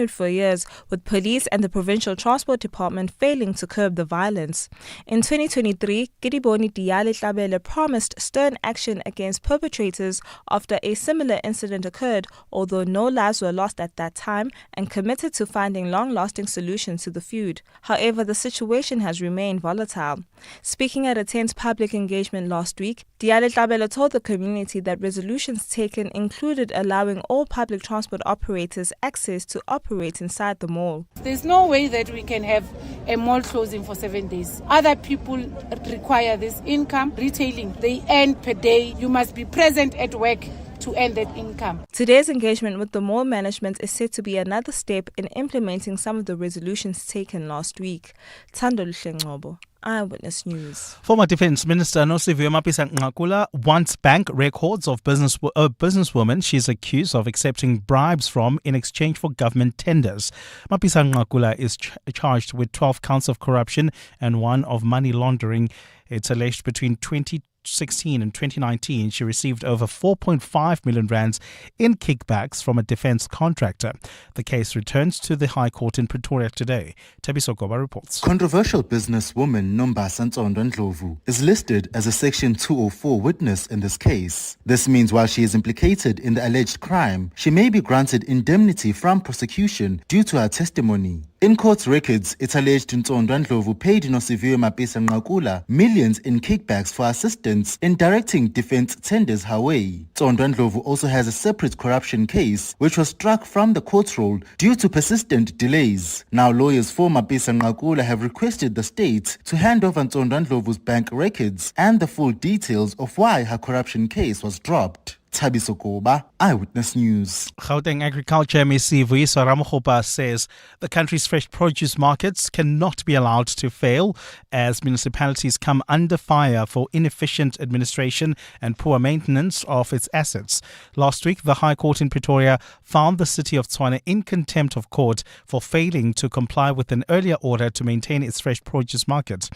continued for years, with police and the Provincial Transport Department failing to curb the violence. In 2023, Kidiboni Tlhabele promised stern action against perpetrators after a similar incident occurred, although no lives were lost at that time, and committed to finding long-lasting solutions to the feud. However, the situation has remained volatile. Speaking at a tense public engagement last week, Tlhabele told the community that resolutions taken included allowing all public transport operators access to operate inside the mall. There's no way that we can have a mall closing for 7 days. Other people require this income. Retailing, they earn per day. You must be present at work to earn that income. Today's engagement with the mall management is set to be another step in implementing some of the resolutions taken last week. Thando Luhlengcobo, Eyewitness News. Former Defence Minister Nosiviwe Madlingozi wants bank records of businesswoman she's accused of accepting bribes from in exchange for government tenders. Madlingozi is charged with 12 counts of corruption and 1 of money laundering. It's alleged between 2016 and 2019, she received over 4.5 million rands in kickbacks from a defence contractor. The case returns to the High Court in Pretoria today. Tabiso Goba reports. Controversial businesswoman Nombasa Ndlovu is listed as a Section 204 witness in this case. This means while she is implicated in the alleged crime, she may be granted indemnity from prosecution due to her testimony. In court records, it's alleged Ndlovu paid Nosiviwe Madlingozi millions in kickbacks for assistance in directing defense tenders her way. Ndlovu also has a separate corruption case which was struck from the court roll due to persistent delays. Now lawyers for Madlingozi have requested the state to hand over Ndlovu's bank records and the full details of why her corruption case was dropped. Thabiso Goba, Eyewitness News. Gauteng Agriculture MEC Cyril Ramaphosa says the country's fresh produce markets cannot be allowed to fail as municipalities come under fire for inefficient administration and poor maintenance of its assets. Last week, the High Court in Pretoria found the city of Tshwane in contempt of court for failing to comply with an earlier order to maintain its fresh produce market.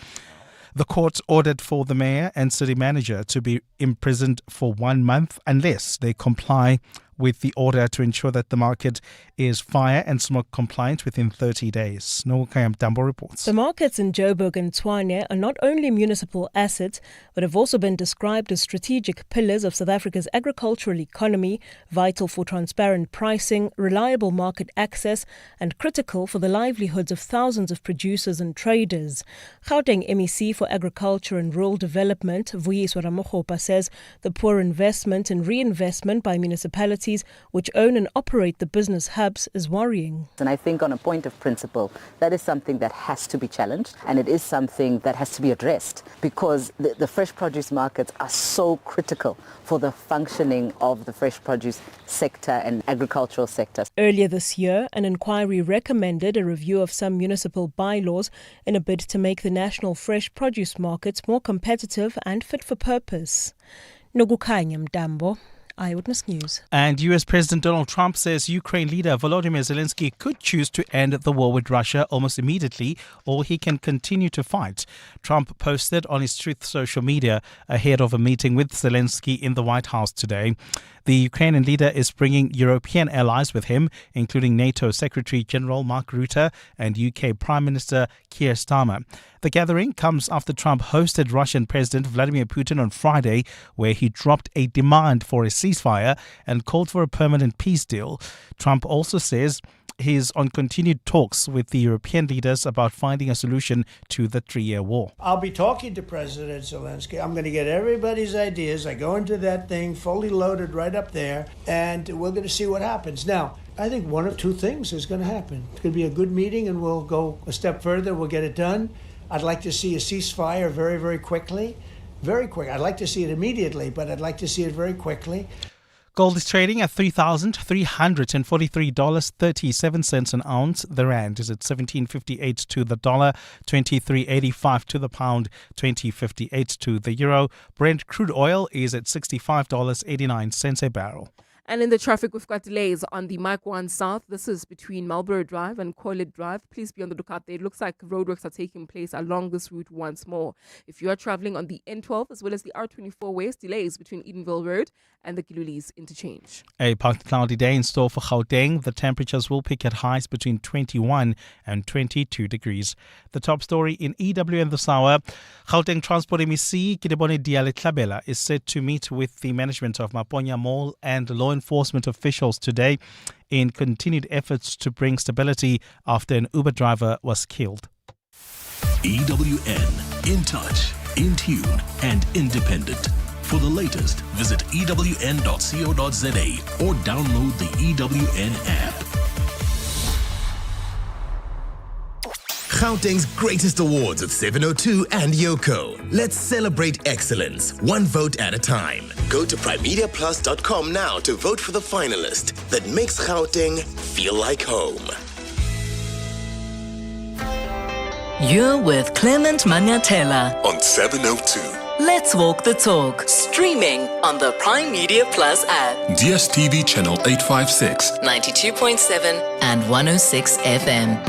The court ordered for the mayor and city manager to be imprisoned for 1 month unless they comply with the order to ensure that the market is fire and smoke compliant within 30 days. Nokayam Dambo reports. The markets in Joburg and Tshwane are not only municipal assets, but have also been described as strategic pillars of South Africa's agricultural economy, vital for transparent pricing, reliable market access, and critical for the livelihoods of thousands of producers and traders. Gauteng MEC for Agriculture and Rural Development, Vuyiswa Ramaphosa, says the poor investment and reinvestment by municipalities which own and operate the business hubs is worrying. And I think on a point of principle, that is something that has to be challenged, and it is something that has to be addressed because the fresh produce markets are so critical for the functioning of the fresh produce sector and agricultural sector. Earlier this year, an inquiry recommended a review of some municipal bylaws in a bid to make the national fresh produce markets more competitive and fit for purpose. Nogukanyam Dambo, Eyewitness News. And US President Donald Trump says Ukraine leader Volodymyr Zelensky could choose to end the war with Russia almost immediately, or he can continue to fight. Trump posted on his Truth social media ahead of a meeting with Zelensky in the White House today. The Ukrainian leader is bringing European allies with him, including NATO Secretary General Mark Rutte and UK Prime Minister Keir Starmer. The gathering comes after Trump hosted Russian President Vladimir Putin on Friday, where he dropped a demand for a ceasefire and called for a permanent peace deal. Trump also says he's on continued talks with the European leaders about finding a solution to the 3-year war. I'll be talking to President Zelensky. I'm going to get everybody's ideas. I go into that thing fully loaded right up there, and we're going to see what happens. Now, I think one of two things is going to happen. It's going to be a good meeting, and we'll go a step further. We'll get it done. I'd like to see a ceasefire very, very quickly. Very quick. I'd like to see it immediately, but I'd like to see it very quickly. Gold is trading at $3,343.37 an ounce. The rand is at 17.58 to the dollar, 23.85 to the pound, 20.58 to the euro. Brent crude oil is at $65.89 a barrel. And in the traffic, we've got delays on the Mike 1 South. This is between Marlborough Drive and Coiled Drive. Please be on the lookout there. It looks like roadworks are taking place along this route once more. If you are traveling on the N12 as well as the R24 West, delays between Edenville Road and the Kilulis interchange. A partly cloudy day in store for Gauteng. The temperatures will peak at highs between 21 and 22 degrees. The top story in EWN this hour. Gauteng Transport MEC Kidibone Diale-Tlabela is set to meet with the management of Maponya Mall and law enforcement officials today in continued efforts to bring stability after an Uber driver was killed. EWN, in touch, in tune and independent. For the latest, visit ewn.co.za or download the EWN app. Gauteng's greatest awards at 702 and Yoko. Let's celebrate excellence, one vote at a time. Go to primemediaplus.com now to vote for the finalist that makes Gauteng feel like home. You're with Clement Manyathela On 702. Let's Walk the Talk, streaming on the Prime Media Plus app, DSTV channel 856, 92.7 and 106 FM.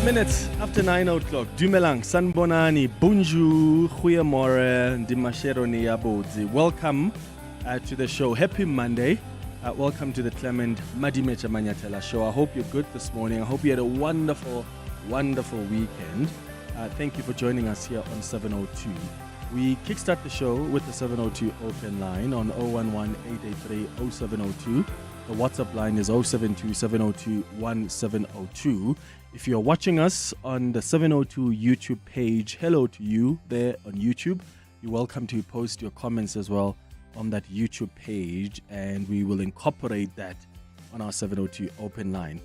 Minutes after 9 o'clock. Dumelang, Sanbonani, Bonjour, Goeiemorgen, Dimashero Niyabodzi. Welcome to the show. Happy Monday. Welcome to the Clement Manyathela Show. I hope you're good this morning. I hope you had a wonderful weekend. Thank you for joining us here on 702. We kickstart the show with the 702 open line on 011-883-0702. The WhatsApp line is 072-702-1702. If you're watching us on the 702 YouTube page, hello to you there on YouTube. You're welcome to post your comments as well on that YouTube page, and we will incorporate that on our 702 open line.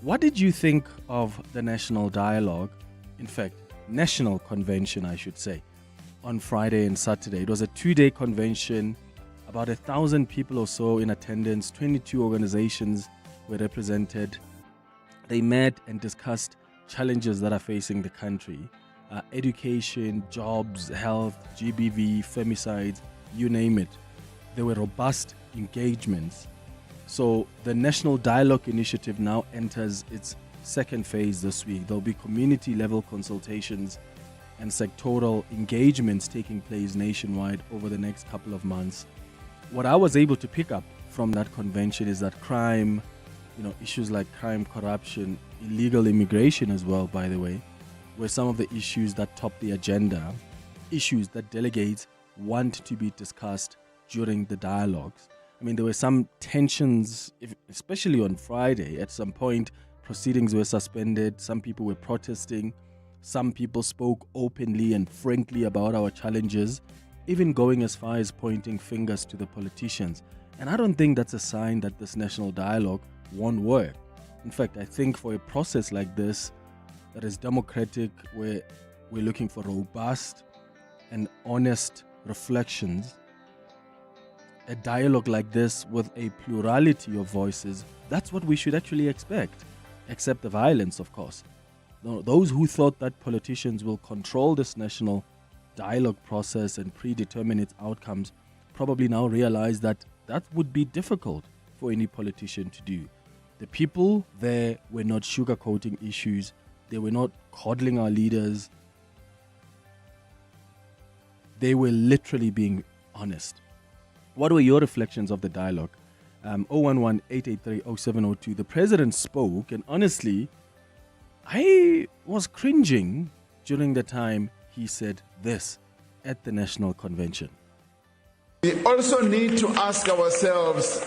What did you think of the National Dialogue? In fact, National Convention, I should say, on Friday and Saturday. It was a 2-day convention, about 1,000 people or so in attendance, 22 organizations were represented. They met and discussed challenges that are facing the country. Education, jobs, health, GBV, femicides, you name it. There were robust engagements. So the National Dialogue Initiative now enters its second phase this week. There'll be community-level consultations and sectoral engagements taking place nationwide over the next couple of months. What I was able to pick up from that convention is that crime, issues like crime, corruption, illegal immigration as well, by the way, were some of the issues that topped the agenda, issues that delegates want to be discussed during the dialogues. I mean, there were some tensions, especially on Friday. At some point, proceedings were suspended. Some people were protesting. Some people spoke openly and frankly about our challenges, even going as far as pointing fingers to the politicians. And I don't think that's a sign that this national dialogue won't work. In fact, I think for a process like this that is democratic, where we're looking for robust and honest reflections, a dialogue like this with a plurality of voices, that's what we should actually expect, except the violence, of course. Those who thought that politicians will control this national dialogue process and predetermine its outcomes probably now realize that that would be difficult for any politician to do. The people there were not sugarcoating issues. They were not coddling our leaders. They were literally being honest. What were your reflections of the dialogue? 011-883-0702. The president spoke, and honestly, I was cringing during the time he said this at the National Convention. We also need to ask ourselves,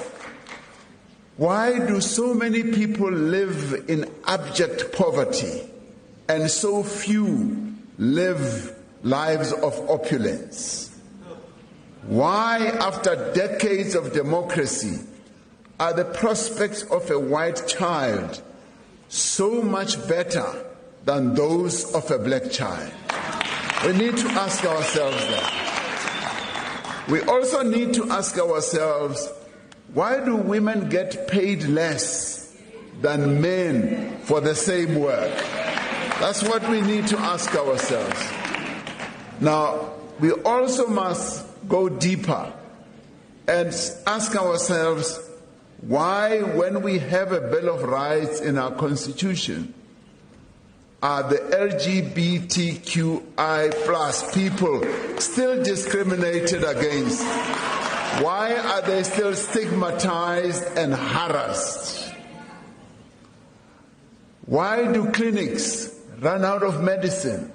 why do so many people live in abject poverty and so few live lives of opulence? Why, after decades of democracy, are the prospects of a white child so much better than those of a black child? We need to ask ourselves that. We also need to ask ourselves, why do women get paid less than men for the same work? That's what we need to ask ourselves. Now, we also must go deeper and ask ourselves why, when we have a Bill of Rights in our Constitution, are the LGBTQI plus people still discriminated against? Why are they still stigmatized and harassed? Why do clinics run out of medicine?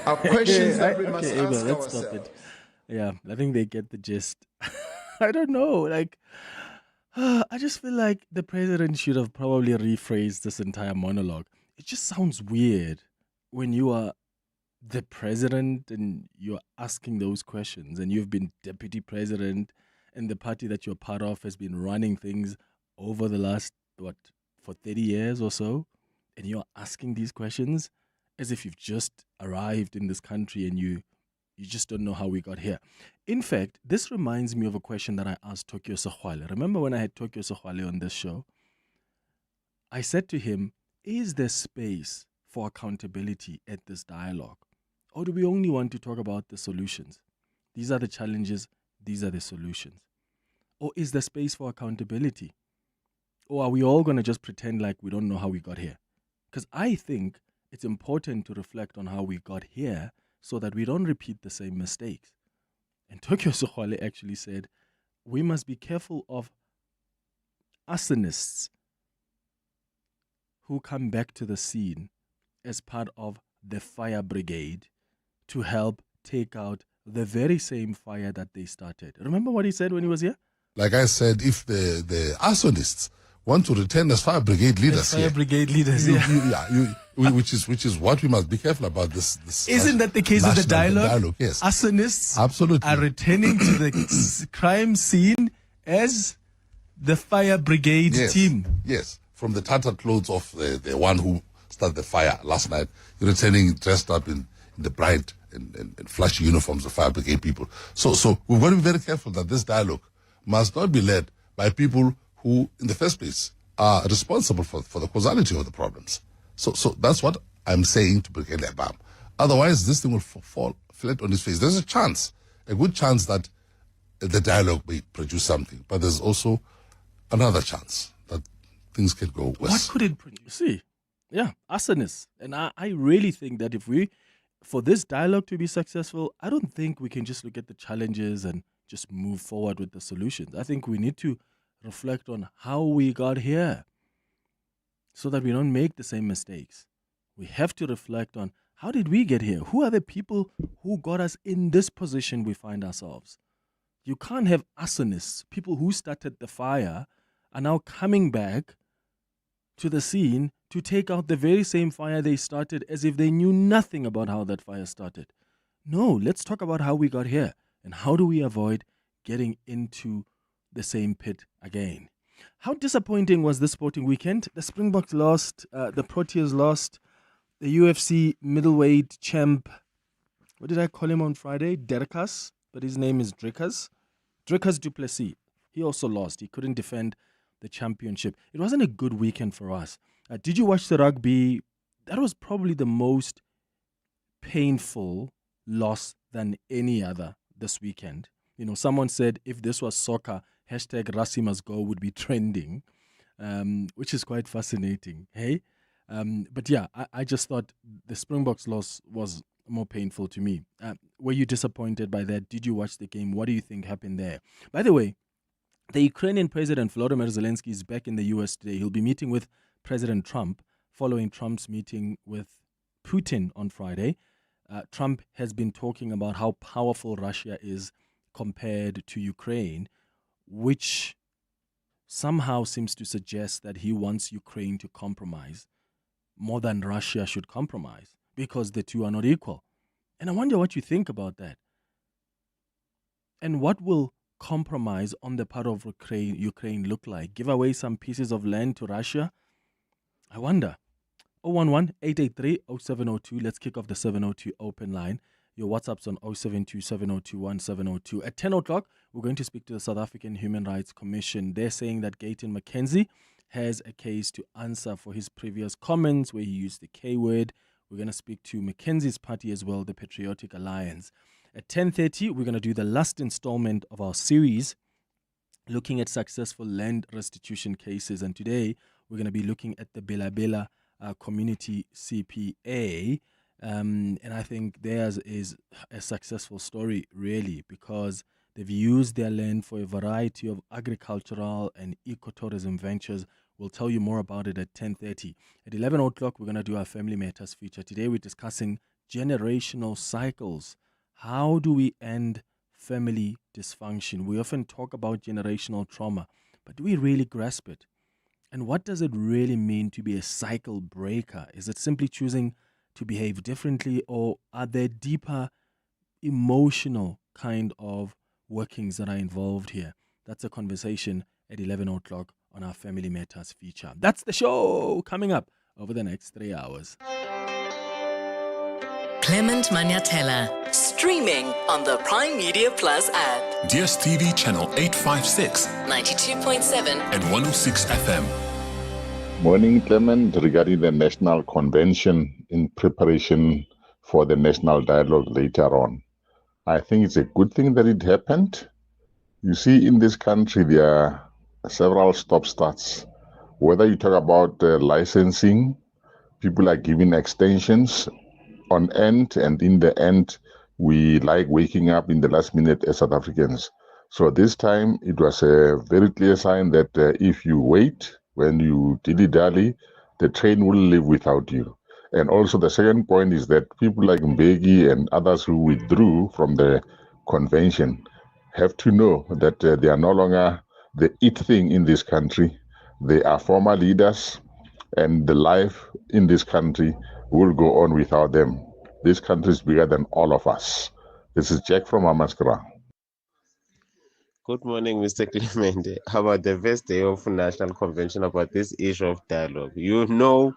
Are questions that we must ask ourselves. Yeah, I think they get the gist. I don't know. I just feel like the president should have probably rephrased this entire monologue. It just sounds weird when you are the president and you're asking those questions, and you've been deputy president and the party that you're part of has been running things over the last, for 30 years or so, and you're asking these questions as if you've just arrived in this country and you just don't know how we got here. In fact, this reminds me of a question that I asked Tokyo Sehwale. Remember when I had Tokyo Sehwale on this show? I said to him, is there space for accountability at this dialogue? Or do we only want to talk about the solutions? These are the challenges, these are the solutions. Or is there space for accountability? Or are we all going to just pretend like we don't know how we got here? Because I think it's important to reflect on how we got here so that we don't repeat the same mistakes. And Tokyo Sehwale actually said, we must be careful of arsonists who come back to the scene as part of the fire brigade to help take out the very same fire that they started. Remember what he said when he was here? Like I said, if the arsonists want to return as fire brigade leaders, which is what we must be careful about. This isn't that the case of the dialogue? Yes, arsonists absolutely are returning to the crime scene as the fire brigade team. Yes, from the tattered clothes of the one who started the fire last night, returning dressed up in the bright and flashy uniforms of fire brigade people. So we've got to be very careful that this dialogue must not be led by people who, in the first place, are responsible for the causality of the problems. So that's what I'm saying to Brigadier Lebam. Otherwise, this thing will fall flat on its face. There's a good chance that the dialogue may produce something, but there's also another chance that things can go worse. What could it produce? See, arsonists. And I really think that for this dialogue to be successful, I don't think we can just look at the challenges and just move forward with the solutions. I think we need to reflect on how we got here so that we don't make the same mistakes. We have to reflect on how did we get here? Who are the people who got us in this position we find ourselves? You can't have arsonists, people who started the fire, are now coming back to the scene to take out the very same fire they started as if they knew nothing about how that fire started. No, let's talk about how we got here and how do we avoid getting into the same pit again. How disappointing was this sporting weekend? The Springboks lost, the Proteas lost, the UFC middleweight champ, what did I call him on Friday? Derkas, but his name is Dricus du Plessis. He also lost. He couldn't defend the championship. It wasn't a good weekend for us. Did you watch the rugby? That was probably the most painful loss than any other this weekend. You know, someone said if this was soccer, hashtag #RasiMustGo would be trending, which is quite fascinating. Hey? But yeah, I just thought the Springboks loss was more painful to me. Were you disappointed by that? Did you watch the game? What do you think happened there? By the way, the Ukrainian President Volodymyr Zelensky is back in the U.S. today. He'll be meeting with President Trump following Trump's meeting with Putin on Friday. Trump has been talking about how powerful Russia is compared to Ukraine, which somehow seems to suggest that he wants Ukraine to compromise more than Russia should compromise. because the two are not equal. And I wonder what you think about that. And what will compromise on the part of Ukraine look like? Give away some pieces of land to Russia? I wonder. 011-883-0702. Let's kick off the 702 open line. Your WhatsApp's on 072-702-1702. At 10 o'clock, we're going to speak to the South African Human Rights Commission. They're saying that Gayton McKenzie has a case to answer for his previous comments where he used the K word. We're going to speak to McKenzie's party as well, the Patriotic Alliance. At 10:30, we're going to do the last installment of our series looking at successful land restitution cases. And today, we're going to be looking at the Bela Community CPA. And I think theirs is a successful story, really, because they've used their land for a variety of agricultural and ecotourism ventures. We'll tell you more about it at 10:30. At 11 o'clock, we're going to do our Family Matters feature. Today, we're discussing generational cycles. How do we end family dysfunction? We often talk about generational trauma, but do we really grasp it? And what does it really mean to be a cycle breaker? Is it simply choosing to behave differently, or are there deeper emotional kind of workings that are involved here? That's a conversation at 11 o'clock on our Family Matters feature. That's the show coming up over the next 3 hours. Clement Manyathela, streaming on the Prime Media Plus app. DSTV channel 856, 92.7 and 106 FM. Morning, Clement. Regarding the National Convention in preparation for the National Dialogue later on, I think it's a good thing that it happened. You see, in this country, there are several stop-starts. Whether you talk about licensing, people are giving extensions on end, and in the end, we like waking up in the last minute as South Africans. So this time, it was a very clear sign that if you wait, when you dilly-dally, the train will leave without you. And also the second point is that people like Mbeki and others who withdrew from the convention have to know that they are no longer the it thing in this country. They are former leaders, and the life in this country will go on without them. This country is bigger than all of us. This is Jack from Amaskara. Good morning, Mr. Clement. How about the first day of National Convention about this issue of dialogue? You know,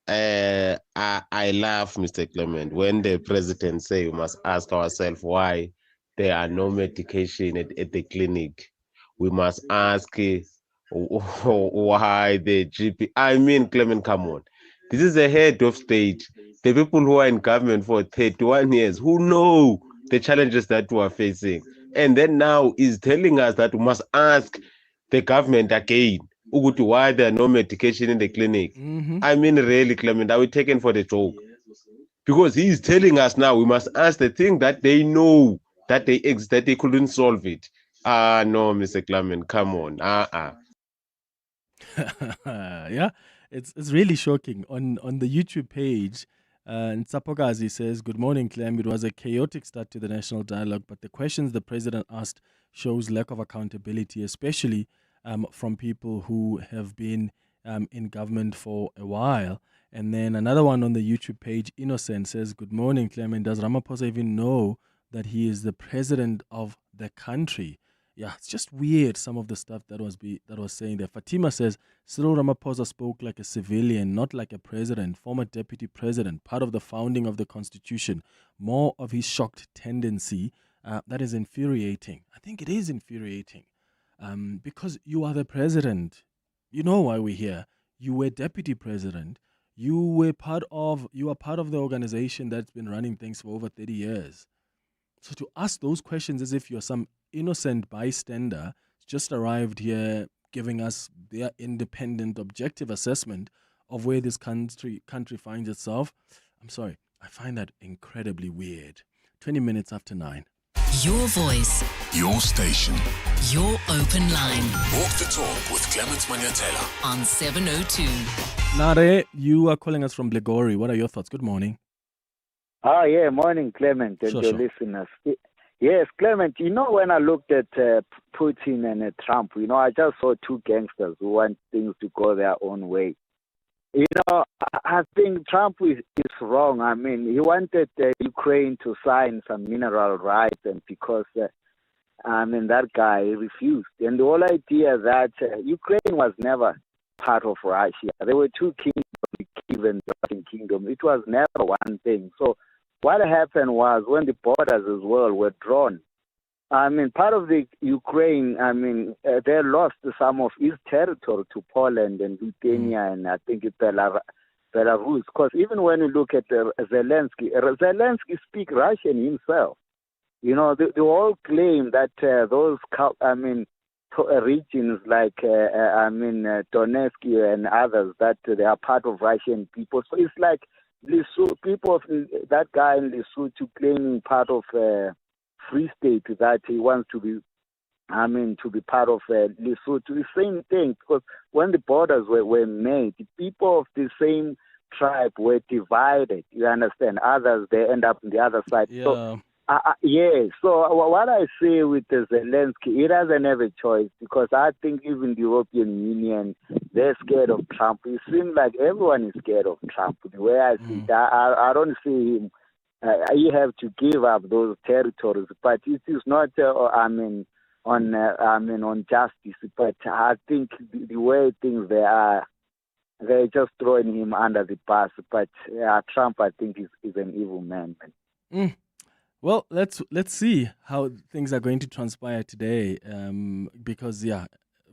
I laugh, Mr. Clement, when the president say we must ask ourselves why there are no medication at the clinic. We must ask why the GP. I mean, Clement, come on. This is the head of state. The people who are in government for 31 years, who know the challenges that we are facing. And then now is telling us that we must ask the government again why there are no medication in the clinic. Mm-hmm. I mean, really, Clement, are we taken for the joke? Because he is telling us now we must ask the thing that they know that they exist, that they couldn't solve it. No, Mr. Clement, come on. Yeah, it's really shocking. On the YouTube page, Tshepo Madlingozi says, "Good morning, Clem. It was a chaotic start to the national dialogue, but the questions the president asked shows lack of accountability, especially from people who have been in government for a while." And then another one on the YouTube page, Innocent, says, "Good morning, Clement. Does Ramaphosa even know that he is the president of the country?" Yeah, it's just weird, some of the stuff that was saying there. Fatima says, "Cyril Ramaphosa spoke like a civilian, not like a president, former deputy president, part of the founding of the constitution. More of his shocked tendency. That is infuriating." I think it is infuriating because you are the president. You know why we're here. You were deputy president. You are part of the organization that's been running things for over 30 years. So to ask those questions as if you're some innocent bystander just arrived here giving us their independent, objective assessment of where this country finds itself, I'm sorry, I find that incredibly weird. 20 minutes after 9. Your voice. Your station. Your open line. Walk the talk with Clement Manyathela. On 702. Nare, you are calling us from Blegori. What are your thoughts? Good morning. Yeah, morning, Clement, and your listeners. Yes, Clement, when I looked at Putin and Trump, I just saw two gangsters who want things to go their own way. I think Trump is wrong. I mean, he wanted Ukraine to sign some mineral rights, and because that guy refused. And the whole idea that Ukraine was never part of Russia. There were two kingdoms, the Kiev and the Russian kingdom. It was never one thing. So what happened was when the borders as well were drawn, part of the Ukraine, they lost some of its territory to Poland and Lithuania and I think it's Belarus. Because even when you look at Zelensky speaks Russian himself. The whole claim that those regions like Donetsk and others, that they are part of Russian people. So it's like people of that guy in Lesotho claiming part of Free State, that he wants to be part of Lesotho. The same thing, because when the borders were made, the people of the same tribe were divided. You understand? Others, they end up on the other side. Yeah. So, so what I say with Zelensky, he doesn't have a choice, because I think even the European Union, they're scared of Trump. It seems like everyone is scared of Trump. The way I see it, I don't see him. You have to give up those territories, but it is not. On justice. But I think the way things they're just throwing him under the bus. But Trump, I think, is an evil man. Well, let's see how things are going to transpire today. Because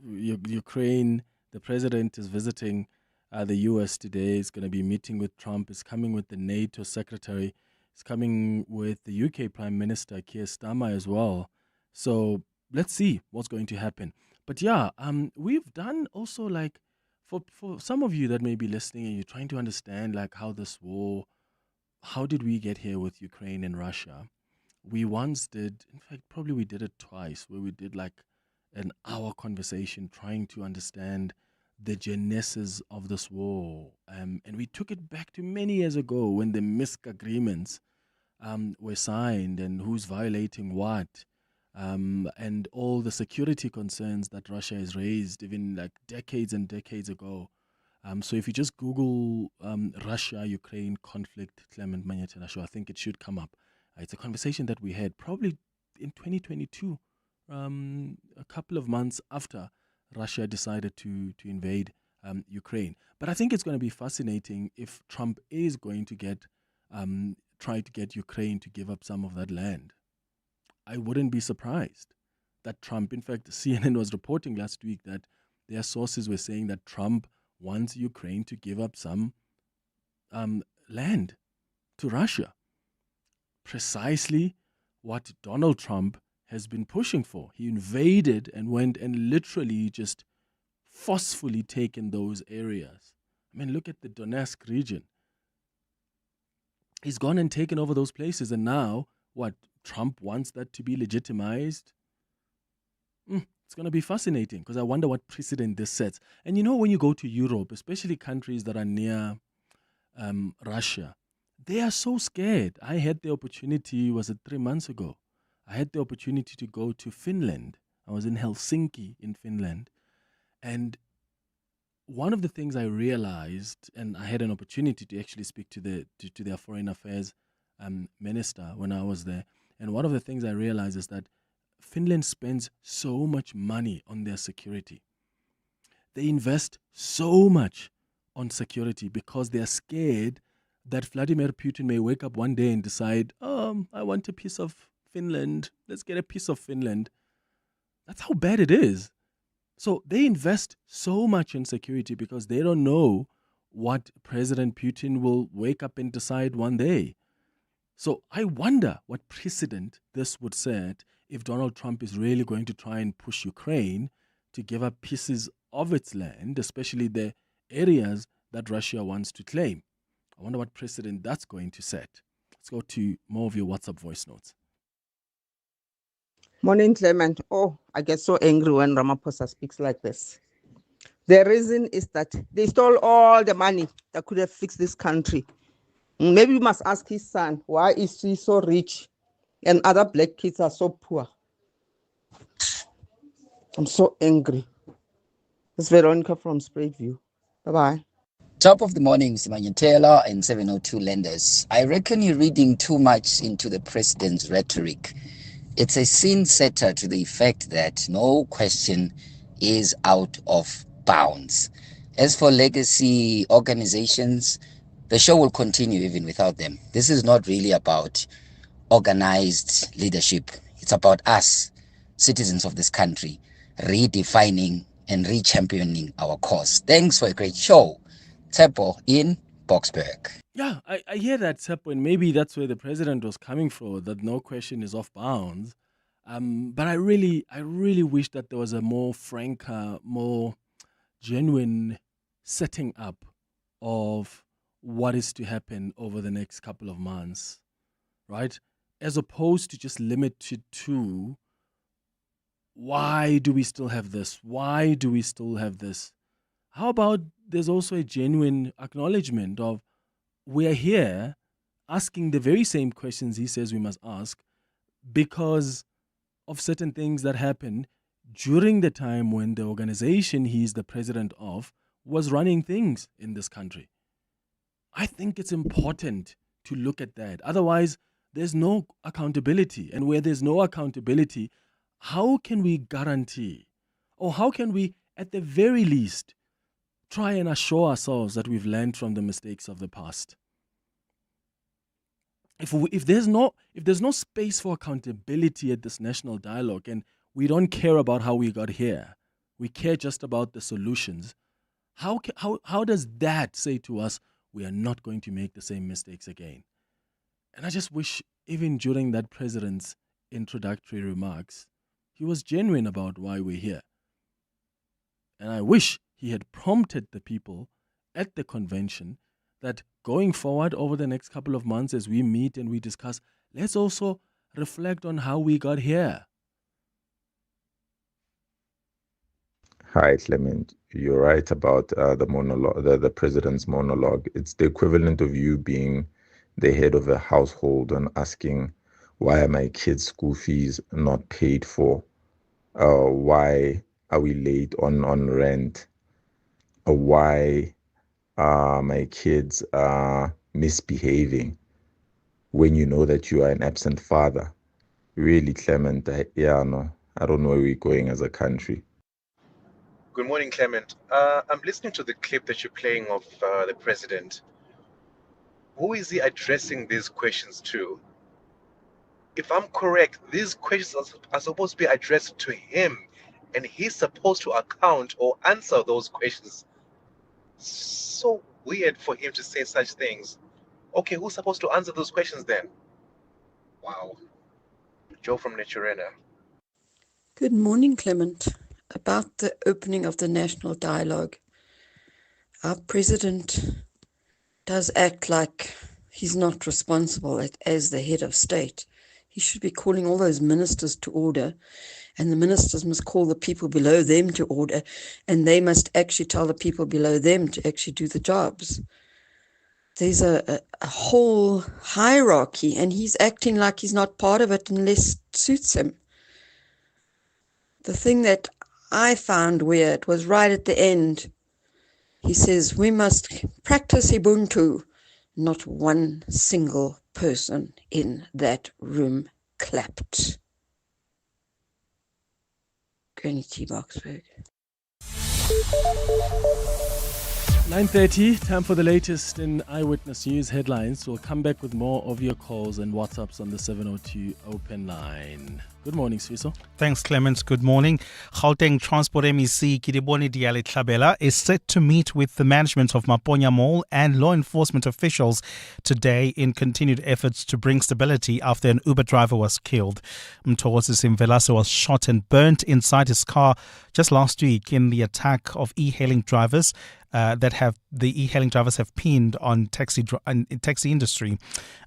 Ukraine, the president is visiting the U.S. today. He's going to be meeting with Trump. He's coming with the NATO secretary. He's coming with the UK Prime Minister, Keir Starmer, as well. So let's see what's going to happen. But we've done also, like, for some of you that may be listening and you're trying to understand, like, how this war, how did we get here with Ukraine and Russia? We once did, in fact, probably we did it twice, where we did like an hour conversation trying to understand the genesis of this war. And we took it back to many years ago when the Minsk agreements were signed, and who's violating what, and all the security concerns that Russia has raised even like decades and decades ago. So if you just Google Russia-Ukraine conflict, Clement Manyathela Show, I think it should come up. It's a conversation that we had probably in 2022, a couple of months after Russia decided to invade Ukraine. But I think it's going to be fascinating if Trump is going to try to get Ukraine to give up some of that land. I wouldn't be surprised that Trump, in fact, CNN was reporting last week that their sources were saying that Trump wants Ukraine to give up some land to Russia. Precisely what Donald Trump has been pushing for. He invaded and went and literally just forcefully taken those areas. I mean, look at the Donetsk region. He's gone and taken over those places, and now, Trump wants that to be legitimized? It's going to be fascinating, because I wonder what precedent this sets. And when you go to Europe, especially countries that are near Russia, they are so scared. I had the opportunity, was it 3 months ago? I had the opportunity to go to Finland. I was in Helsinki in Finland. And one of the things I realized, and I had an opportunity to actually speak to their foreign affairs minister when I was there. And one of the things I realized is that Finland spends so much money on their security. They invest so much on security because they're scared that Vladimir Putin may wake up one day and decide, I want a piece of Finland. Let's get a piece of Finland. That's how bad it is. So they invest so much in security because they don't know what President Putin will wake up and decide one day. So I wonder what precedent this would set if Donald Trump is really going to try and push Ukraine to give up pieces of its land, especially the areas that Russia wants to claim. I wonder what precedent that's going to set. Let's go to more of your WhatsApp voice notes. Morning, Clement. I get so angry when Ramaphosa speaks like this. The reason is that they stole all the money that could have fixed this country. Maybe you must ask his son, why is he so rich and other black kids are so poor? I'm so angry. It's Veronica from Spraidview. Bye-bye. Top of the morning, Mr. Manyathela and 702 lenders. I reckon you're reading too much into the president's rhetoric. It's a scene setter to the effect that no question is out of bounds. As for legacy organizations, the show will continue even without them. This is not really about organized leadership. It's about us, citizens of this country, redefining and re-championing our cause. Thanks for a great show. Tshepo in Boksburg. Yeah, I hear that, Tshepo, and maybe that's where the president was coming from, that no question is off bounds. But I really wish that there was a more frank, more genuine setting up of what is to happen over the next couple of months, right? As opposed to just limited to, why do we still have this? Why do we still have this? How about there's also a genuine acknowledgement of, we're here asking the very same questions he says we must ask because of certain things that happened during the time when the organization he's the president of was running things in this country. I think it's important to look at that. Otherwise, there's no accountability. And where there's no accountability, how can we guarantee, or how can we, at the very least, try and assure ourselves that we've learned from the mistakes of the past? If there's no space for accountability at this national dialogue, and we don't care about how we got here, we care just about the solutions, how does that say to us we are not going to make the same mistakes again? And I just wish, even during that president's introductory remarks, he was genuine about why we're here. And I wish he had prompted the people at the convention that going forward over the next couple of months as we meet and we discuss, let's also reflect on how we got here. Hi, Clement. You're right about the monologue, the president's monologue. It's the equivalent of you being the head of a household and asking, why are my kids' school fees not paid for? Why are we late on rent? Why my kids are misbehaving when you know that you are an absent father? Really, Clement, I don't know where we're going as a country. Good morning, Clement. I'm listening to the clip that you're playing of the president. Who is he addressing these questions to? If I'm correct, these questions are supposed to be addressed to him, and he's supposed to account or answer those questions. So weird for him to say such things. Okay, who's supposed to answer those questions then? Wow. Joe from Naturena. Good morning, Clement. About the opening of the national dialogue, our president does act like he's not responsible as the head of state. He should be calling all those ministers to order, and the ministers must call the people below them to order, and they must actually tell the people below them to actually do the jobs. There's a whole hierarchy, and he's acting like he's not part of it unless it suits him. The thing that I found weird was right at the end. He says, we must practice Ubuntu. Not one single person in that room clapped. Granny T. Boksburg. 9:30, time for the latest in Eyewitness News headlines. We'll come back with more of your calls and WhatsApps on the 702 open line. Good morning, Swiso. Thanks, Clements. Good morning. Gauteng Transport MEC Kidiboni Diale-Tlhabela is set to meet with the management of Maponya Mall and law enforcement officials today in continued efforts to bring stability after an Uber driver was killed. Mthokozi Simvelase was shot and burnt inside his car just last week in the attack of e-hailing drivers have pinned on taxi industry.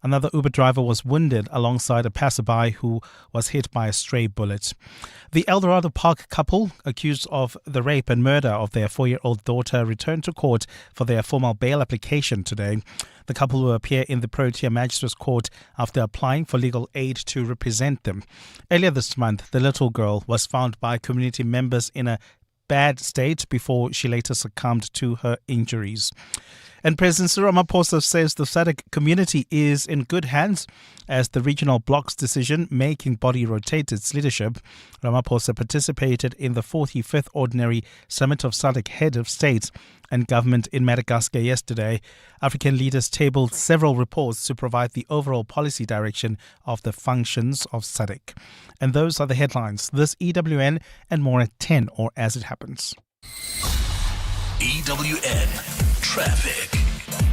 Another Uber driver was wounded alongside a passerby who was hit by a stray bullet. The Eldorado Park couple accused of the rape and murder of their 4-year-old daughter returned to court for their formal bail application today. The couple will appear in the Protea Magistrates Court after applying for legal aid to represent them. Earlier this month, the little girl was found by community members in a bad state before she later succumbed to her injuries. And President Cyril Ramaphosa says the SADC community is in good hands as the regional bloc's decision-making body rotates its leadership. Ramaphosa participated in the 45th Ordinary Summit of SADC Head of State and Government in Madagascar yesterday. African leaders tabled several reports to provide the overall policy direction of the functions of SADC. And those are the headlines. This EWN and more at 10 or as it happens. EWN Traffic.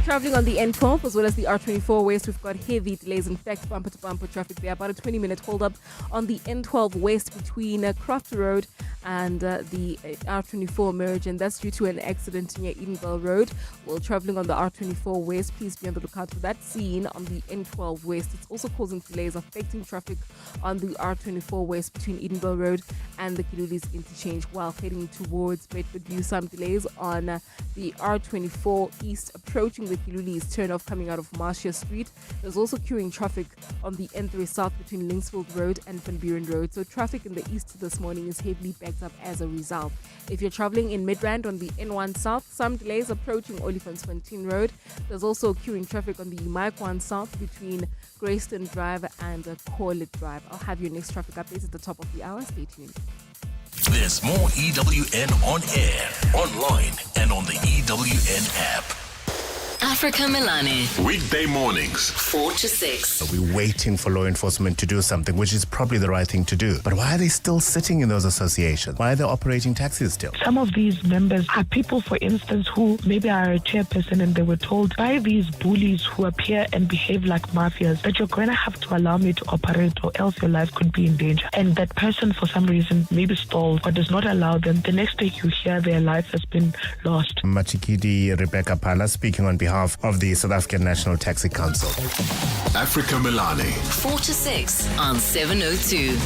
Traveling on the N12 as well as the R24 West, we've got heavy delays. In fact, bumper-to-bumper traffic there. About a 20-minute hold-up on the N12 West between Croft Road and the R24 merge, and that's due to an accident near Edenville Road. While traveling on the R24 West, please be on the lookout for that scene on the N12 West. It's also causing delays affecting traffic on the R24 West between Edenville Road and the Kilulis interchange while heading towards Bedford View. Some delays on the R24 East approaching the Kilulis turn-off coming out of Marcia Street. There's also queuing traffic on the N3 South between Linksfield Road and Van Buren Road. So traffic in the east this morning is heavily backed up as a result. If you're traveling in Midrand on the N1 South, some delays approaching Olifantsfontein Road. There's also queuing traffic on the Mike1 South between Greyston Drive and Corlett Drive. I'll have your next traffic update at the top of the hour. Stay tuned. There's more EWN on air, online, and on the EWN app. Africa Milani. Weekday mornings, 4 to 6. we're waiting for law enforcement to do something, which is probably the right thing to do. But why are they still sitting in those associations? Why are they operating taxis still? Some of these members are people, for instance, who maybe are a chairperson and they were told by these bullies who appear and behave like mafias that you're going to have to allow me to operate or else your life could be in danger. And that person, for some reason, maybe stalled or does not allow them. The next day you hear their life has been lost. Machikidi Rebecca Pala speaking on behalf of the South African National Taxi Council. Africa Milani. 4 to 6 on 702.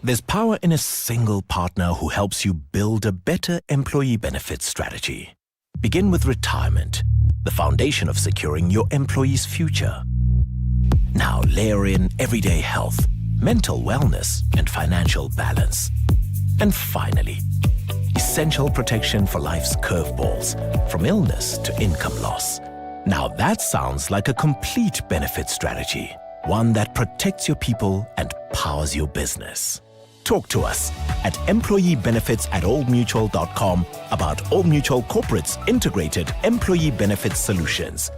There's power in a single partner who helps you build a better employee benefits strategy. Begin with retirement, the foundation of securing your employee's future. Now layer in everyday health, mental wellness, and financial balance. And finally, essential protection for life's curveballs, from illness to income loss. Now that sounds like a complete benefit strategy, one that protects your people and powers your business. Talk to us at employeebenefits@oldmutual.com about Old Mutual Corporate's integrated employee benefits solutions.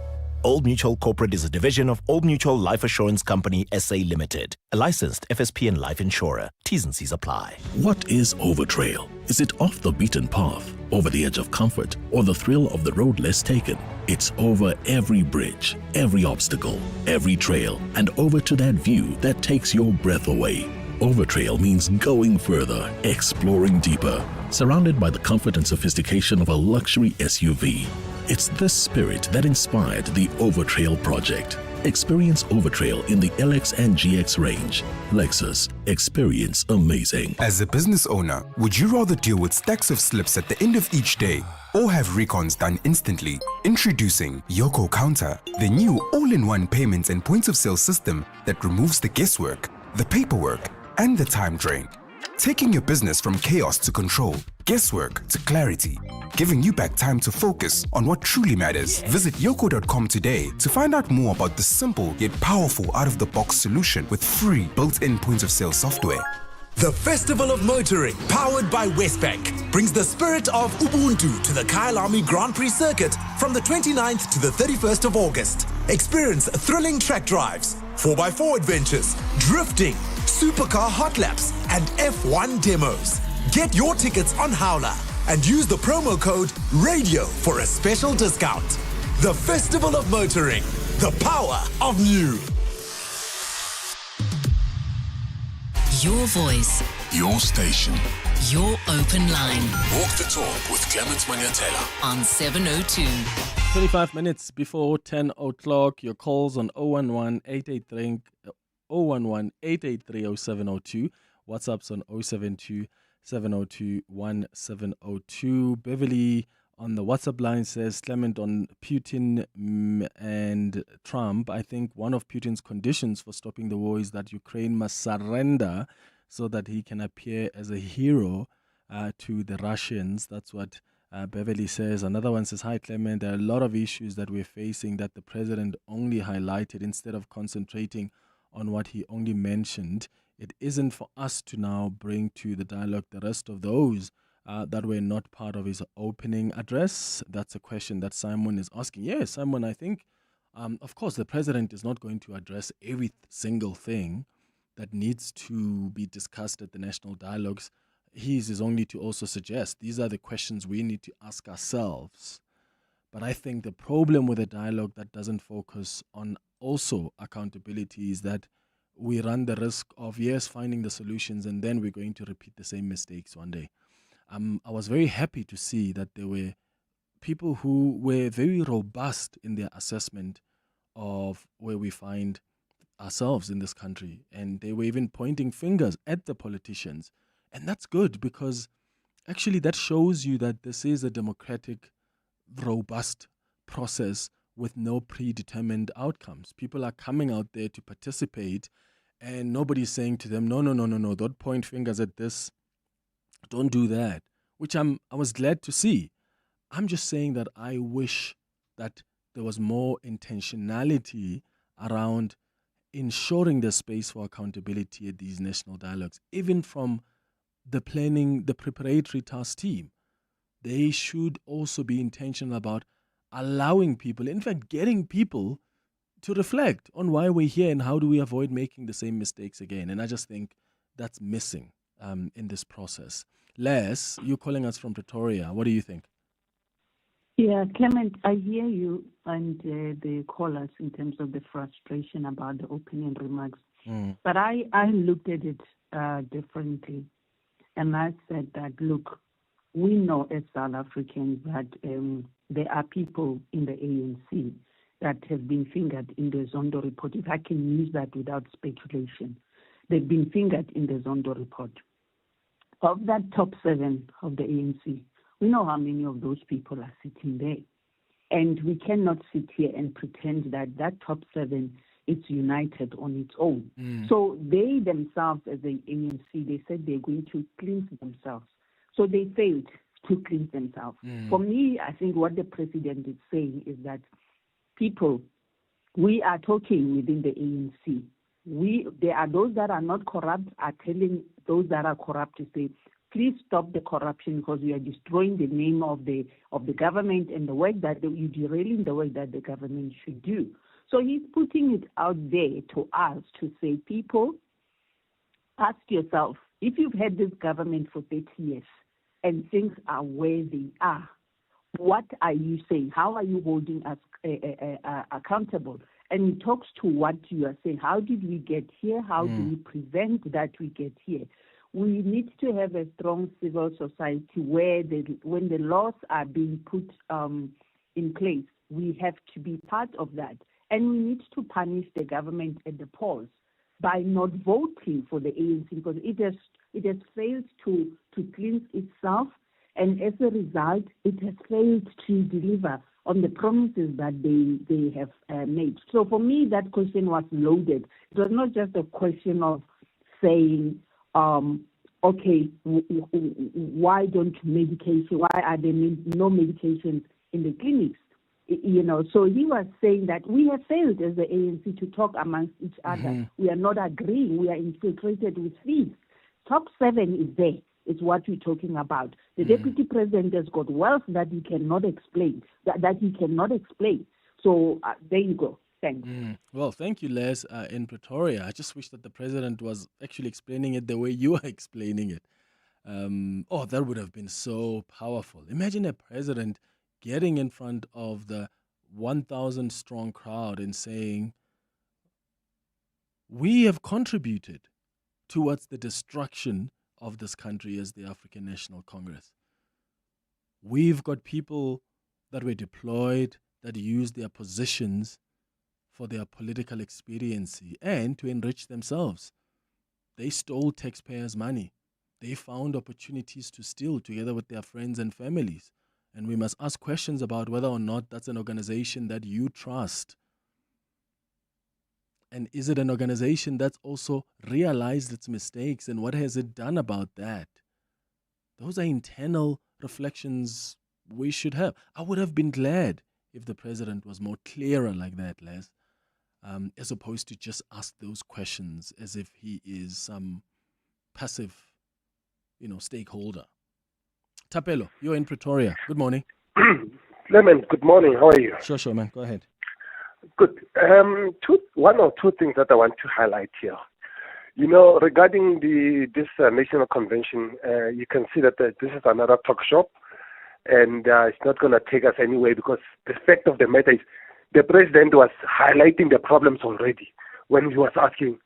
Old Mutual Corporate is a division of Old Mutual Life Assurance Company SA Limited, a licensed FSP and life insurer. T's and C's apply. What is Overtrail? Is it off the beaten path, over the edge of comfort, or the thrill of the road less taken? It's over every bridge, every obstacle, every trail, and over to that view that takes your breath away. Overtrail means going further, exploring deeper, surrounded by the comfort and sophistication of a luxury SUV. It's this spirit that inspired the Overtrail project. Experience Overtrail in the LX and GX range. Lexus. Experience amazing. As a business owner, would you rather deal with stacks of slips at the end of each day or have recons done instantly? Introducing Yoko Counter, the new all-in-one payments and points of sale system that removes the guesswork, the paperwork, and the time drain. Taking your business from chaos to control, guesswork to clarity, giving you back time to focus on what truly matters. Visit yoko.com today to find out more about the simple yet powerful out-of-the-box solution with free built-in points of sale software. The Festival of Motoring, powered by Westbank, brings the spirit of Ubuntu to the Kyalami Grand Prix circuit from the 29th to the 31st of August. Experience thrilling track drives, 4x4 adventures, drifting, supercar hot laps, and F1 demos. Get your tickets on Howler and use the promo code RADIO for a special discount. The Festival of Motoring, the power of new. Your voice. Your station. Your open line. Walk the talk with Clement Manyathela. On 702. 25 minutes before 10 o'clock, your calls on 011-883-0702. WhatsApp's on 072-702-1702. Beverly on the WhatsApp line says, Clement, on Putin and Trump, I think one of Putin's conditions for stopping the war is that Ukraine must surrender so that he can appear as a hero to the Russians. That's what Beverly says. Another one says, "Hi Clement, there are a lot of issues that we're facing that the president only highlighted instead of concentrating on what he only mentioned. It isn't for us to now bring to the dialogue the rest of those that were not part of his opening address." That's a question that Simon is asking. Yes, Simon, I think, of course, the president is not going to address every single thing that needs to be discussed at the national dialogues. His is only to also suggest these are the questions we need to ask ourselves. But I think the problem with a dialogue that doesn't focus on also accountability is that we run the risk of, yes, finding the solutions, and then we're going to repeat the same mistakes one day. I was very happy to see that there were people who were very robust in their assessment of where we find ourselves in this country. And they were even pointing fingers at the politicians. And that's good, because actually that shows you that this is a democratic, robust process with no predetermined outcomes. People are coming out there to participate, and nobody's saying to them, no, don't point fingers at this, don't do that, which I was glad to see. I'm just saying that I wish that there was more intentionality around ensuring the space for accountability at these national dialogues, even from the planning, the preparatory task team. They should also be intentional about allowing people, in fact, getting people to reflect on why we're here and how do we avoid making the same mistakes again. And I just think that's missing in this process. Les, you're calling us from Pretoria. What do you think? Yeah, Clement, I hear you and the callers in terms of the frustration about the opening remarks. But I looked at it differently. And I said that, look, we know as South Africans that there are people in the ANC that have been fingered in the Zondo report. If I can use that without speculation, they've been fingered in the Zondo report. Of that top 7 of the ANC, we know how many of those people are sitting there. And we cannot sit here and pretend that that top 7 is united on its own. So they themselves, as the ANC, they said they're going to cleanse themselves. So they failed to cleanse themselves. For me, I think what the president is saying is that people, we are talking within the ANC. There are those that are not corrupt are telling those that are corrupt to say, please stop the corruption because you are destroying the name of the government and the work that you're derailing the work that the government should do. So he's putting it out there to us to say, people, ask yourself, if you've had this government for 30 years and things are where they are, what are you saying? How are you holding us accountable? And he talks to what you are saying. How did we get here? How do we prevent that we get here? We need to have a strong civil society where when the laws are being put in place, we have to be part of that. And we need to punish the government at the polls by not voting for the ANC because it has failed to cleanse itself, and as a result, it has failed to deliver on the promises that they have made. So for me, that question was loaded. It was not just a question of saying, okay, why are there no medications in the clinics? So he was saying that we have failed as the ANC to talk amongst each other. We are not agreeing. We are infiltrated with thieves. Top 7 is there. It's what we're talking about. The deputy president has got wealth that he cannot explain. That he cannot explain. So there you go. Thanks. Well, thank you, Les, in Pretoria. I just wish that the president was actually explaining it the way you are explaining it. That would have been so powerful. Imagine a president getting in front of the 1,000 strong crowd and saying, we have contributed towards the destruction of this country as the African National Congress. We've got people that were deployed that used their positions for their political expediency and to enrich themselves. They stole taxpayers' money. They found opportunities to steal together with their friends and families. And we must ask questions about whether or not that's an organization that you trust. And is it an organization that's also realized its mistakes, and what has it done about that? Those are internal reflections we should have. I would have been glad if the president was more clearer like that, Les, as opposed to just ask those questions as if he is some passive, stakeholder. Tapelo, you're in Pretoria. Good morning. Clement, good morning. How are you? Sure, man. Go ahead. Good. One or two things that I want to highlight here. Regarding this national convention, you can see that this is another talk shop, and it's not going to take us anywhere, because the fact of the matter is the president was highlighting the problems already when he was asking,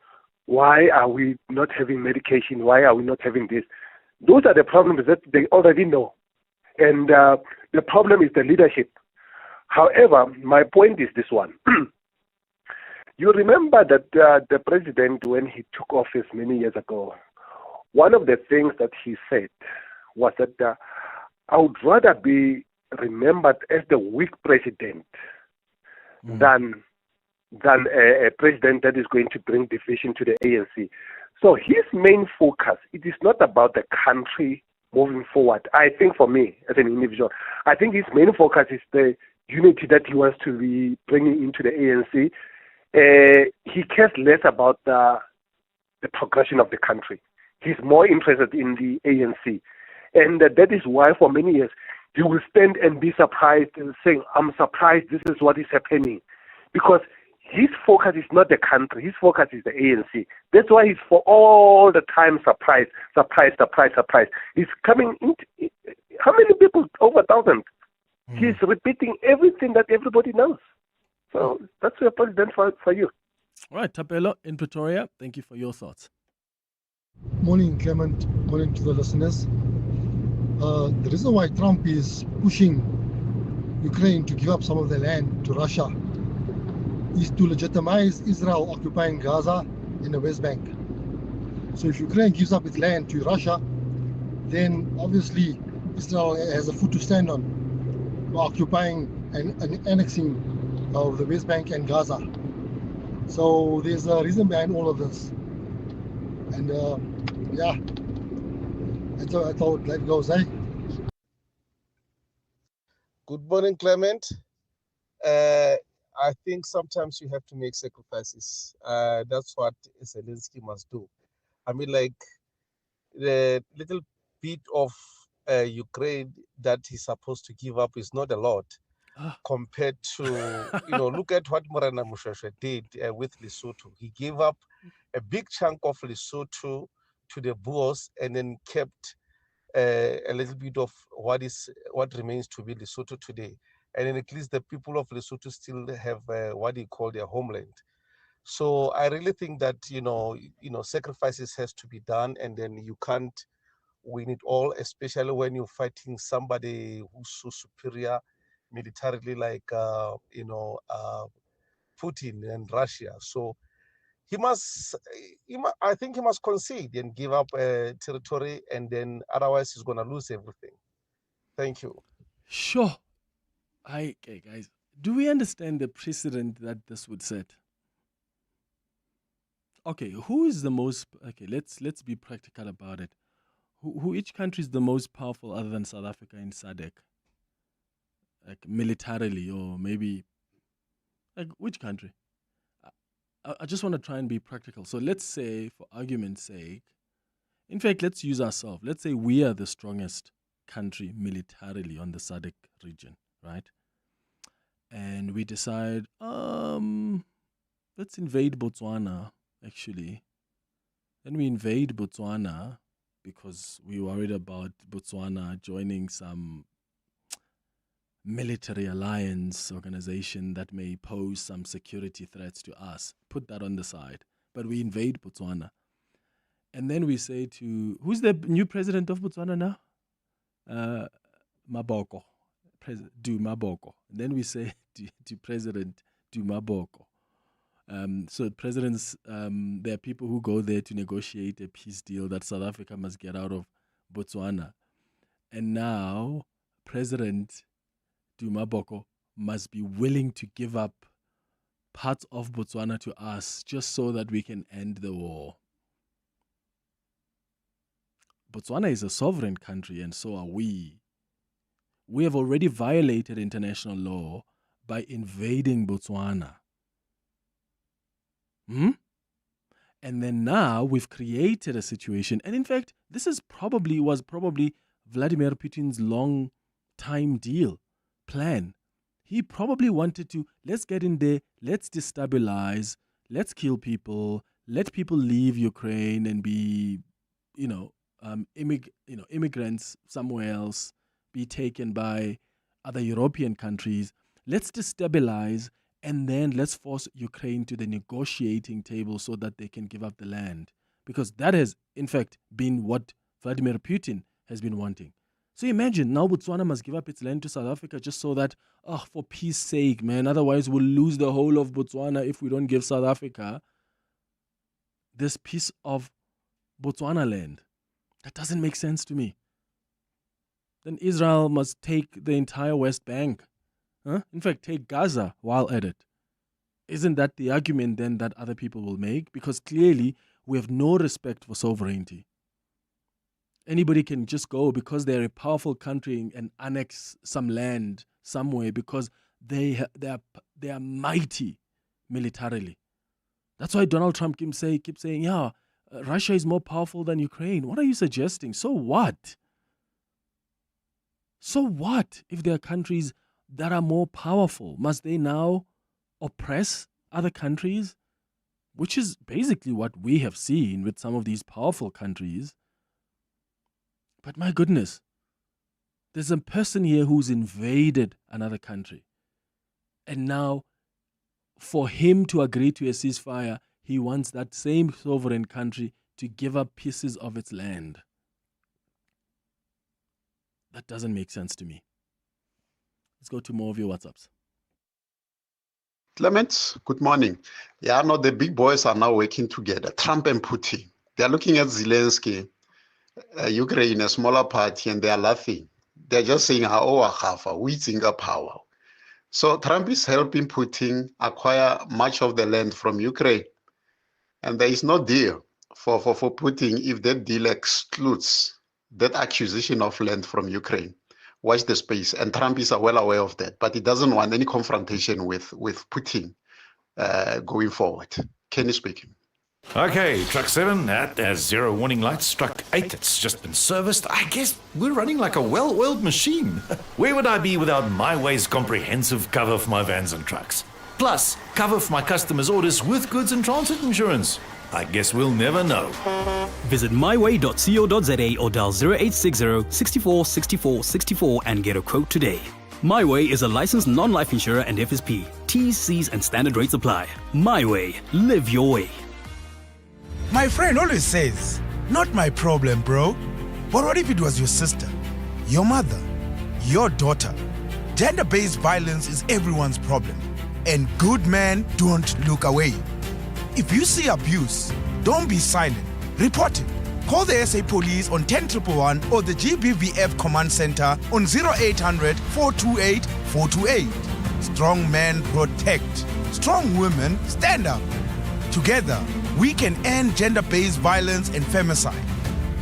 why are we not having medication? Why are we not having this? Those are the problems that they already know. And the problem is the leadership. However, my point is this one. You remember that the president, when he took office many years ago, one of the things that he said was that I would rather be remembered as the weak president than a president that is going to bring division to the ANC. So his main focus, it is not about the country moving forward. I think for me, as an individual, I think his main focus is the unity that he wants to be bringing into the ANC. He cares less about the progression of the country. He's more interested in the ANC. And that is why for many years, he will stand and be surprised and saying, I'm surprised this is what is happening. Because his focus is not the country, his focus is the ANC. That's why he's for all the time surprised. He's coming into, how many people? Over 1,000. He's repeating everything that everybody knows. So that's your president for you. All right, Tapelo in Pretoria, thank you for your thoughts. Morning, Clement. Morning to the listeners. The reason why Trump is pushing Ukraine to give up some of the land to Russia is to legitimize Israel occupying Gaza and the West Bank. So if Ukraine gives up its land to Russia, then obviously Israel has a foot to stand on for occupying and annexing of the West Bank and Gaza. So there's a reason behind all of this. And that's how life goes, eh? Good morning, Clement. I think sometimes you have to make sacrifices. That's what Zelensky must do. I mean, like the little bit of Ukraine that he's supposed to give up is not a lot compared to, look at what Morena Mushasha did with Lesotho. He gave up a big chunk of Lesotho to the Boers and then kept a little bit of what remains to be Lesotho today. And then at least the people of Lesotho still have what they call their homeland. So I really think that, sacrifices has to be done, and then you can't win it all, especially when you're fighting somebody who's so superior militarily like, Putin and Russia. So I think he must concede and give up territory, and then otherwise he's going to lose everything. Thank you. Sure. Okay, guys, do we understand the precedent that this would set? Okay, who is the most? Okay, let's be practical about it. Which country is the most powerful other than South Africa in SADC? Like militarily, or maybe like which country? I just want to try and be practical. So let's say, for argument's sake, in fact, let's use ourselves. Let's say we are the strongest country militarily on the SADC region, right? And we decide, let's invade Botswana, actually. Then we invade Botswana because we're worried about Botswana joining some military alliance organization that may pose some security threats to us. Put that on the side. But we invade Botswana. And then we say to, who's the new president of Botswana now? Maboko. Do Maboko. And then we say to President, do Maboko. So presidents, there are people who go there to negotiate a peace deal that South Africa must get out of Botswana. And now President Maboko must be willing to give up parts of Botswana to us just so that we can end the war. Botswana is a sovereign country, and so are we. We have already violated international law by invading Botswana. And then now we've created a situation, and in fact, this was probably Vladimir Putin's long time plan. He probably wanted to, let's get in there, let's destabilize, let's kill people, let people leave Ukraine and be, immigrants somewhere else, be taken by other European countries. Let's destabilize, and then let's force Ukraine to the negotiating table so that they can give up the land. Because that has, in fact, been what Vladimir Putin has been wanting. So imagine, now Botswana must give up its land to South Africa just so that, for peace sake, man, otherwise we'll lose the whole of Botswana if we don't give South Africa this piece of Botswana land. That doesn't make sense to me. Then Israel must take the entire West Bank. In fact, take Gaza while at it. Isn't that the argument then that other people will make? Because clearly we have no respect for sovereignty. Anybody can just go because they're a powerful country and annex some land somewhere because they are mighty militarily. That's why Donald Trump keeps saying, Russia is more powerful than Ukraine. What are you suggesting? So what? So what if there are countries that are more powerful? Must they now oppress other countries? Which is basically what we have seen with some of these powerful countries. But my goodness, there's a person here who's invaded another country. And now, for him to agree to a ceasefire, he wants that same sovereign country to give up pieces of its land. That doesn't make sense to me. Let's go to more of your WhatsApps. Clement, good morning. Yeah, no, the big boys are now working together. Trump and Putin. They are looking at Zelensky, Ukraine, a smaller party, and they are laughing. They're just saying, we think power. So Trump is helping Putin acquire much of the land from Ukraine. And there is no deal for Putin if that deal excludes that acquisition of land from Ukraine. Watch the space. And Trump is well aware of that, but he doesn't want any confrontation with Putin going forward. Kenny speaking. Okay, truck 7 has 0 warning lights, truck 8 it's just been serviced. I guess we're running like a well-oiled machine. Where would I be without MyWay's comprehensive cover for my vans and trucks? Plus, cover for my customers' orders with goods and transit insurance. I guess we'll never know. Visit myway.co.za or dial 0860 64 64 64 and get a quote today. MyWay is a licensed non-life insurer and FSP. T's, C's and standard rates apply. MyWay. Live your way. My friend always says, not my problem, bro. But what if it was your sister, your mother, your daughter? Gender-based violence is everyone's problem. And good men don't look away. If you see abuse, don't be silent. Report it. Call the SA Police on 10111 or the GBVF Command Center on 0800 428 428. Strong men protect. Strong women stand up. Together, we can end gender-based violence and femicide.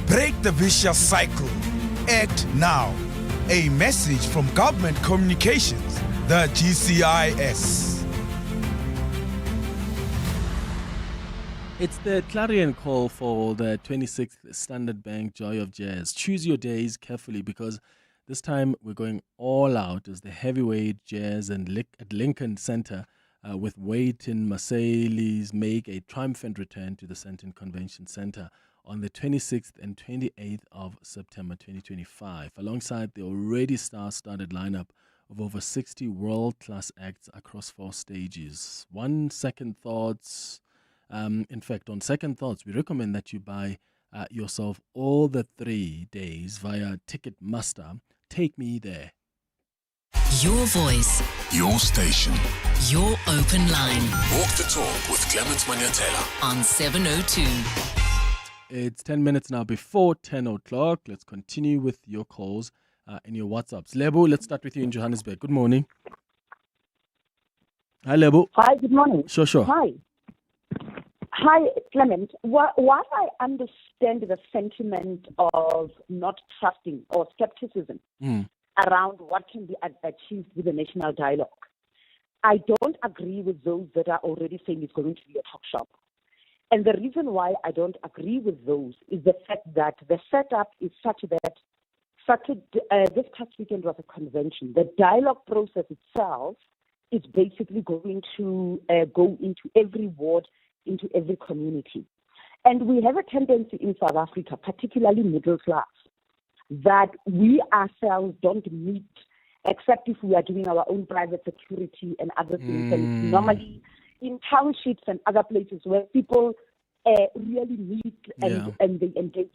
Break the vicious cycle. Act now. A message from Government Communications, the GCIS. It's the clarion call for the 26th Standard Bank Joy of Jazz. Choose your days carefully because this time we're going all out as the heavyweight jazz and at Lincoln Center with Wayton Masalis make a triumphant return to the Sandton Convention Center on the 26th and 28th of September 2025, alongside the already star-studded lineup of over 60 world-class acts across 4 stages. On second thoughts, we recommend that you buy yourself all the 3 days via Ticketmaster. Take me there. Your voice. Your station. Your open line. Walk the talk with Clement Manyathela. On 702. It's 10 minutes now before 10 o'clock. Let's continue with your calls and your WhatsApps. Lebo, let's start with you in Johannesburg. Good morning. Hi, Lebo. Hi, good morning. Sure. Hi. Hi, Clement. While I understand the sentiment of not trusting or skepticism around what can be achieved with the national dialogue, I don't agree with those that are already saying it's going to be a talk shop. And the reason why I don't agree with those is the fact that the setup is such that this past weekend was a convention. The dialogue process itself is basically going to go into every ward, into every community. And we have a tendency in South Africa, particularly middle class, that we ourselves don't meet except if we are doing our own private security and other things. And it's normally in townships and other places where people really meet and they engage.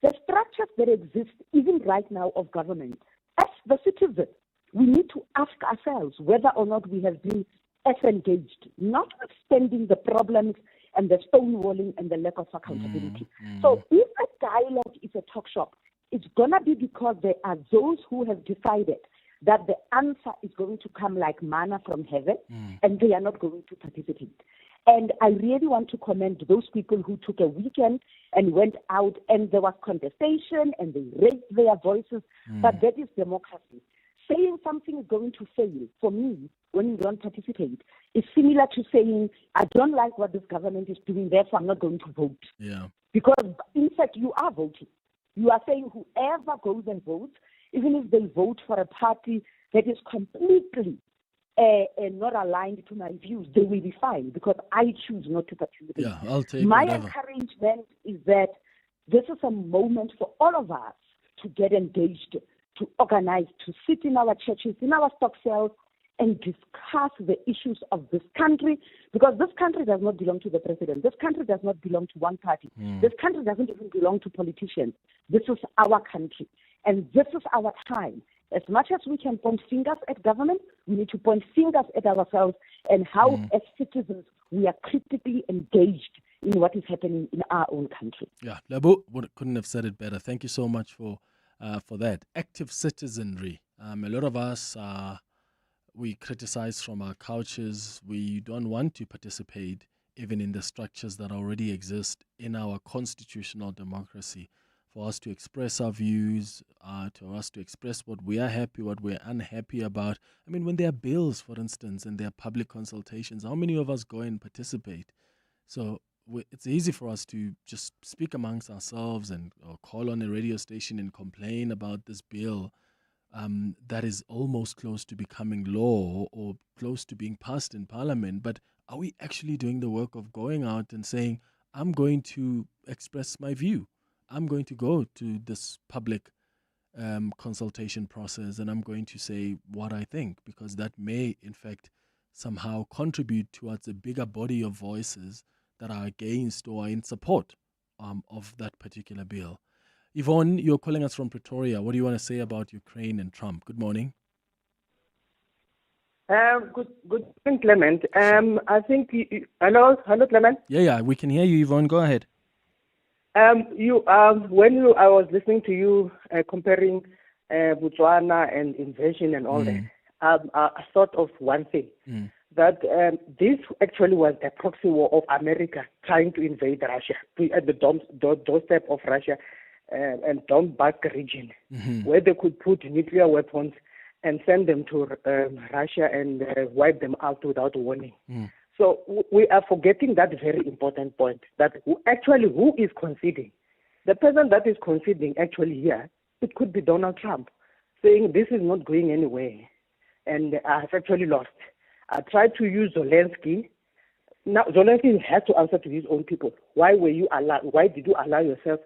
The structures that exist, even right now, of government, as the citizen, we need to ask ourselves whether or not we have been as engaged, notwithstanding the problems and the stonewalling and the lack of accountability. So if a dialogue is a talk shop, it's going to be because there are those who have decided that the answer is going to come like manna from heaven, and they are not going to participate. And I really want to commend those people who took a weekend and went out, and there was contestation and they raised their voices, but that is democracy. Saying something is going to fail, for me, when you don't participate, is similar to saying, I don't like what this government is doing, therefore I'm not going to vote. Because, in fact, you are voting. You are saying whoever goes and votes, even if they vote for a party that is completely not aligned to my views, they will be fine because I choose not to participate. I'll take my whatever. encouragement is that this is a moment for all of us to get engaged, to organize, to sit in our churches, in our stock cells, and discuss the issues of this country, because this country does not belong to the president. This country does not belong to one party. This country doesn't even belong to politicians. This is our country, and this is our time. As much as we can point fingers at government, we need to point fingers at ourselves and how, as citizens, we are critically engaged in what is happening in our own country. Yeah, Labo couldn't have said it better. Thank you so much for that. Active citizenry. A lot of us, we criticize from our couches. We don't want to participate even in the structures that already exist in our constitutional democracy. For us to express our views, to us to express what we are happy, what we're unhappy about. I mean, when there are bills, for instance, and there are public consultations, how many of us go and participate? So it's easy for us to just speak amongst ourselves and or call on a radio station and complain about this bill that is almost close to becoming law or close to being passed in Parliament. But are we actually doing the work of going out and saying, I'm going to express my view? I'm going to go to this public consultation process and I'm going to say what I think, because that may, in fact, somehow contribute towards a bigger body of voices that are against or are in support of that particular bill. Yvonne, you're calling us from Pretoria. What do you want to say about Ukraine and Trump? Good morning. Good morning, Clement. I think hello, Clement. Yeah, we can hear you, Yvonne. Go ahead. I was listening to you comparing Botswana and invasion and all that, I thought of one thing, that this actually was a proxy war of America trying to invade Russia, at the doorstep of Russia and Donbass region, where they could put nuclear weapons and send them to Russia and wipe them out without warning. So we are forgetting that very important point, that who is conceding. The person that is conceding actually here, it could be Donald Trump, saying this is not going anywhere, and I have actually lost. I tried to use Zelensky. Now Zelensky has to answer to his own people. Why did you allow yourself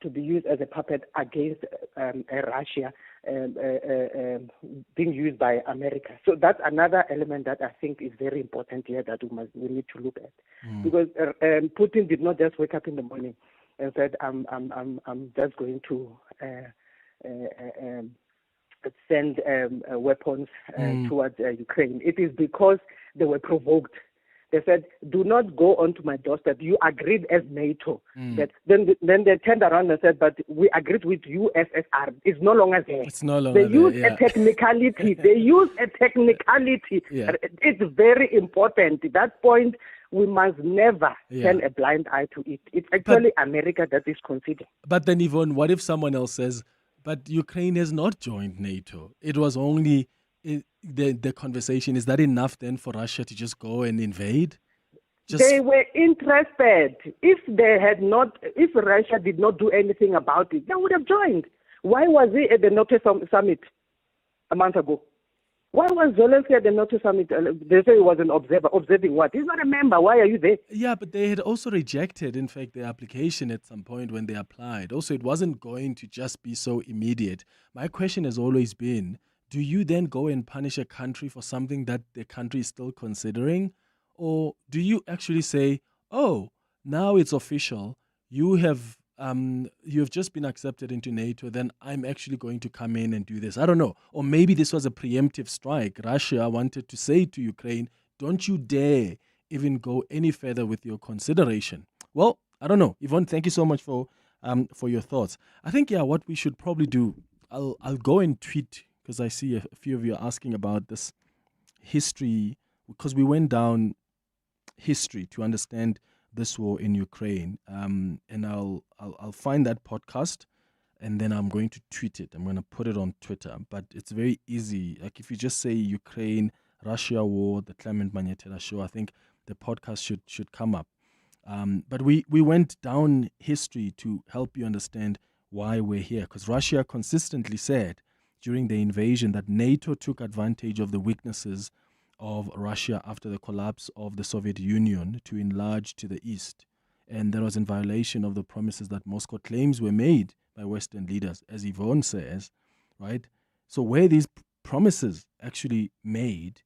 to be used as a puppet against Russia being used by America? So that's another element that I think is very important here that we need to look at, because Putin did not just wake up in the morning and said I'm just going to send weapons towards Ukraine. It is because they were provoked. They said, do not go onto my doorstep. You agreed as NATO. That then they turned around and said, but we agreed with USSR. It's no longer there. It's no longer They use a technicality. They use a technicality. Yeah. It's very important. That point we must never turn a blind eye to it. It's actually America that is conceding. But then, Yvonne, what if someone else says, but Ukraine has not joined NATO? It was only the conversation. Is that enough then for Russia to just go and invade? They were interested. If Russia did not do anything about it, they would have joined. Why was he at the NATO summit a month ago? Why was Zelensky at the NATO summit? They say he was an observer. Observing what? He's not a member. Why are you there? Yeah, but they had also rejected, in fact, their application at some point when they applied. Also, it wasn't going to just be so immediate. My question has always been, do you then go and punish a country for something that the country is still considering? Or do you actually say, oh, now it's official, you have just been accepted into NATO, then I'm actually going to come in and do this? I don't know. Or maybe this was a preemptive strike. Russia wanted to say to Ukraine, don't you dare even go any further with your consideration. Well, I don't know. Yvonne, thank you so much for your thoughts. I think, what we should probably do, I'll go and tweet, because I see a few of you are asking about this history, because we went down history to understand this war in Ukraine, and I'll find that podcast, and then I'm going to tweet it. I'm going to put it on Twitter, but it's very easy. Like if you just say Ukraine, Russia war, the Clement Manyathela Show, I think the podcast should come up. But we went down history to help you understand why we're here, because Russia consistently said during the invasion that NATO took advantage of the weaknesses of Russia after the collapse of the Soviet Union to enlarge to the east. And that was in violation of the promises that Moscow claims were made by Western leaders, as Yvonne says, right? So were these promises actually made,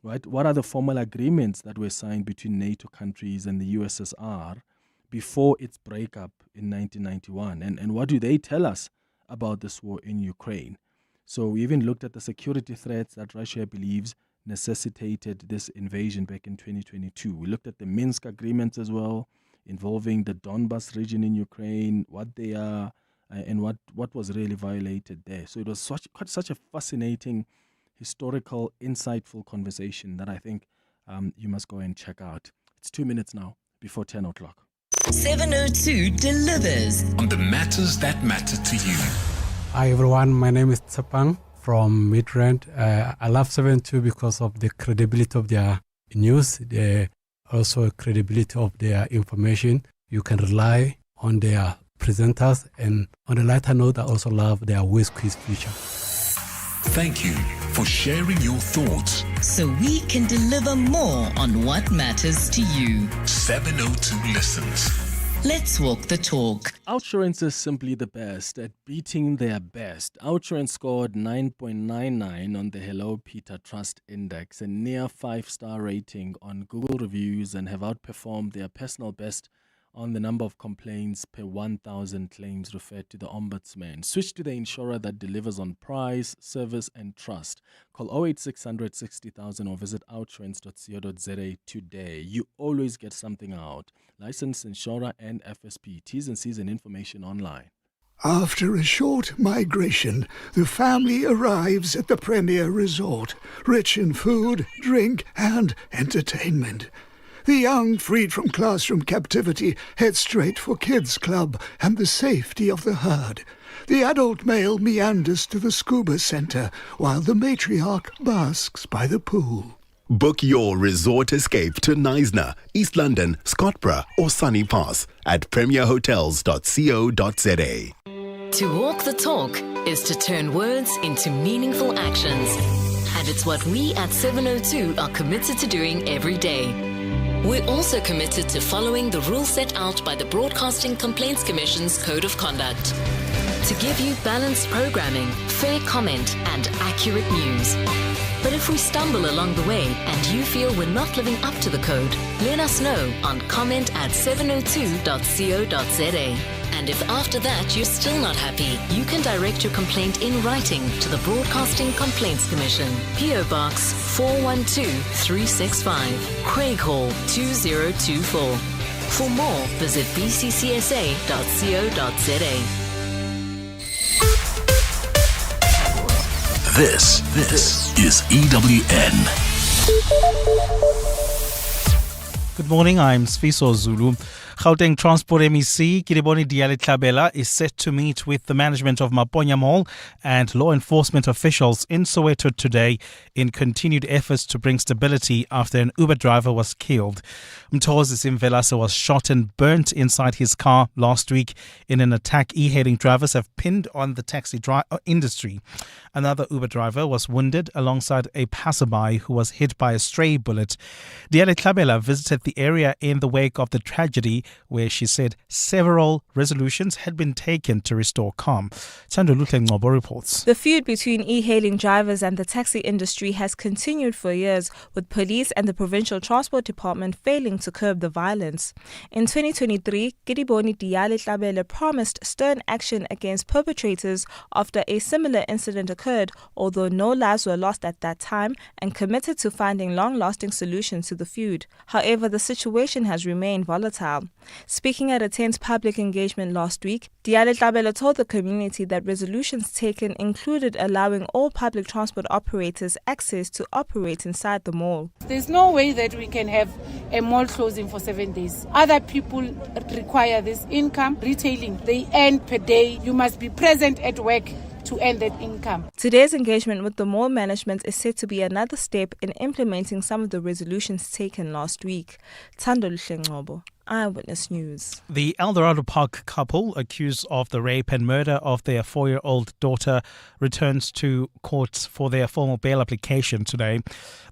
right? What are the formal agreements that were signed between NATO countries and the USSR before its breakup in 1991? And what do they tell us about this war in Ukraine? So we even looked at the security threats that Russia believes necessitated this invasion back in 2022. We looked at the Minsk agreements as well, involving the Donbas region in Ukraine, what they are, and what was really violated there. So it was such a fascinating, historical, insightful conversation that I think you must go and check out. It's 2 minutes now before 10 o'clock. 702 delivers on the matters that matter to you. Hi everyone, my name is Tshepo from Midrand. I love 702 because of the credibility of their news, also credibility of their information. You can rely on their presenters, and on a lighter note, I also love their Whiz Quiz feature. Thank you for sharing your thoughts. so we can deliver more on what matters to you. 702 listens. Let's walk the talk. Outsurance is simply the best at beating their best. Outsurance scored 9.99 on the Hello Peter Trust Index, a near 5-star rating on Google reviews, and have outperformed their personal best on the number of complaints per 1,000 claims referred to the Ombudsman. Switch to the insurer that delivers on price, service, and trust. Call 08600 60,000 or visit outsurance.co.za today. You always get something out. Licensed insurer and FSP. T's and C's and information online. After a short migration, the family arrives at the premier resort, rich in food, drink, and entertainment. The young, freed from classroom captivity, head straight for Kids Club and the safety of the herd. The adult male meanders to the scuba center, while the matriarch basks by the pool. Book your resort escape to Knysna, East London, Scottborough, or Sunny Pass at premierhotels.co.za. To walk the talk is to turn words into meaningful actions. And it's what we at 702 are committed to doing every day. We're also committed to following the rules set out by the Broadcasting Complaints Commission's Code of Conduct to give you balanced programming, fair comment, and accurate news. But if we stumble along the way and you feel we're not living up to the code, let us know on comment@702.co.za. And if after that you're still not happy, you can direct your complaint in writing to the Broadcasting Complaints Commission, PO Box 412365, Craig Hall 2024. For more, visit bccsa.co.za. This is EWN. Good morning, I'm Sfiso Zulu. Gauteng Transport MEC Kiriboni Diale-Tlhabela is set to meet with the management of Maponya Mall and law enforcement officials in Soweto today in continued efforts to bring stability after an Uber driver was killed. Mthozi Simvelase was shot and burnt inside his car last week in an attack e-hailing drivers have pinned on the taxi industry. Another Uber driver was wounded alongside a passerby who was hit by a stray bullet. Diale-Tlhabela visited the area in the wake of the tragedy, where she said several resolutions had been taken to restore calm. Thando Ngcobo reports. The feud between e-hailing drivers and the taxi industry has continued for years, with police and the Provincial Transport Department failing to curb the violence. In 2023, Kiriboni Diale-Tlhabela promised stern action against perpetrators after a similar incident occurred, although no lives were lost at that time, and committed to finding long-lasting solutions to the feud. However, the situation has remained volatile. Speaking at a tense public engagement last week, Diale-Tlhabela told the community that resolutions taken included allowing all public transport operators access to operate inside the mall. There's no way that we can have a mall closing for 7 days. Other people require this income. Retailing, they earn per day. You must be present at work to earn that income. Today's engagement with the mall management is said to be another step in implementing some of the resolutions taken last week. Thando Ngcobo, Eyewitness News. The Eldorado Park couple accused of the rape and murder of their 4-year-old daughter returns to court for their formal bail application today.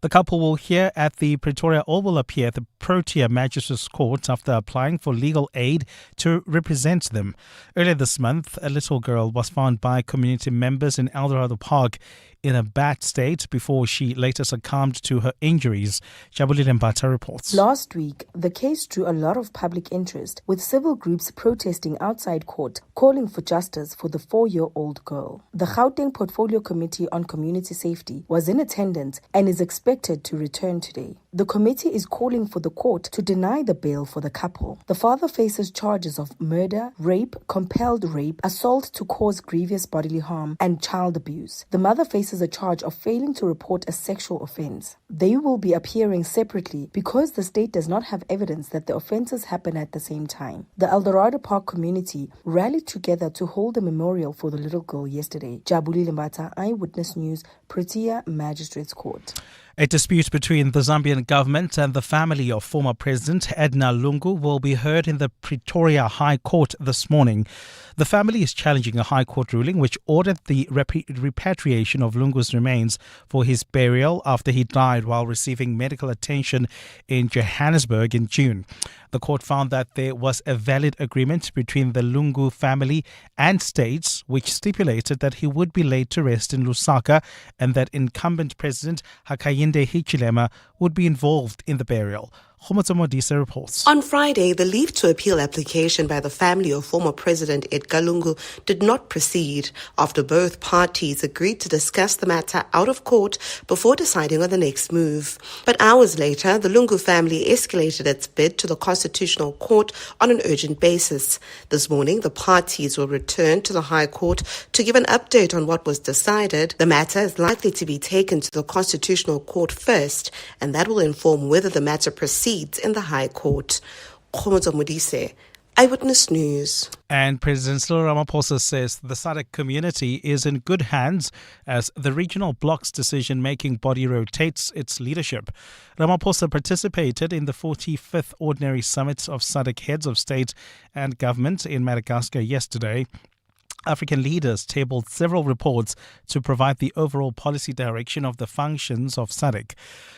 The couple will hear at the Pretoria Oval appear at the Protea Magistrates Court after applying for legal aid to represent them. Earlier this month, a little girl was found by community members in Eldorado Park in a bad state before she later succumbed to her injuries. Jabulile Mbata reports. Last week, the case drew a lot of public interest, with civil groups protesting outside court, calling for justice for the 4-year-old girl. The Gauteng Portfolio Committee on Community Safety was in attendance and is expected to return today. The committee is calling for the court to deny the bail for the couple. The father faces charges of murder, rape, compelled rape, assault to cause grievous bodily harm, and child abuse. The mother faces a charge of failing to report a sexual offense. They will be appearing separately because the state does not have evidence that the offenses happen at the same time. The Eldorado Park community rallied together to hold a memorial for the little girl yesterday. Jabulile Mbata, Eyewitness News, Protea Magistrates Court. A dispute between the Zambian government and the family of former President Edna Lungu will be heard in the Pretoria High Court this morning. The family is challenging a High Court ruling which ordered the repatriation of Lungu's remains for his burial after he died while receiving medical attention in Johannesburg in June. The court found that there was a valid agreement between the Lungu family and states which stipulated that he would be laid to rest in Lusaka and that incumbent President Hakainde Hichilema would be involved in the burial. Modisa reports. On Friday, the leave to appeal application by the family of former President Edgar Lungu did not proceed after both parties agreed to discuss the matter out of court before deciding on the next move. But hours later, the Lungu family escalated its bid to the Constitutional Court on an urgent basis. This morning, the parties will return to the High Court to give an update on what was decided. The matter is likely to be taken to the Constitutional Court first, and that will inform whether the matter proceeds in the High Court. Eyewitness News. And President Cyril Ramaphosa says the SAHRC community is in good hands as the regional bloc's decision-making body rotates its leadership. Ramaphosa participated in the 45th Ordinary Summit of SAHRC Heads of State and Government in Madagascar yesterday. African leaders tabled several reports to provide the overall policy direction of the functions of SADC.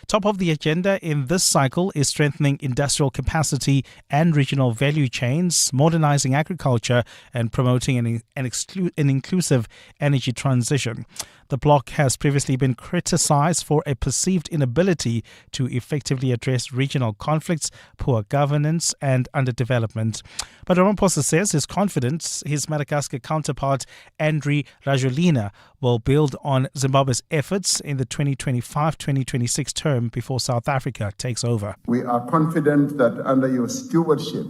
Top of the agenda in this cycle is strengthening industrial capacity and regional value chains, modernizing agriculture, and promoting an inclusive energy transition. The bloc has previously been criticized for a perceived inability to effectively address regional conflicts, poor governance, and underdevelopment. But Ramaphosa says he's confident his Madagascar counterpart, Andry Rajoelina, will build on Zimbabwe's efforts in the 2025-2026 term before South Africa takes over. We are confident that under your stewardship,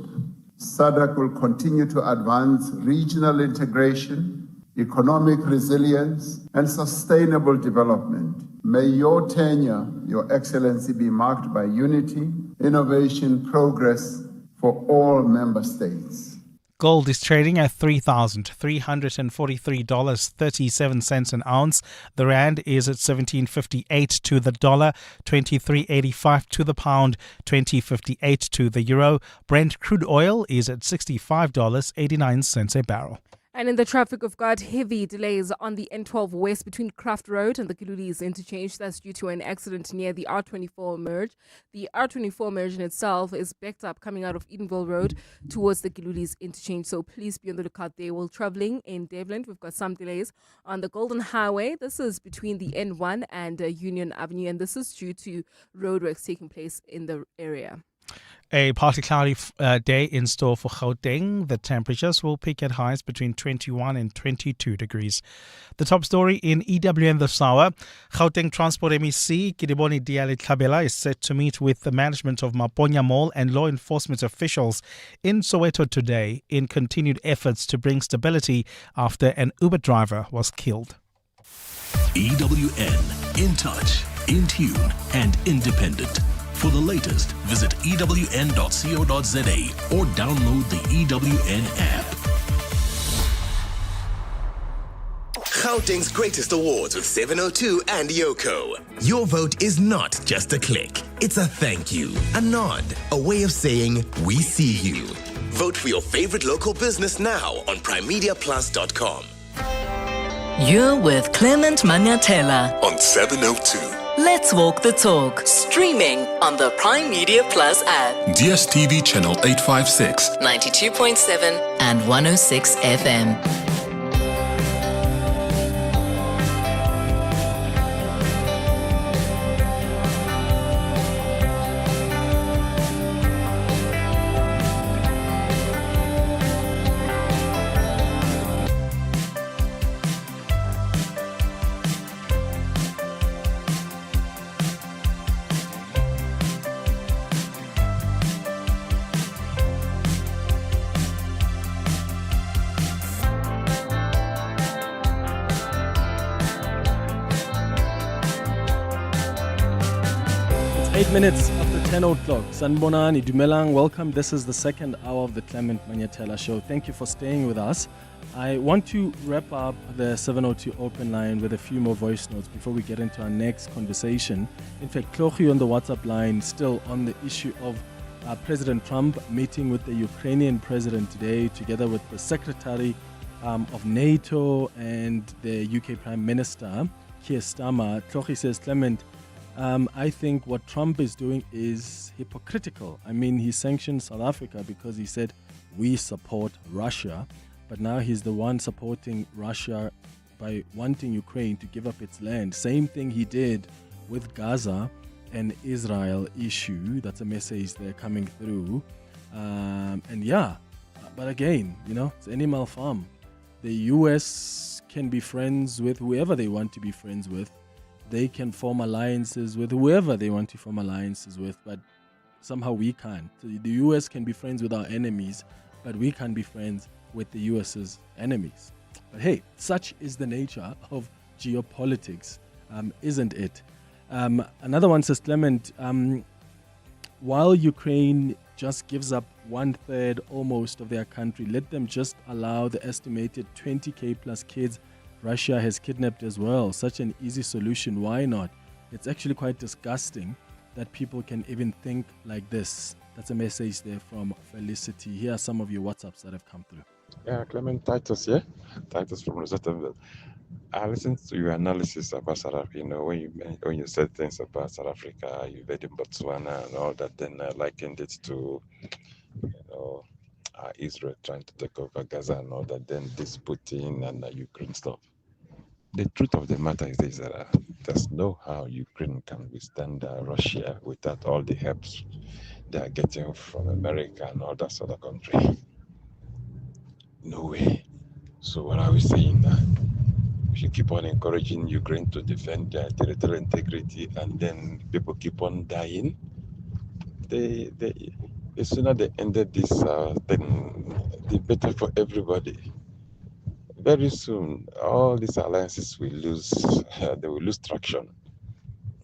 SADC will continue to advance regional integration, economic resilience, and sustainable development. May your tenure, Your Excellency, be marked by unity, innovation, progress for all member states. Gold is trading at $3,343.37 an ounce. The rand is at 17.58 to the dollar, 23.85 to the pound, 20.58 to the euro. Brent crude oil is at $65.89 a barrel. And in the traffic, we've got heavy delays on the N12 West between Craft Road and the Kilulis interchange. That's due to an accident near the R24 merge. The R24 merge in itself is backed up coming out of Edenville Road towards the Kilulis interchange. So please be on the lookout there. While traveling in Devland, we've got some delays on the Golden Highway. This is between the N1 and Union Avenue, and this is due to roadworks taking place in the area. A partly cloudy day in store for Gauteng. The temperatures will peak at highs between 21 and 22 degrees. The top story in EWN this hour. Gauteng Transport MEC Kedibone Diale-Tlhabela is set to meet with the management of Maponya Mall and law enforcement officials in Soweto today in continued efforts to bring stability after an Uber driver was killed. EWN, in touch, in tune, and independent. For the latest, visit ewn.co.za or download the EWN app. Gauteng's greatest awards with 702 and Yoko. Your vote is not just a click. It's a thank you, a nod, a way of saying we see you. Vote for your favorite local business now on primemediaplus.com. You're with Clement Manyathela on 702. Let's walk the talk. Streaming on the Prime Media Plus app. DSTV channel 856. 92.7 and 106 FM. It's 8 minutes after 10 o'clock. Sanbonani, Dumelang, welcome. This is the second hour of the Clement Manyathela Show. Thank you for staying with us. I want to wrap up the 702 open line with a few more voice notes before we get into our next conversation. In fact, Klochi on the WhatsApp line still on the issue of President Trump meeting with the Ukrainian president today, together with the Secretary of NATO and the UK Prime Minister, Keir Starmer. Klochi says, Clement, I think what Trump is doing is hypocritical. I mean, he sanctioned South Africa because he said we support Russia, but now he's the one supporting Russia by wanting Ukraine to give up its land. Same thing he did with Gaza and Israel issue. That's a message they're coming through. But again, it's animal farm. The US can be friends with whoever they want to be friends with. They can form alliances with whoever they want to form alliances with, but somehow we can't. The US can be friends with our enemies, but we can't be friends with the US's enemies. But hey, such is the nature of geopolitics, isn't it? Another one says, Clement, while Ukraine just gives up 1/3 almost of their country, let them just allow the estimated 20,000 plus kids Russia has kidnapped as well. Such an easy solution. Why not? It's actually quite disgusting that people can even think like this. That's a message there from Felicity. Here are some of your WhatsApps that have come through. Yeah, Clement, Titus here. Titus from Rosettenville. I listened to your analysis about South Africa. When you said things about South Africa, you made in Botswana and all that, then I likened it to, Israel trying to take over Gaza and all that, then this Putin and Ukraine stuff. The truth of the matter is this, that there's no how Ukraine can withstand Russia without all the helps they are getting from America and all that sort of country. No way. So what are we saying now? We should keep on encouraging Ukraine to defend their territorial integrity, and then people keep on dying. The sooner they ended this thing, the better for everybody. Very soon, all these alliances will lose. They will lose traction.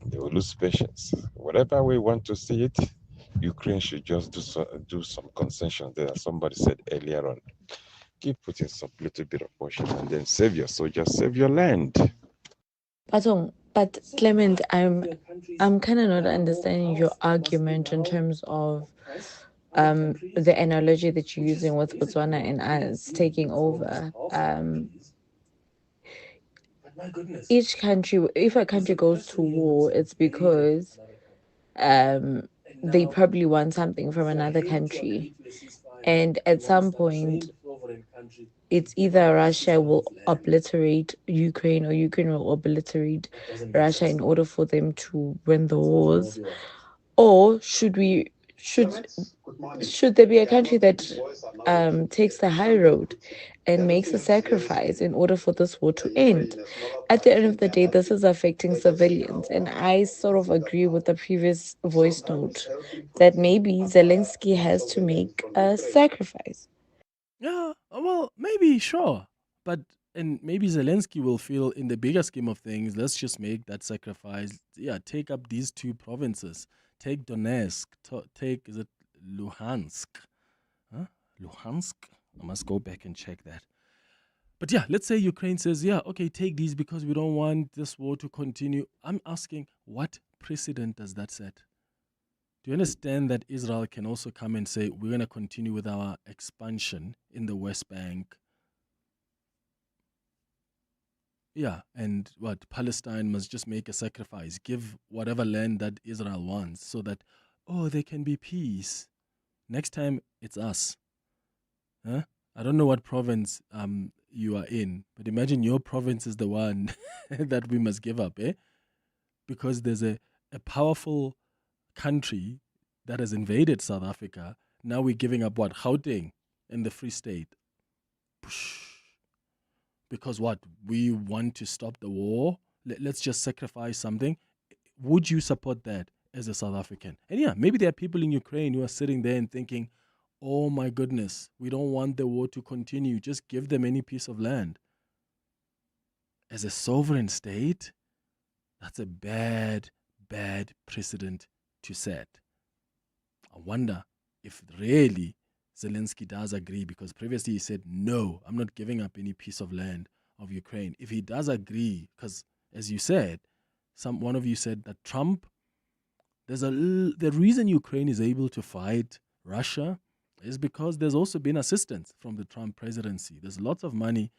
They will lose patience. Whatever we want to see it, Ukraine should just do some concessions there. Somebody said earlier on, give Putin some little bit of portion and then save your soldiers, save your land. But Clement, I'm kind of not understanding your argument in terms of the analogy that you're using with Botswana and us taking over. Each country, if a country goes to war, it's because they probably want something from another country. And at some point, it's either Russia will obliterate Ukraine or Ukraine will obliterate Russia in order for them to win the wars. Or should there be a country that takes the high road and makes a sacrifice in order for this war to end? At the end of the day, this is affecting civilians. And I sort of agree with the previous voice note that maybe Zelensky has to make a sacrifice. Yeah, well, maybe, sure. And maybe Zelensky will feel in the bigger scheme of things, let's just make that sacrifice. Yeah, take up these two provinces. Take Donetsk, is it Luhansk? Huh? Luhansk? I must go back and check that. But yeah, let's say Ukraine says, yeah, okay, take these because we don't want this war to continue. I'm asking, what precedent does that set? Do you understand that Israel can also come and say, we're going to continue with our expansion in the West Bank? Yeah, and Palestine must just make a sacrifice, give whatever land that Israel wants so that, there can be peace. Next time, it's us. Huh? I don't know what province you are in, but imagine your province is the one that we must give up, because there's a powerful country that has invaded South Africa. Now we're giving up Gauteng and the Free State. Because we want to stop the war. Let's just sacrifice something. Would you support that as a South African? And yeah, maybe there are people in Ukraine who are sitting there and thinking, oh my goodness, we don't want the war to continue. Just give them any piece of land. As a sovereign state, that's a bad precedent to set. I wonder if really Zelensky does agree, because previously he said, no, I'm not giving up any piece of land of Ukraine. If he does agree, because as you said, one of you said that Trump, the reason Ukraine is able to fight Russia is because there's also been assistance from the Trump presidency. There's lots of money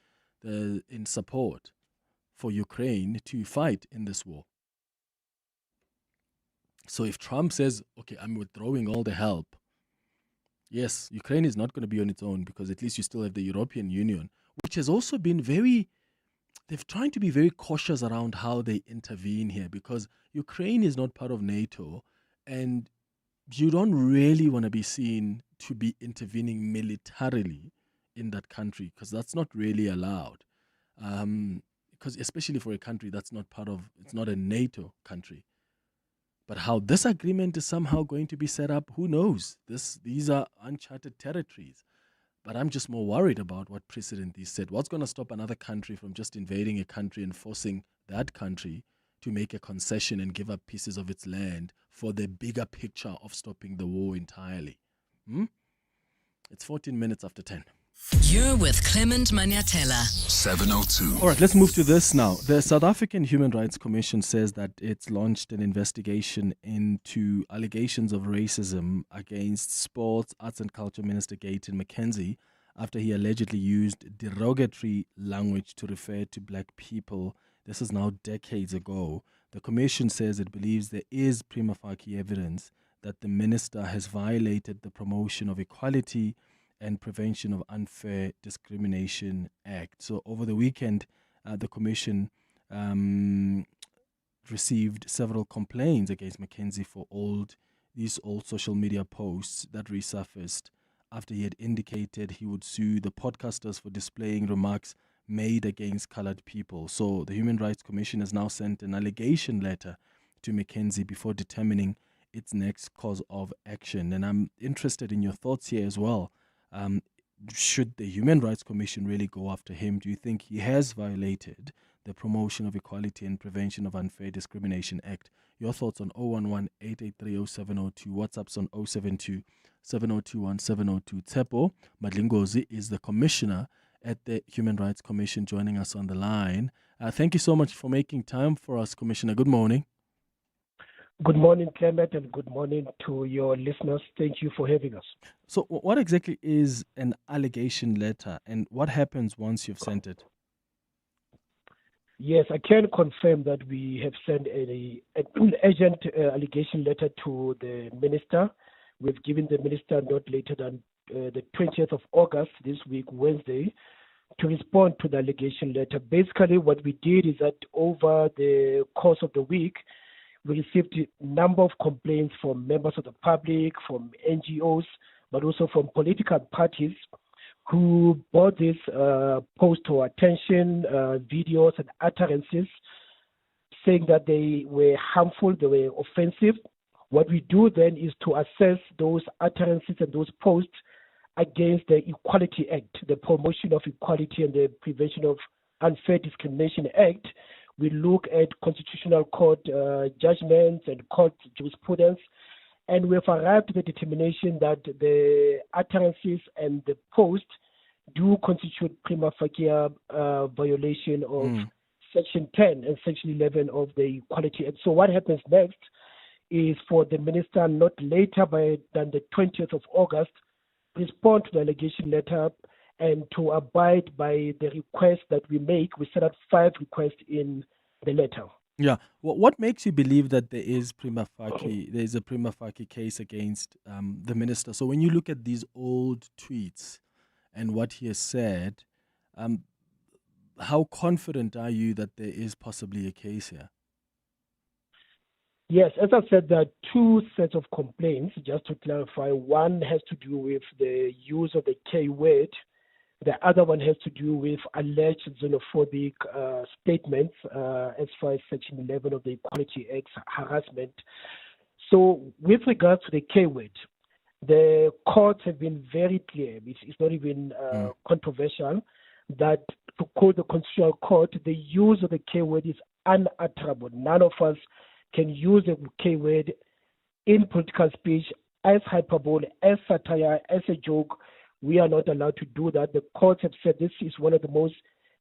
in support for Ukraine to fight in this war. So if Trump says, okay, I'm withdrawing all the help, yes, Ukraine is not going to be on its own, because at least you still have the European Union, which has also been they've tried to be very cautious around how they intervene here, because Ukraine is not part of NATO, and you don't really want to be seen to be intervening militarily in that country, because that's not really allowed. Because especially for a country that's it's not a NATO country. But how this agreement is somehow going to be set up, who knows? These are uncharted territories. But I'm just more worried about what precedent these set. What's going to stop another country from just invading a country and forcing that country to make a concession and give up pieces of its land for the bigger picture of stopping the war entirely? It's 14 minutes after 10. You're with Clement Manyathela. 702. All right, let's move to this now. The South African Human Rights Commission says that it's launched an investigation into allegations of racism against Sports, Arts and Culture Minister Gayton McKenzie after he allegedly used derogatory language to refer to black people. This is now decades ago. The commission says it believes there is prima facie evidence that the minister has violated the Promotion of Equality and Prevention of Unfair Discrimination Act. So over the weekend, the commission received several complaints against McKenzie for these old social media posts that resurfaced after he had indicated he would sue the podcasters for displaying remarks made against colored people. So the Human Rights Commission has now sent an allegation letter to McKenzie before determining its next course of action. And I'm interested in your thoughts here as well. Should the Human Rights Commission really go after him? Do you think he has violated the Promotion of Equality and Prevention of Unfair Discrimination Act. Your thoughts on 011-883-0702, WhatsApps on 072-7021-702. Tshepo Madlingozi is the Commissioner at the Human Rights Commission, joining us on the line. Thank you so much for making time for us, Commissioner. Good morning. Good morning, Clement, and good morning to your listeners. Thank you for having us. So what exactly is an allegation letter, and what happens once you've sent it? Yes, I can confirm that we have sent an urgent allegation letter to the minister. We've given the minister not later than the 20th of August, this week, Wednesday, to respond to the allegation letter. Basically, what we did is that over the course of the week, we received a number of complaints from members of the public, from NGOs, but also from political parties who brought this post to our attention, videos and utterances, saying that they were harmful, they were offensive. What we do then is to assess those utterances and those posts against the Equality Act, the Promotion of Equality and the Prevention of Unfair Discrimination Act. We look at constitutional court judgments and court jurisprudence, and we've arrived at the determination that the utterances and the post do constitute prima facie violation of Section 10 and Section 11 of the Equality Act. So what happens next is for the minister not later than the 20th of August respond to the allegation letter and to abide by the request that we make. We set out 5 requests in the letter. Yeah. What makes you believe that there is a prima facie case against the minister? So when you look at these old tweets and what he has said, how confident are you that there is possibly a case here? Yes, as I said, there are 2 sets of complaints, just to clarify. One has to do with the use of the K word. The other one has to do with alleged xenophobic statements as far as Section 11 of the Equality Act, harassment. So with regards to the K word, the courts have been very clear. It's not even controversial that, to quote the Constitutional Court, the use of the K word is unutterable. None of us can use the K word in political speech as hyperbole, as satire, as a joke. We are not allowed to do that. The courts have said this is one of the most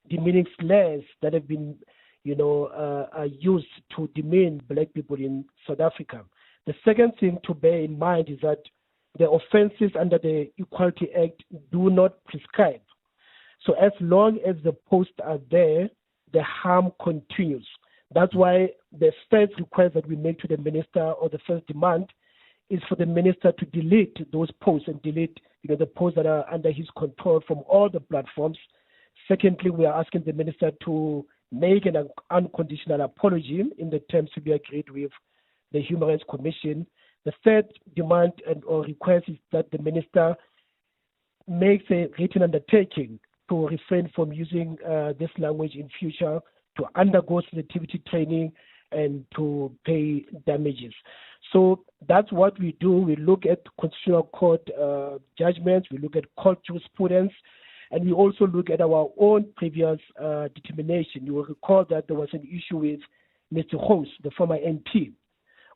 demeaning slurs that have been, used to demean black people in South Africa. The second thing to bear in mind is that the offenses under the Equality Act do not prescribe. So as long as the posts are there, the harm continues. That's why the first request that we make to the minister, or the first demand, is for the minister to delete those posts and delete the posts that are under his control from all the platforms. Secondly, we are asking the minister to make an unconditional apology in the terms to be agreed with the Human Rights Commission. The third demand or request is that the minister makes a written undertaking to refrain from using this language in future, to undergo sensitivity training, and to pay damages. So that's what we do. We look at Constitutional Court judgments, we look at court jurisprudence, and we also look at our own previous determination. You will recall that there was an issue with Mr. Host, the former MP,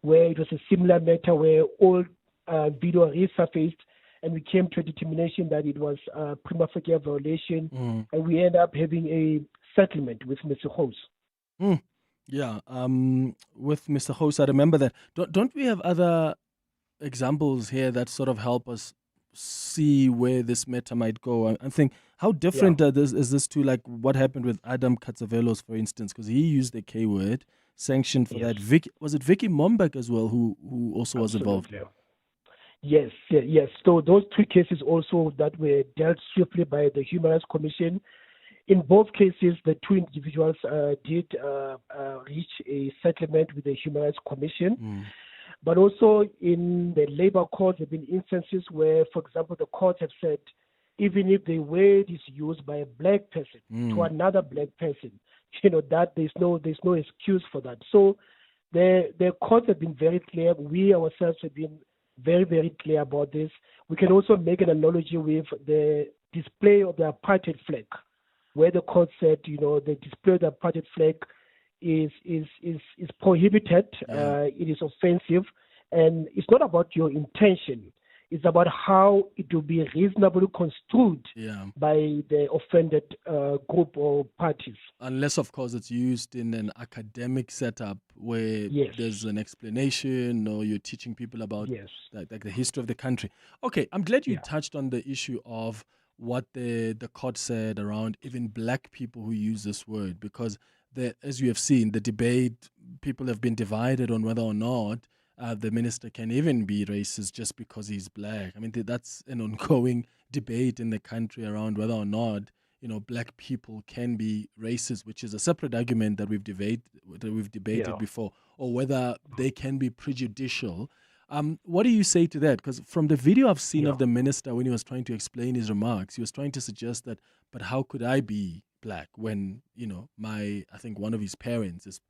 where it was a similar matter where old video resurfaced, and we came to a determination that it was a prima facie violation, and we ended up having a settlement with Mr. Host. Yeah, with Mr. Host, I remember that. Don't we have other examples here that sort of help us see where this matter might go? I think, how different is this to like what happened with Adam Katsavelos, for instance, because he used the K word, sanctioned for that. Was it Vicky Mombek as well who also was involved? Yes. So those 3 cases also that were dealt swiftly by the Human Rights Commission. In both cases, the 2 individuals did reach a settlement with the Human Rights Commission. But also in the labor courts, there have been instances where, for example, the courts have said, even if the word is used by a black person to another black person, that there's no excuse for that. So the courts have been very clear. We ourselves have been very, very clear about this. We can also make an analogy with the display of the apartheid flag, where the court said, the display of the apartheid flag is prohibited. It is offensive, and it's not about your intention. It's about how it will be reasonably construed by the offended group or parties. Unless, of course, it's used in an academic setup where there's an explanation or you're teaching people about like the history of the country. Okay, I'm glad you touched on the issue of what the court said around even black people who use this word, because as you have seen, the debate, people have been divided on whether or not the minister can even be racist just because he's black. I mean, that's an ongoing debate in the country around whether or not, black people can be racist, which is a separate argument that we've debated before, or whether they can be prejudicial. What do you say to that? Because from the video I've seen of the minister when he was trying to explain his remarks, he was trying to suggest that, but how could I be black when, I think one of his parents is,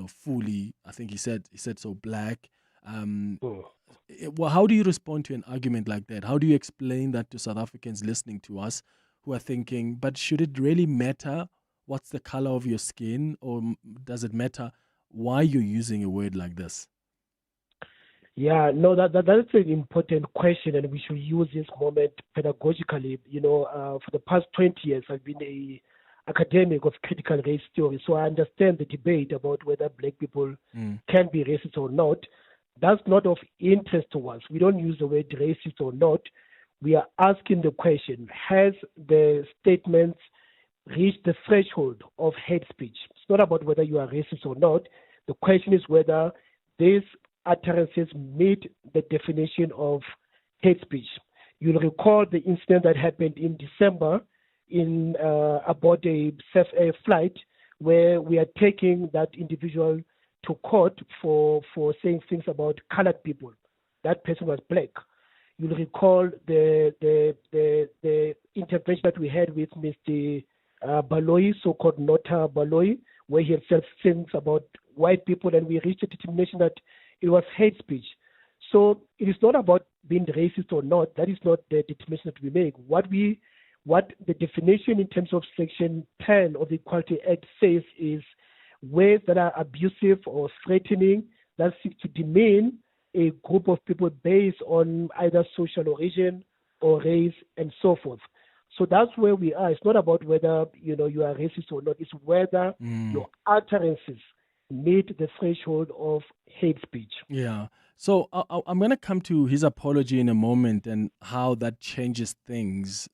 fully, I think he said so black. Well, how do you respond to an argument like that? How do you explain that to South Africans listening to us who are thinking, but should it really matter what's the color of your skin, or does it matter why you're using a word like this? Yeah, no, that's an important question, and we should use this moment pedagogically. For the past 20 years, I've been an academic of critical race theory, so I understand the debate about whether black people can be racist or not. That's not of interest to us. We don't use the word racist or not. We are asking the question, has the statements reached the threshold of hate speech? It's not about whether you are racist or not. The question is whether these utterances meet the definition of hate speech. You'll recall the incident that happened in December aboard a Surf Air flight, where we are taking that individual to court for saying things about colored people. That person was black. You'll recall the intervention that we had with Mr. Baloyi, so-called Nota Baloyi, where he had said things about white people, and we reached a determination that it was hate speech. So it is not about being racist or not. That is not the determination that we make. What the definition in terms of Section 10 of the Equality Act says is words that are abusive or threatening, that seek to demean a group of people based on either social origin or race and so forth. So that's where we are. It's not about whether you are racist or not. It's whether your utterances meet the threshold of hate speech. Yeah. So I'm going to come to his apology in a moment and how that changes things,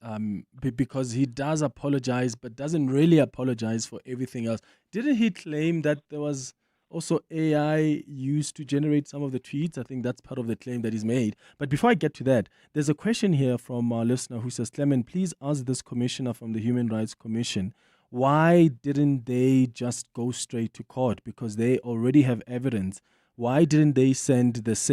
because he does apologize but doesn't really apologize for everything else. Didn't he claim that there was also AI used to generate some of the tweets? I think that's part of the claim that he's made. But before I get to that, there's a question here from our listener who says, Clement, please ask this commissioner from the Human Rights Commission, why didn't they just go straight to court? Because they already have evidence. Why didn't they send this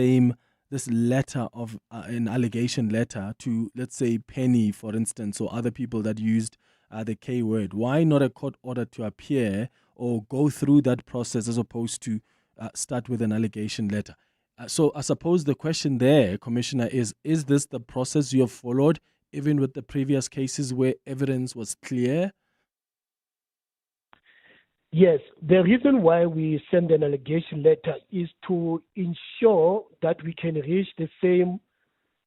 letter of an allegation letter to, let's say, Penny, for instance, or other people that used the K word? Why not a court order to appear or go through that process as opposed to start with an allegation letter? So I suppose the question there, Commissioner, is this the process you have followed even with the previous cases where evidence was clear? Yes, the reason why we send an allegation letter is to ensure that we can reach the same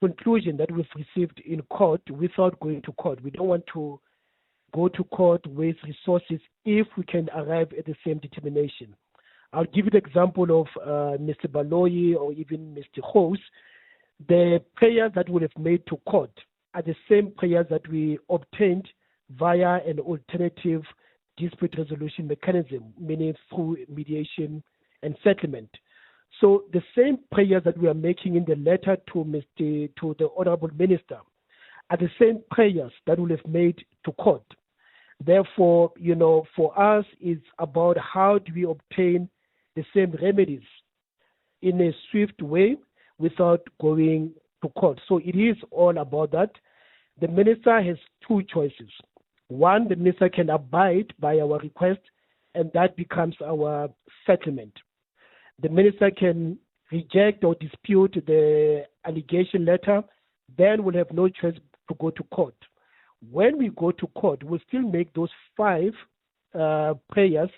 conclusion that we've received in court without going to court. We don't want to go to court, waste resources if we can arrive at the same determination. I'll give you the example of Mr. Baloyi or even Mr. House. The prayers that we have made to court are the same prayers that we obtained via an alternative dispute resolution mechanism, meaning through mediation and settlement. So the same prayers that we are making in the letter to the Honorable Minister are the same prayers that we have made to court. Therefore, for us, it's about how do we obtain the same remedies in a swift way without going to court. So it is all about that. The minister has two choices. One, the minister can abide by our request, and that becomes our settlement. The minister can reject or dispute the allegation letter, then we'll have no choice to go to court. when we go to court, we'll still make those 5 prayers,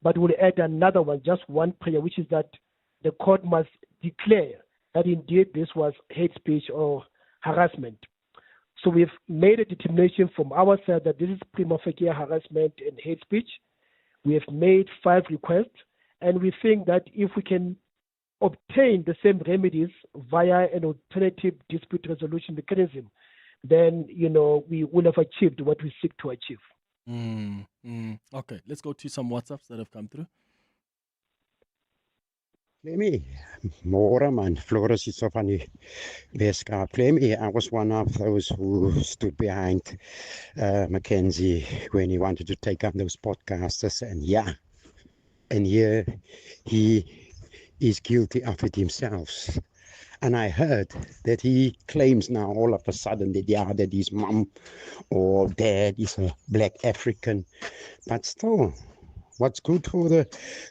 but we'll add another one, just one prayer, which is that the court must declare that indeed this was hate speech or harassment. So we've made a determination from our side that this is prima facie harassment and hate speech. We have made 5 requests, and we think that if we can obtain the same remedies via an alternative dispute resolution mechanism, then, we will have achieved what we seek to achieve. Okay, let's go to some WhatsApps that have come through. Clemmy, Mora man, Floris is van die Weskaap. Clemmy, I was one of those who stood behind McKenzie when he wanted to take on those podcasters, and here he is guilty of it himself. And I heard that he claims now all of a sudden that his mom or dad is a black African, but still, what's good for the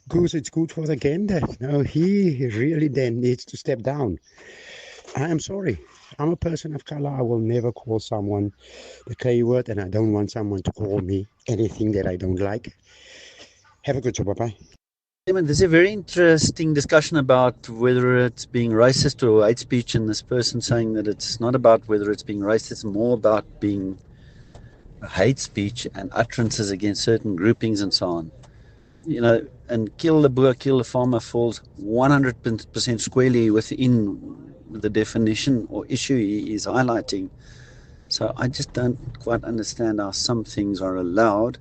goose, it's good for the gander. No, he really then needs to step down. I am sorry. I'm a person of color. I will never call someone the K word, and I don't want someone to call me anything that I don't like. Have a good job. Bye-bye. There's a very interesting discussion about whether it's being racist or hate speech, and this person saying that it's not about whether it's being racist, it's more about being hate speech and utterances against certain groupings and so on. And kill the boer, kill the farmer falls 100% squarely within the definition or issue he is highlighting. So I just don't quite understand how some things are allowed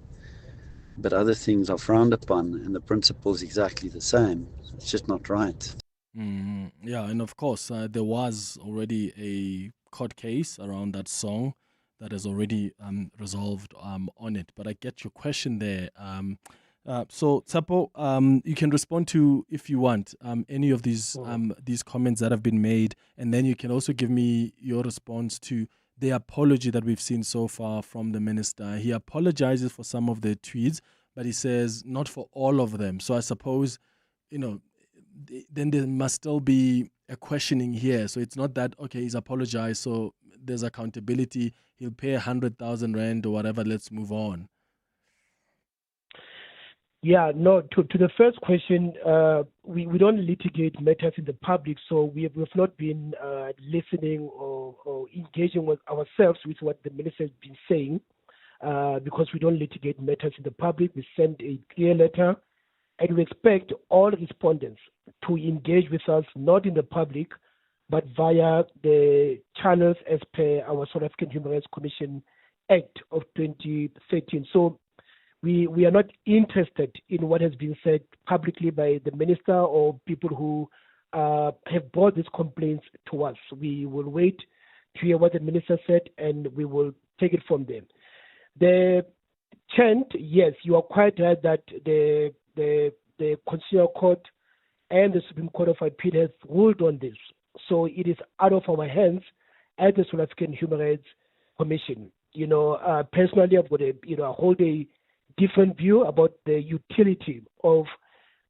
but other things are frowned upon, and the principle is exactly the same. It's just not right. Yeah, and of course, there was already a court case around that song that has already resolved on it. But I get your question there. So, Tshepo, you can respond to, if you want, any of these comments that have been made, and then you can also give me your response to the apology that we've seen so far from the minister. He apologizes for some of the tweets, but he says not for all of them. So I suppose, then there must still be a questioning here. So it's not that, okay, he's apologized, so there's accountability, he'll pay 100,000 rand or whatever, let's move on. Yeah, no, to the first question, we don't litigate matters in the public, so we've not been listening or engaging with ourselves with what the minister has been saying, because we don't litigate matters in the public. We send a clear letter, and we expect all respondents to engage with us, not in the public, but via the channels as per our South African Human Rights Commission Act of 2013. So we are not interested in what has been said publicly by the minister or people who have brought these complaints to us. We will wait to hear what the minister said, and we will take it from there. The chant, yes, you are quite right that the Constitutional Court and the Supreme Court of Appeal has ruled on this. So it is out of our hands at the South African Human Rights Commission. Personally, I've got I hold a different view about the utility of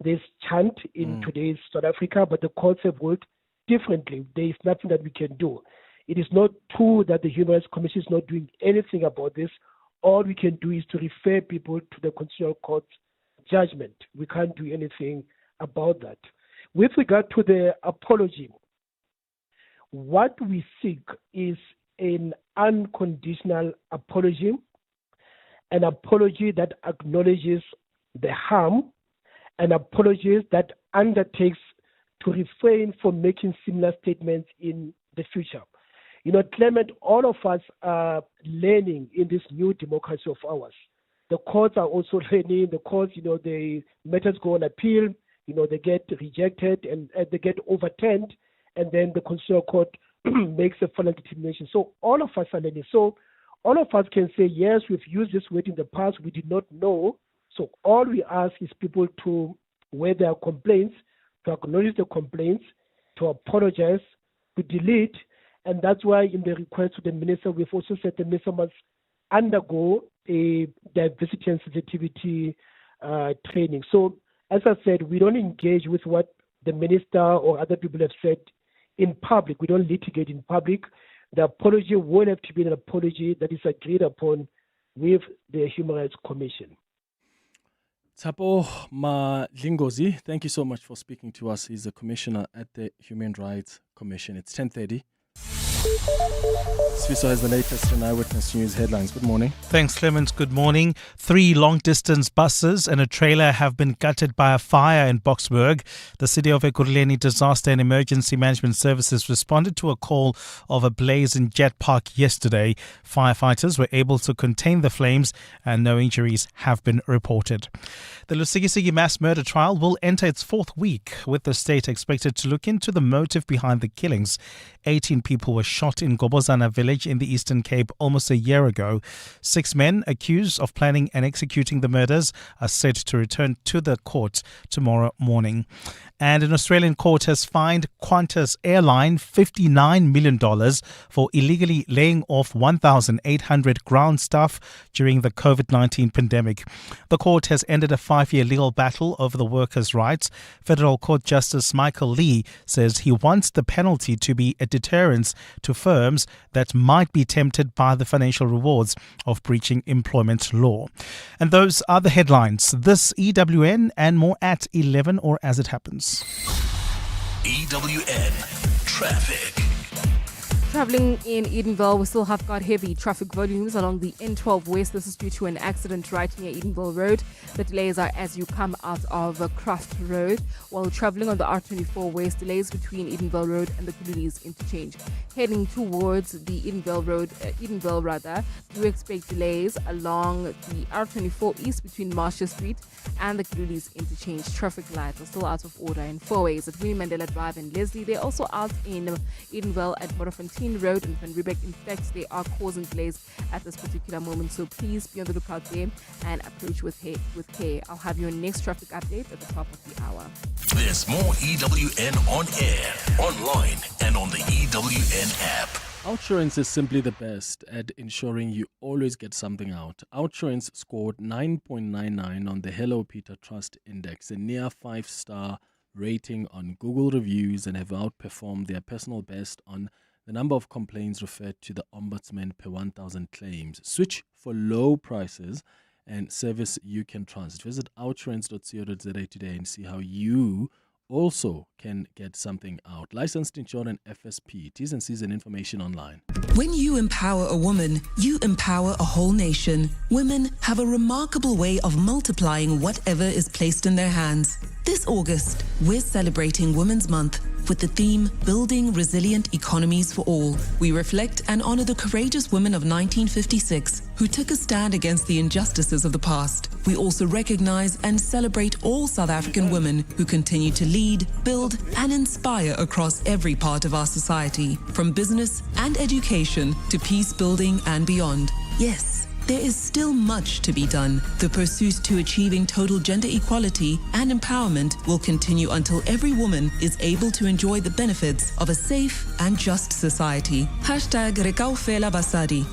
this chant in today's South Africa, but the courts have ruled differently. There is nothing that we can do. It is not true that the Human Rights Commission is not doing anything about this. All we can do is to refer people to the Constitutional Court's judgment. We can't do anything about that. With regard to the apology, what we seek is an unconditional apology, an apology that acknowledges the harm, an apology that undertakes to refrain from making similar statements in the future. Clement, all of us are learning in this new democracy of ours. The courts are also learning. The courts, the matters go on appeal, they get rejected and they get overturned, and then the Constitutional Court makes a final determination. So all of us are learning. So all of us can say, yes, we've used this word in the past, we did not know. So all we ask is people to, where there are complaints, to acknowledge the complaints, to apologize, to delete. And that's why in the request to the minister, we've also said the minister must undergo a diversity and sensitivity training. So as I said, we don't engage with what the minister or other people have said in public. We don't litigate in public. the apology will have to be an apology that is agreed upon with the Human Rights Commission. Tshepo Madlingozi, thank you so much for speaking to us. He's a commissioner at the Human Rights Commission. It's 10:30. Sviso has the latest on Eyewitness News headlines. Good morning. Thanks, Clement. Good morning. 3 long-distance buses and a trailer have been gutted by a fire in Boksburg. The City of Ekurhuleni Disaster and Emergency Management Services responded to a call of a blaze in Jet Park yesterday. Firefighters were able to contain the flames and no injuries have been reported. The Lusikisiki mass murder trial will enter its 4th week, with the state expected to look into the motive behind the killings. 18 people were shot in Gobozana village in the Eastern Cape almost a year ago. 6 men accused of planning and executing the murders are set to return to the court tomorrow morning. And an Australian court has fined Qantas Airline $59 million for illegally laying off 1,800 ground staff during the COVID-19 pandemic. The court has ended a 5-year legal battle over the workers' rights. Federal Court Justice Michael Lee says he wants the penalty to be a deterrence to firms that might be tempted by the financial rewards of breaching employment law. And those are the headlines. This EWN and more at 11 or as it happens. EWN Traffic. Traveling in Edenville, we still have got heavy traffic volumes along the N12 West. This is due to an accident right near Edenville Road. The delays are as you come out of Craft Road. While traveling on the R24 West, delays between Edenville Road and the Kuludis interchange. Heading towards the Edenville, do expect delays along the R24 East between Marshall Street and the Kuludis interchange. Traffic lights are still out of order in 4 ways at Winnie Mandela Drive and Leslie. They're also out in Edenville at Morafontein Road and Van Riebeck. In fact, they are causing delays at this particular moment, so please be on the lookout there and approach with care. I'll have your next traffic update at the top of the hour. There's more EWN on air, online, and on the EWN app. Outsurance is simply the best at ensuring you always get something out. Outsurance scored 9.99 on the Hello Peter Trust Index, a near 5-star rating on Google reviews, and have outperformed their personal best on the number of complaints referred to the Ombudsman per 1,000 claims. Switch for low prices and service you can trust. Visit outsurance.co.za today and see how you also can get something out. Licensed insurer FSP. T's and C's and information online. When you empower a woman, you empower a whole nation. Women have a remarkable way of multiplying whatever is placed in their hands. This August, we're celebrating Women's Month with the theme Building Resilient Economies for All. We reflect and honor the courageous women of 1956 who took a stand against the injustices of the past. We also recognize and celebrate all South African women who continue to lead, build, and inspire across every part of our society, from business and education to peace building and beyond. Yes, there is still much to be done. The pursuit to achieving total gender equality and empowerment will continue until every woman is able to enjoy the benefits of a safe and just society. #Rekaufela Basadi.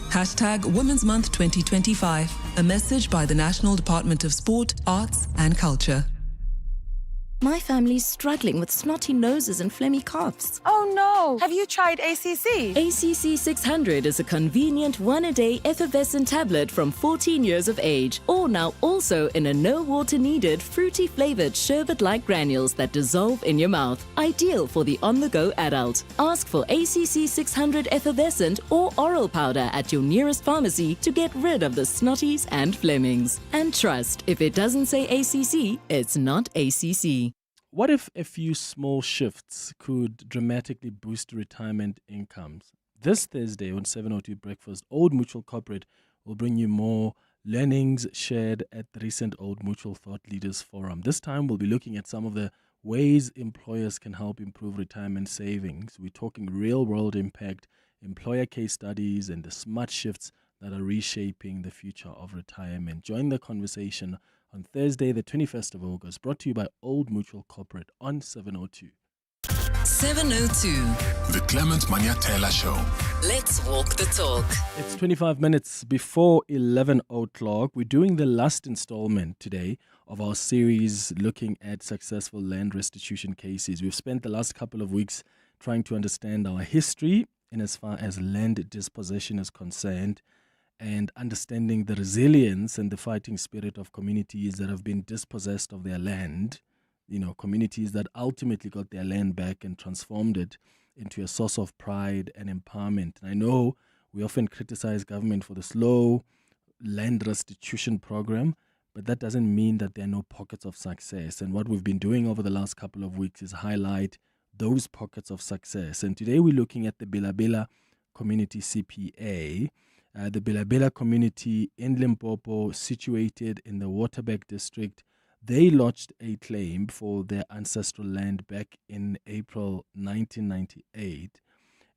#Women's Month 2025. A message by the National Department of Sport, Arts and Culture. My family's struggling with snotty noses and phlegmy coughs. Oh no! Have you tried ACC? ACC 600 is a convenient one-a-day effervescent tablet from 14 years of age, or now also in a no-water-needed, fruity-flavored sherbet-like granules that dissolve in your mouth. Ideal for the on-the-go adult. Ask for ACC 600 effervescent or oral powder at your nearest pharmacy to get rid of the snotties and phlegmings. And trust, if it doesn't say ACC, it's not ACC. What if a few small shifts could dramatically boost retirement incomes? This Thursday on 702 Breakfast, Old Mutual Corporate will bring you more learnings shared at the recent Old Mutual Thought Leaders Forum. This time we'll be looking at some of the ways employers can help improve retirement savings. We're talking real-world impact, employer case studies, and the smart shifts that are reshaping the future of retirement. Join the conversation on Thursday, the 21st of August, brought to you by Old Mutual Corporate on 702. 702. The Clement Manyathela Show. Let's walk the talk. It's 25 minutes before 11 o'clock. We're doing the last installment today of our series looking at successful land restitution cases. We've spent the last couple of weeks trying to understand our history in as far as land dispossession is concerned, and understanding the resilience and the fighting spirit of communities that have been dispossessed of their land, communities that ultimately got their land back and transformed it into a source of pride and empowerment. And I know we often criticize government for the slow land restitution program, but that doesn't mean that there are no pockets of success. And what we've been doing over the last couple of weeks is highlight those pockets of success. And today we're looking at the Bilabela Community CPA. The Bilabela community in Limpopo, situated in the Waterberg district, they lodged a claim for their ancestral land back in April 1998.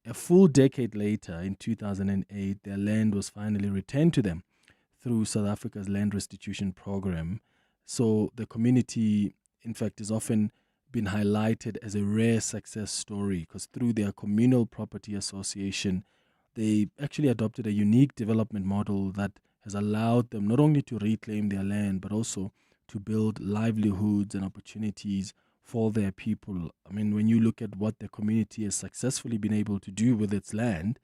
A full decade later, in 2008, their land was finally returned to them through South Africa's land restitution program. So the community, in fact, is often been highlighted as a rare success story because through their communal property association, they actually adopted a unique development model that has allowed them not only to reclaim their land, but also to build livelihoods and opportunities for their people. I mean, when you look at what the community has successfully been able to do with its land,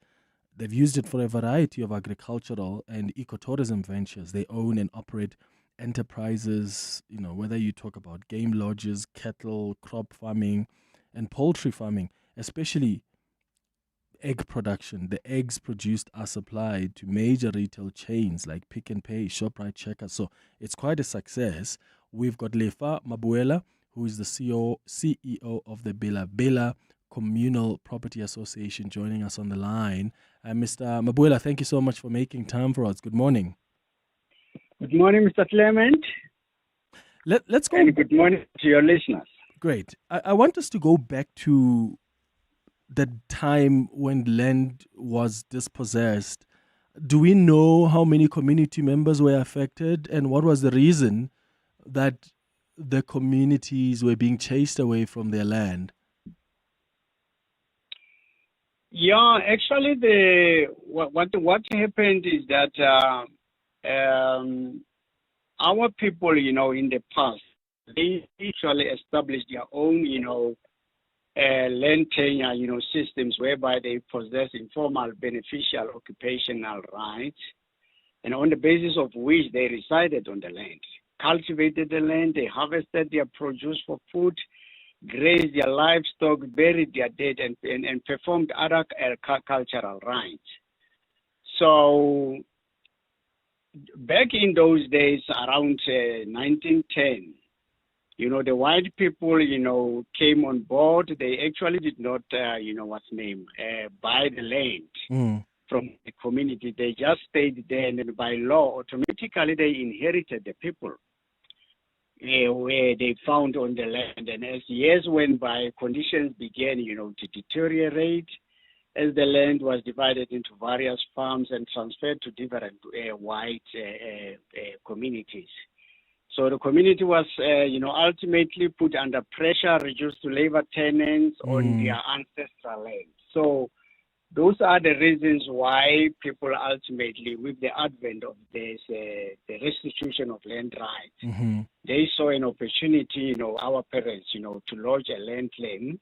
they've used it for a variety of agricultural and ecotourism ventures. They own and operate enterprises, whether you talk about game lodges, cattle, crop farming, and poultry farming, especially egg production. The eggs produced are supplied to major retail chains like Pick n Pay, ShopRite, Checkers. So it's quite a success. We've got Lefa Mabuela, who is the CEO of the Bilabela Communal Property Association, joining us on the line. Mr. Mabuela, thank you so much for making time for us. Good morning. Good morning, Mr. Clement. Let's go. And good morning to your listeners. Great. I want us to go back to the time when land was dispossessed. Do we know how many community members were affected, and what was the reason that the communities were being chased away from their land? Yeah, actually, what happened is that our people, in the past, they actually established their own, land tenure, systems whereby they possess informal beneficial occupational rights, and on the basis of which they resided on the land, cultivated the land, they harvested their produce for food, grazed their livestock, buried their dead, and performed other cultural rites. So back in those days, around 1910, the white people, came on board. They actually did not, buy the land from the community. They just stayed there, and by law, automatically they inherited the people where they found on the land. And as years went by, conditions began, to deteriorate as the land was divided into various farms and transferred to different white communities. So the community was, ultimately put under pressure, reduced to labor tenants on their ancestral land. So those are the reasons why people ultimately, with the advent of this, the restitution of land rights, they saw an opportunity, our parents, to lodge a land claim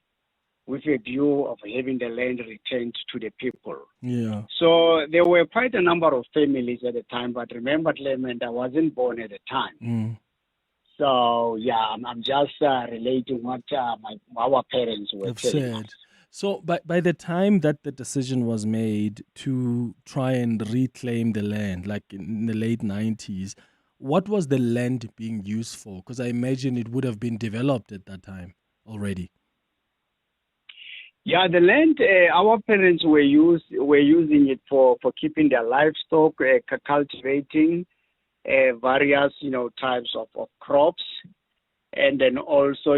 with a view of having the land returned to the people. Yeah. So there were quite a number of families at the time, but remember, Clement, I wasn't born at the time. So, yeah, I'm just relating what our parents were telling us. So by the time that the decision was made to try and reclaim the land, like in the late 90s, what was the land being used for? Because I imagine it would have been developed at that time already. Yeah, the land, our parents were using it for keeping their livestock, cultivating various, types of crops. And then also,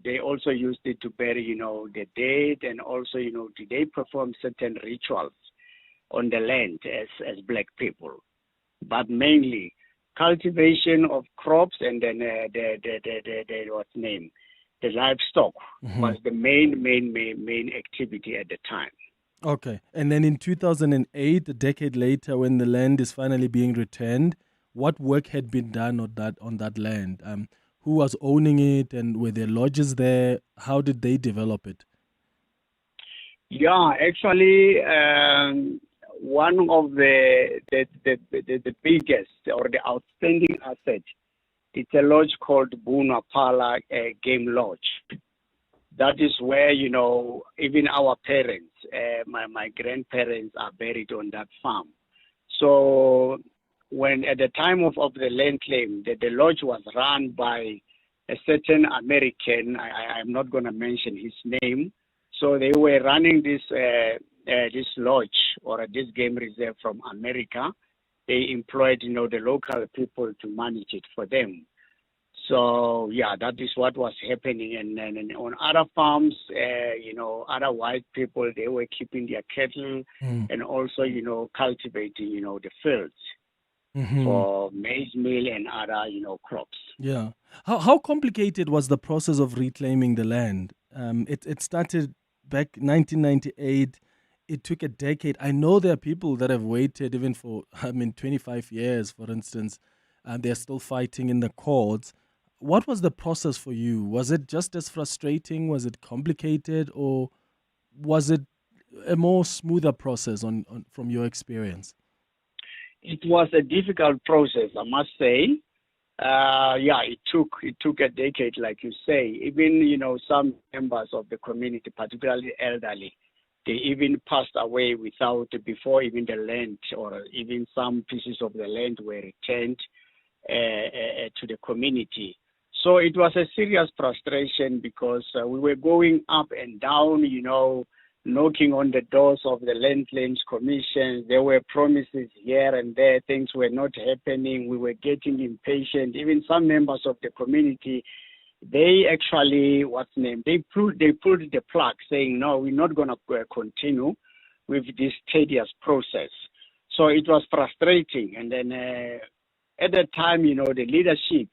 they also used it to bury, the dead, and also, they perform certain rituals on the land as black people. But mainly cultivation of crops, and then the livestock was the main activity at the time. Okay. And then in 2008, a decade later, when the land is finally being returned, what work had been done on that land? Who was owning it, and were there lodges there? How did they develop it? Yeah, actually, one of the biggest or the outstanding asset, it's a lodge called Buna Pala Game Lodge. That is where, even our parents, my grandparents are buried on that farm. So when at the time of the land claim, the lodge was run by a certain American, I'm not going to mention his name. So they were running this lodge or this game reserve from America. They employed, the local people to manage it for them. So yeah, that is what was happening. And on other farms, other white people, they were keeping their cattle and also, cultivating, the fields for maize meal and other, crops. Yeah. How complicated was the process of reclaiming the land? It started back 1998. It took a decade. I know there are people that have waited even for, 25 years, for instance, and they're still fighting in the courts. What was the process for you? Was it just as frustrating? Was it complicated? Or was it a more smoother process from your experience? It was a difficult process, I must say. It took a decade, like you say. Even, some members of the community, particularly elderly, they even passed away before even the land or even some pieces of the land were returned to the community. So it was a serious frustration because we were going up and down, knocking on the doors of the Land Claims Commission. There were promises here and there. Things were not happening. We were getting impatient. Even some members of the community, they actually, they pulled the plug saying, no, we're not going to continue with this tedious process. So it was frustrating. And then at that time, the leadership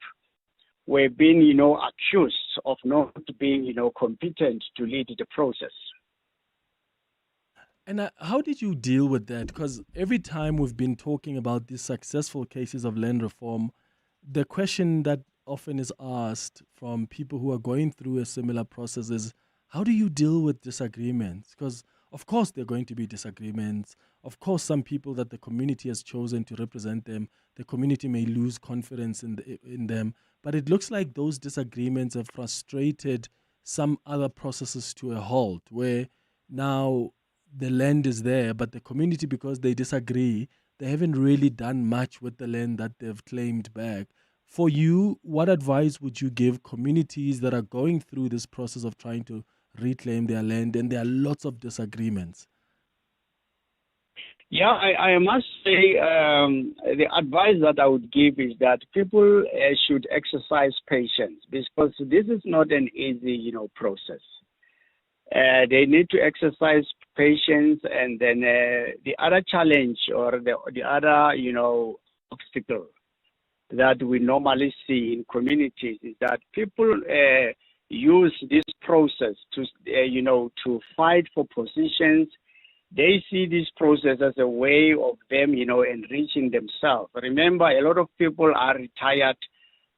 were being, accused of not being, competent to lead the process. And how did you deal with that? Because every time we've been talking about these successful cases of land reform, the question that often is asked from people who are going through a similar process is, how do you deal with disagreements? Because, of course, there are going to be disagreements. Of course, some people that the community has chosen to represent them, the community may lose confidence in them. But it looks like those disagreements have frustrated some other processes to a halt, where now the land is there, but the community, because they disagree, they haven't really done much with the land that they've claimed back. For you, what advice would you give communities that are going through this process of trying to reclaim their land and there are lots of disagreements? Yeah, I must say the advice that I would give is that people should exercise patience because this is not an easy, process. They need to exercise patience, and then the other challenge or the other, obstacle that we normally see in communities is that people use this process to, to fight for positions. They see this process as a way of them, enriching themselves. Remember, a lot of people are retired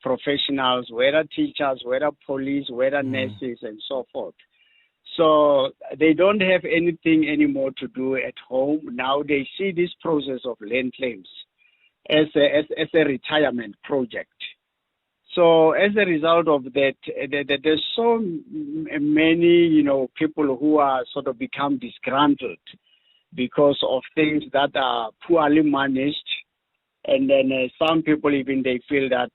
professionals, whether teachers, whether police, whether nurses, and so forth. So they don't have anything anymore to do at home. Now they see this process of land claims as a retirement project. So as a result of that, there's so many, people who are sort of become disgruntled because of things that are poorly managed. And then some people even, they feel that,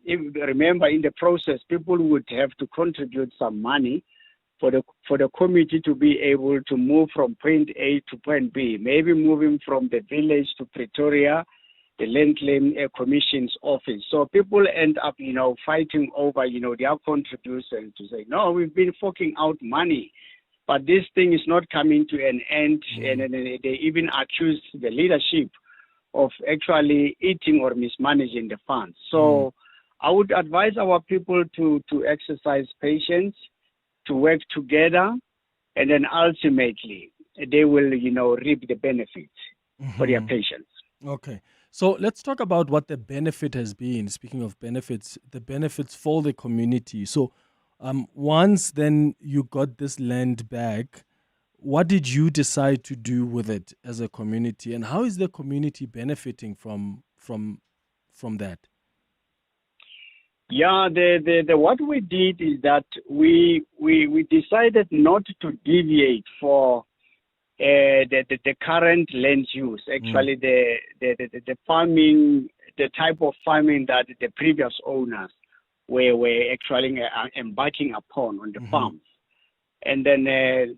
remember in the process, people would have to contribute some money for the committee to be able to move from point A to point B, maybe moving from the village to Pretoria, the Land Claim Commission's office. So people end up, fighting over, their contributions to say, no, we've been forking out money, but this thing is not coming to an end. And then they even accuse the leadership of actually eating or mismanaging the funds. So I would advise our people to exercise patience, to work together, and then ultimately they will, reap the benefits for their patience. Okay. So let's talk about what the benefit has been. Speaking of benefits, the benefits for the community. So once then you got this land back, what did you decide to do with it as a community, and how is the community benefiting from that? Yeah, the what we did is that we decided not to deviate for the current land use. Actually, the farming, the type of farming that the previous owners were actually embarking upon on the farms, and then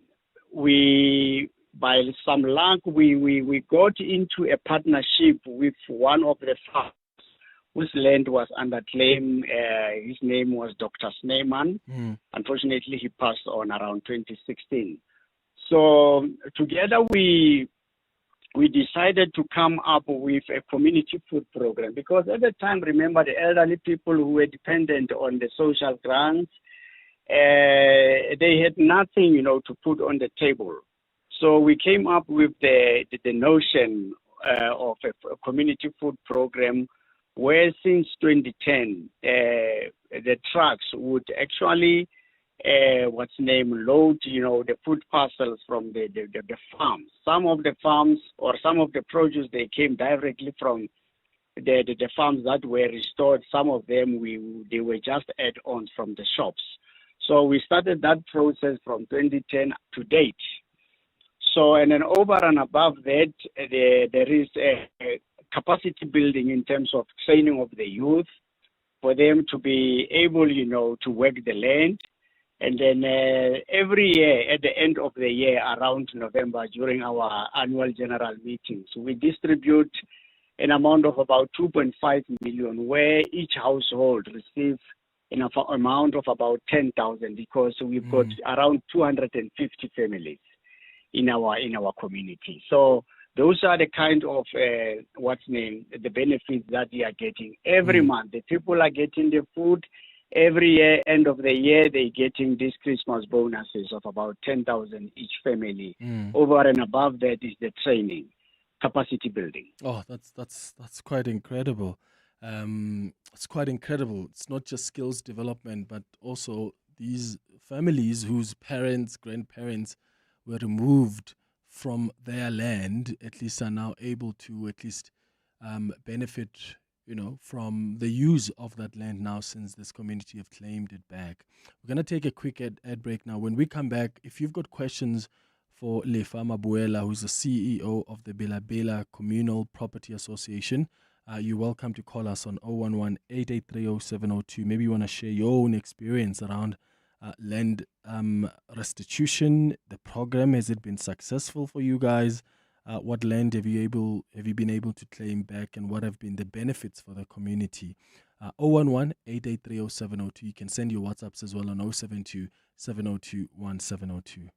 we, by some luck, we got into a partnership with one of the farmers whose land was under claim. His name was Dr. Snyman. Unfortunately, he passed on around 2016. So together we decided to come up with a community food program, because at the time, remember, the elderly people who were dependent on the social grants, they had nothing, to put on the table. So we came up with the notion of a community food program, where since 2010, the trucks would actually load, the food parcels from the farms. Some of the farms, or some of the produce, they came directly from the farms that were restored. Some of them, they were just add-ons from the shops. So we started that process from 2010 to date. So, and then over and above that, there is a capacity building in terms of training of the youth, for them to be able, to work the land. And then every year, at the end of the year, around November, during our annual general meetings, we distribute an amount of about 2.5 million, where each household receives an amount of about 10,000, because we've got around 250 families in our community. So those are the kind of the benefits that we are getting every month. The people are getting the food. Every year, end of the year, they're getting these Christmas bonuses of about 10,000 each family. Over and above that is the training, capacity building. Oh, that's quite incredible. It's quite incredible. It's not just skills development, but also these families whose parents, grandparents were removed from their land, at least are now able to at least benefit, from the use of that land now, since this community have claimed it back. We're going to take a quick ad break now. When we come back, if you've got questions for Lefa Mabuela, who's the CEO of the Bela Bela Communal Property Association, you're welcome to call us on 011-883-0702. Maybe you want to share your own experience around land restitution. The program, has it been successful for you guys? What land have you been able to claim back, and what have been the benefits for the community? 011-883-0702. You can send your WhatsApps as well on 072-702-1702.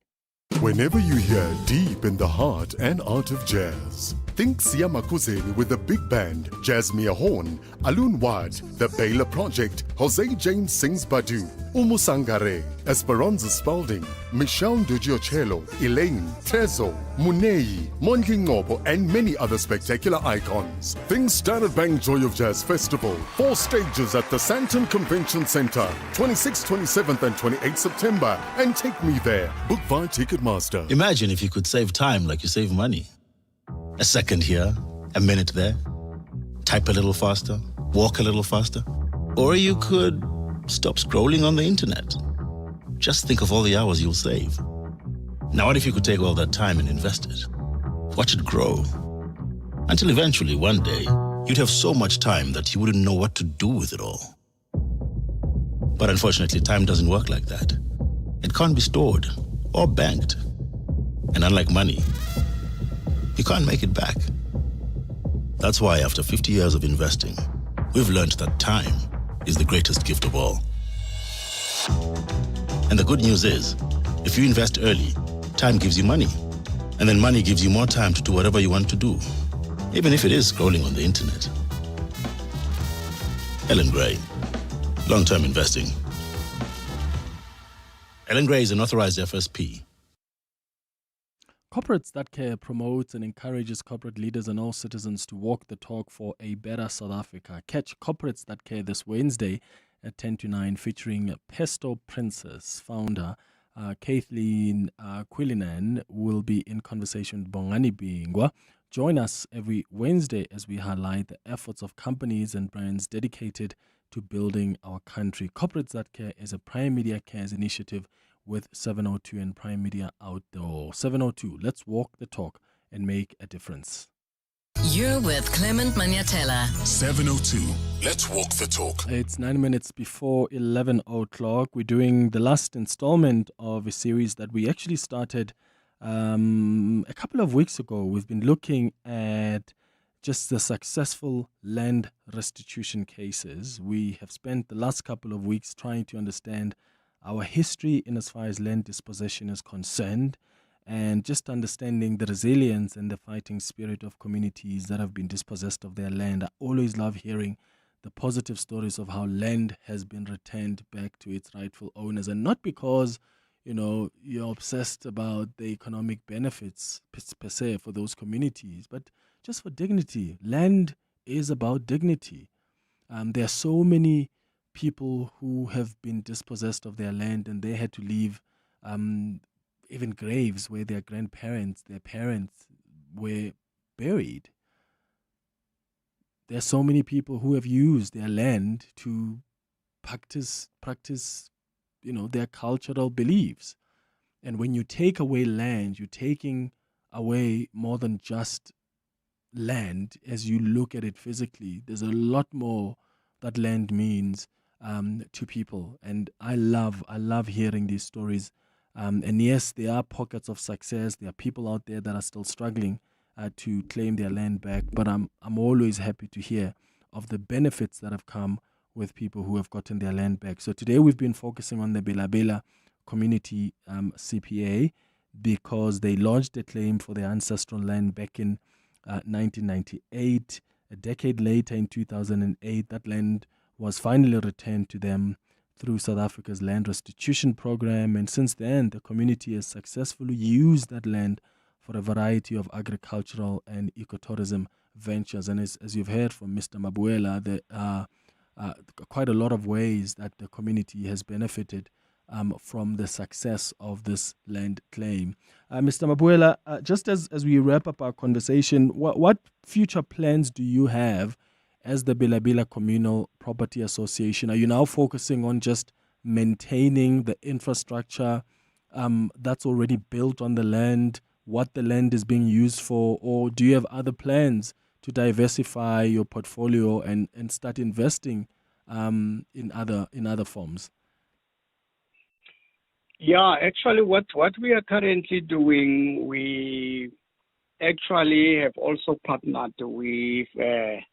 Whenever you hear deep in the heart and art of jazz, think Sia Makuzeni with the big band, Jasmine Horn, Alun Wad, The Baylor Project, Jose James sings Badu, Umusangare, Esperanza Spalding, Michelle Dugiocello, Elaine, Trezo, Munei, Mondli Ngobo, and many other spectacular icons. Think Standard Bank Joy of Jazz Festival, 4 stages at the Sandton Convention Center, 26th, 27th, and 28th September, and take me there. Book via Ticketmaster. Imagine if you could save time like you save money. A second here, a minute there. Type a little faster, walk a little faster. Or you could stop scrolling on the internet. Just think of all the hours you'll save. Now what if you could take all that time and invest it? Watch it grow. Until eventually, one day, you'd have so much time that you wouldn't know what to do with it all. But unfortunately, time doesn't work like that. It can't be stored or banked. And unlike money, you can't make it back. That's why after 50 years of investing, we've learned that time is the greatest gift of all. And the good news is, if you invest early, time gives you money. And then money gives you more time to do whatever you want to do, even if it is scrolling on the internet. Ellen Gray, long-term investing. Ellen Gray is an authorized FSP. Corporates That Care promotes and encourages corporate leaders and all citizens to walk the talk for a better South Africa. Catch Corporates That Care this Wednesday at 10 to 9, featuring Pesto Princess founder Kathleen Quillinan will be in conversation with Bongani Bingwa. Join us every Wednesday as we highlight the efforts of companies and brands dedicated to building our country. Corporates That Care is a Prime Media Cares initiative with 702 and Prime Media Outdoor. 702, let's walk the talk and make a difference. You're with Clement Manyathela. 702, let's walk the talk. It's 9 minutes before 11 o'clock. We're doing the last installment of a series that we actually started a couple of weeks ago. We've been looking at just the successful land restitution cases. We have spent the last couple of weeks trying to understand our history in as far as land dispossession is concerned, and just understanding the resilience and the fighting spirit of communities that have been dispossessed of their land. I always love hearing the positive stories of how land has been returned back to its rightful owners, and not because you're obsessed about the economic benefits per se for those communities, but just for dignity. Land is about dignity. There are so many people who have been dispossessed of their land, and they had to leave even graves where their grandparents, their parents were buried. There are so many people who have used their land to practice their cultural beliefs. And when you take away land, you're taking away more than just land as you look at it physically. There's a lot more that land means to people. And I love hearing these stories. And yes, there are pockets of success. There are people out there that are still struggling to claim their land back. But I'm always happy to hear of the benefits that have come with people who have gotten their land back. So today we've been focusing on the Bela Bela Community CPA because they lodged a claim for their ancestral land back in 1998. A decade later, in 2008, that land was finally returned to them through South Africa's land restitution program. And since then, the community has successfully used that land for a variety of agricultural and ecotourism ventures. And as you've heard from Mr. Mabuela, there are quite a lot of ways that the community has benefited from the success of this land claim. Mr. Mabuela, just as we wrap up our conversation, what future plans do you have as the Bela Bela Communal Property Association? Are you now focusing on just maintaining the infrastructure that's already built on the land, what the land is being used for, or do you have other plans to diversify your portfolio and start investing in other forms? Yeah, actually what we are currently doing, we actually have also partnered with a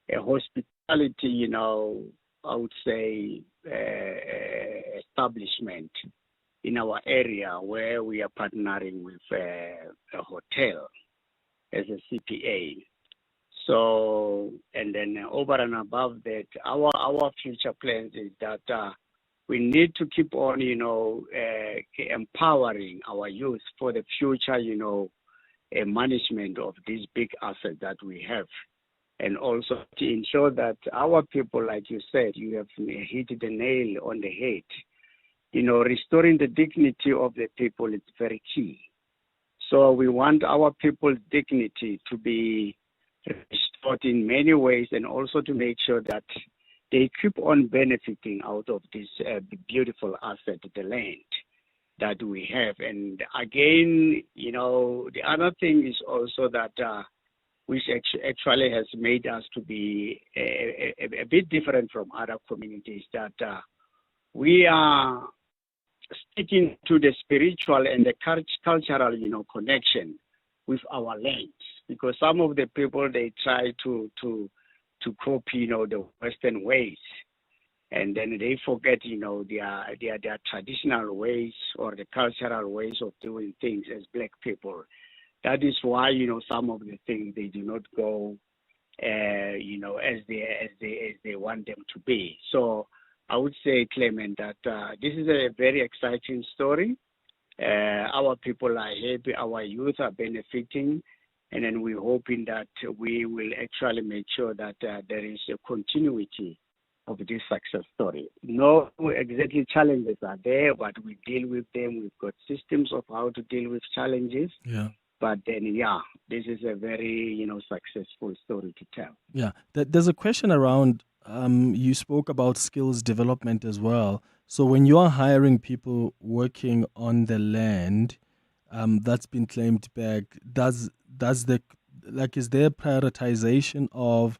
hospitality, I would say, establishment in our area where we are partnering with a hotel as a CPA. So, and then over and above that, our future plans is that we need to keep on, empowering our youth for the future, management of these big assets that we have. And also to ensure that our people, like you said, you have hit the nail on the head. Restoring the dignity of the people is very key. So we want our people's dignity to be restored in many ways, and also to make sure that they keep on benefiting out of this beautiful asset, the land that we have. And again, the other thing is also that which actually has made us to be a bit different from other communities, that we are sticking to the spiritual and the cultural, connection with our land. Because some of the people, they try to copy, the Western ways, and then they forget, their traditional ways or the cultural ways of doing things as Black people. That is why, some of the things they do not go, as they want them to be. So I would say, Clement, that this is a very exciting story. Our people are happy, our youth are benefiting, and then we're hoping that we will actually make sure that there is a continuity of this success story. No exactly challenges are there, but we deal with them. We've got systems of how to deal with challenges. Yeah. But then, this is a very, successful story to tell. Yeah. There's a question around, you spoke about skills development as well. So when you are hiring people working on the land that's been claimed back, is there prioritization of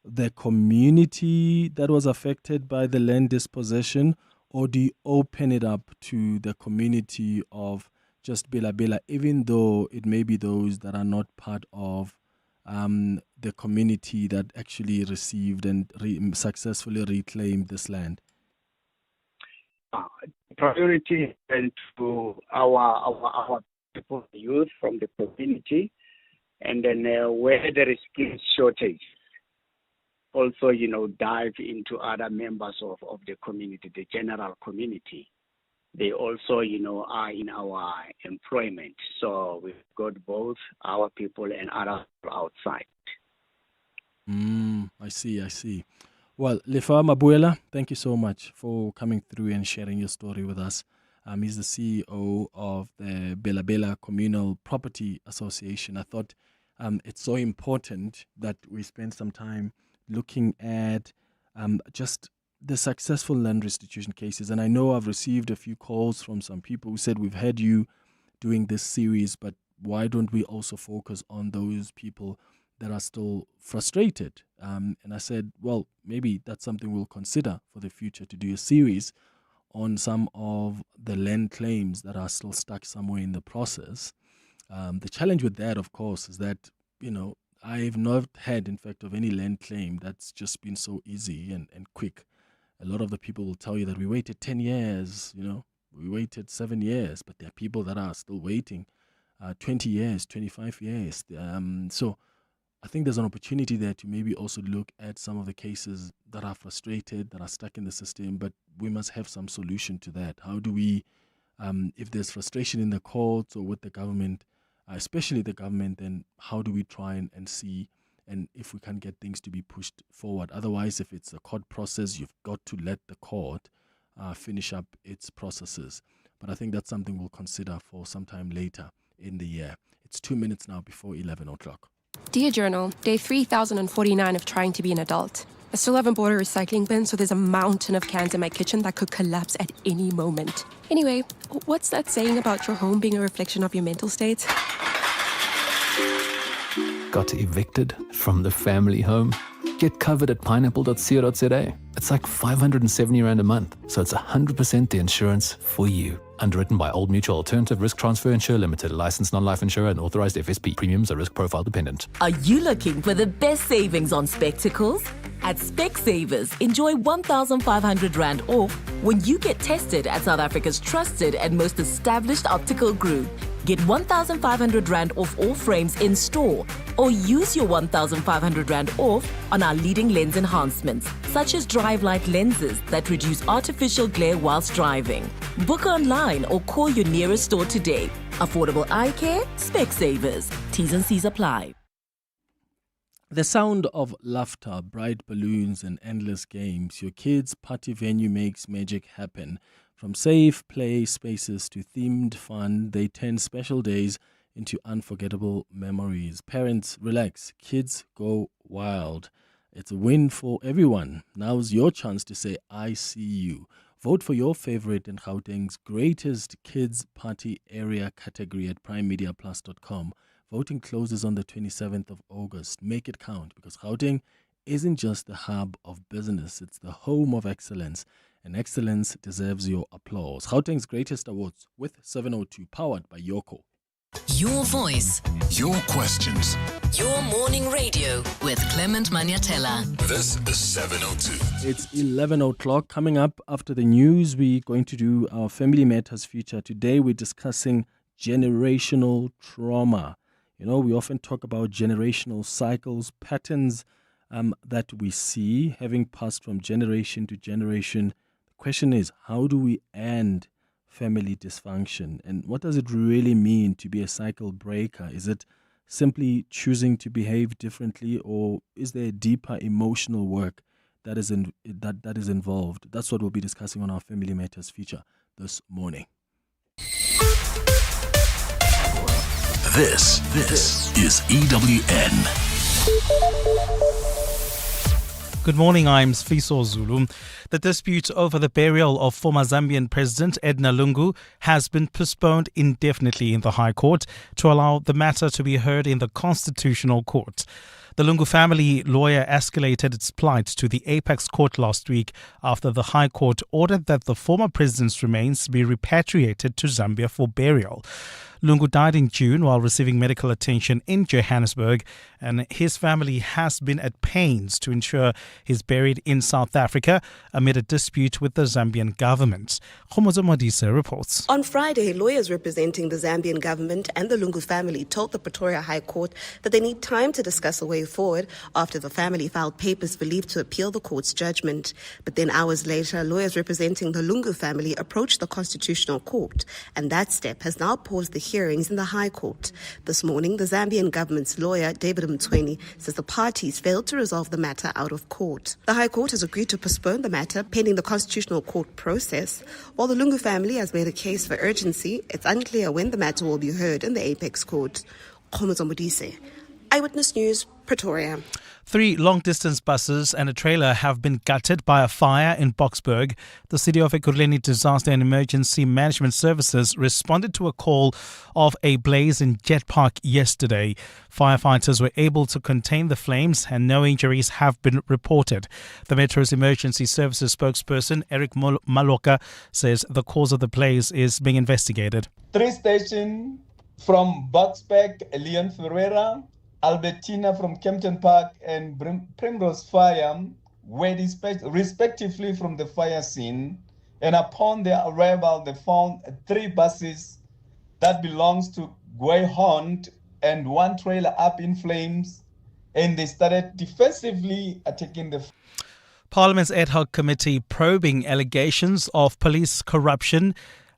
the community that was affected by the land dispossession, or do you open it up to the community of just Bela Bela, even though it may be those that are not part of the community that actually received and successfully reclaimed this land? Priority is to our people, youth from the community, and then where there is skills shortage, also, dive into other members of the community, the general community. They also, are in our employment. So we've got both our people and other people outside. I see. Well, Lefa Mabuela, thank you so much for coming through and sharing your story with us. He's the CEO of the Bela Bela Communal Property Association. I thought it's so important that we spend some time looking at just the successful land restitution cases. And I know I've received a few calls from some people who said, we've had you doing this series, but why don't we also focus on those people that are still frustrated? And I said, well, maybe that's something we'll consider for the future, to do a series on some of the land claims that are still stuck somewhere in the process. The challenge with that, of course, is that, I've not had, in fact, of any land claim that's just been so easy and quick. A lot of the people will tell you that we waited 10 years, we waited 7 years, but there are people that are still waiting 20 years, 25 years. So I think there's an opportunity there to maybe also look at some of the cases that are frustrated, that are stuck in the system, but we must have some solution to that. How do we, if there's frustration in the courts or with the government, especially the government, then how do we try and see and if we can get things to be pushed forward? Otherwise, if it's a court process, you've got to let the court finish up its processes. But I think that's something we'll consider for some time later in the year. It's 2 minutes now before 11 o'clock. Dear Journal, day 3049 of trying to be an adult. I still haven't bought a recycling bin, so there's a mountain of cans in my kitchen that could collapse at any moment. Anyway, what's that saying about your home being a reflection of your mental state? Got evicted from the family home? Get covered at pineapple.co.za. It's like 570 Rand a month, so it's 100% the insurance for you. Underwritten by Old Mutual Alternative Risk Transfer Insurer Limited, licensed non-life insurer and authorized FSP. Premiums are risk profile dependent. Are you looking for the best savings on spectacles? At Specsavers, enjoy 1,500 Rand off when you get tested at South Africa's trusted and most established optical group. Get 1,500 Rand off all frames in store, or use your 1,500 Rand off on our leading lens enhancements, such as drive light lenses that reduce artificial glare whilst driving. Book online or call your nearest store today. Affordable eye care, Specsavers. T's and C's apply. The sound of laughter, bright balloons, and endless games. Your kids' party venue makes magic happen. From safe play spaces to themed fun, they turn special days into unforgettable memories. Parents, relax. Kids go wild. It's a win for everyone. Now's your chance to say, I see you. Vote for your favorite and Gauteng's greatest kids party area category at primemediaplus.com. Voting closes on the 27th of August. Make it count, because Gauteng isn't just the hub of business, it's the home of excellence. And excellence deserves your applause. Gauteng's greatest awards with 702, powered by Yoko. Your voice. Your questions. Your morning radio with Clement Manyathela. This is 702. It's 11 o'clock. Coming up after the news, we're going to do our Family Matters feature. Today we're discussing generational trauma. We often talk about generational cycles, patterns that we see having passed from generation to generation. The question is, how do we end family dysfunction? And what does it really mean to be a cycle breaker? Is it simply choosing to behave differently, or is there deeper emotional work that is involved. That's what we'll be discussing on our Family Matters feature this morning. This is EWN. Good morning, I'm Sfiso Zulu. The dispute over the burial of former Zambian President Edna Lungu has been postponed indefinitely in the High Court to allow the matter to be heard in the Constitutional Court. The Lungu family lawyer escalated its plight to the Apex Court last week after the High Court ordered that the former president's remains be repatriated to Zambia for burial. Lungu died in June while receiving medical attention in Johannesburg, and his family has been at pains to ensure he's buried in South Africa amid a dispute with the Zambian government. Khomozo Modise reports. On Friday, lawyers representing the Zambian government and the Lungu family told the Pretoria High Court that they need time to discuss a way forward after the family filed papers believed to appeal the court's judgment. But then hours later, lawyers representing the Lungu family approached the Constitutional Court, and that step has now paused the hearings in the High Court. This morning, the Zambian government's lawyer, David Mtweni, says the parties failed to resolve the matter out of court. The High Court has agreed to postpone the matter pending the Constitutional Court process. While the Lungu family has made a case for urgency, it's unclear when the matter will be heard in the Apex Court. Khomozo Modise, Eyewitness News, Pretoria. 3 long-distance buses and a trailer have been gutted by a fire in Boksburg. The City of Ekurhuleni Disaster and Emergency Management Services responded to a call of a blaze in Jet Park yesterday. Firefighters were able to contain the flames and no injuries have been reported. The Metro's Emergency Services spokesperson, Eric Maloka, says the cause of the blaze is being investigated. 3 stations from Boksburg, Leon Ferreira, Albertina from Kempton Park and Primrose Fire were dispatched respectively from the fire scene, and upon their arrival they found 3 buses that belongs to Gwehond and 1 trailer up in flames, and they started defensively attacking the Parliament's ad hoc committee probing allegations of police corruption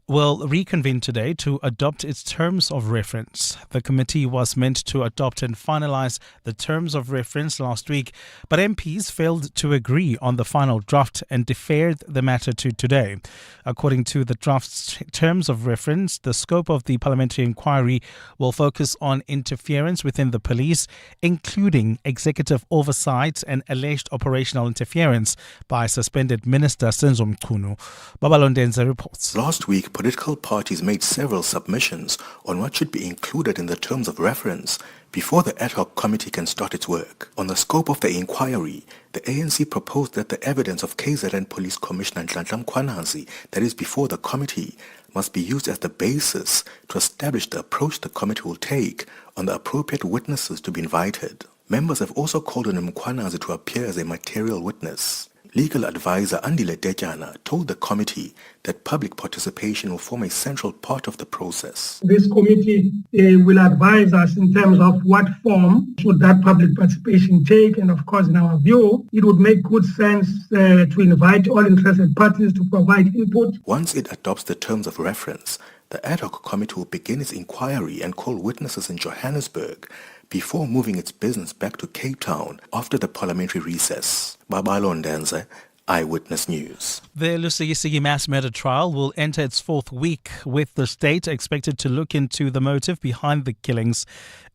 will reconvene today to adopt its terms of reference. The committee was meant to adopt and finalize the terms of reference last week, but MPs failed to agree on the final draft and deferred the matter to today. According to the draft's terms of reference, the scope of the parliamentary inquiry will focus on interference within the police, including executive oversight and alleged operational interference by suspended Minister Senzo Mchunu. Babalondenza reports. Last week, political parties made several submissions on what should be included in the terms of reference before the ad hoc committee can start its work. On the scope of the inquiry, the ANC proposed that the evidence of KZN Police Commissioner Nhlanhla Mkhwanazi that is before the committee must be used as the basis to establish the approach the committee will take on the appropriate witnesses to be invited. Members have also called on Mkhwanazi to appear as a material witness. Legal advisor Andile Dejana told the committee that public participation will form a central part of the process. This committee will advise us in terms of what form should that public participation take, and of course in our view it would make good sense to invite all interested parties to provide input. Once it adopts the terms of reference, the ad hoc committee will begin its inquiry and call witnesses in Johannesburg before moving its business back to Cape Town after the parliamentary recess. Babalondenze, Eyewitness News. The Lusigisi mass murder trial will enter its 4th week, with the state expected to look into the motive behind the killings.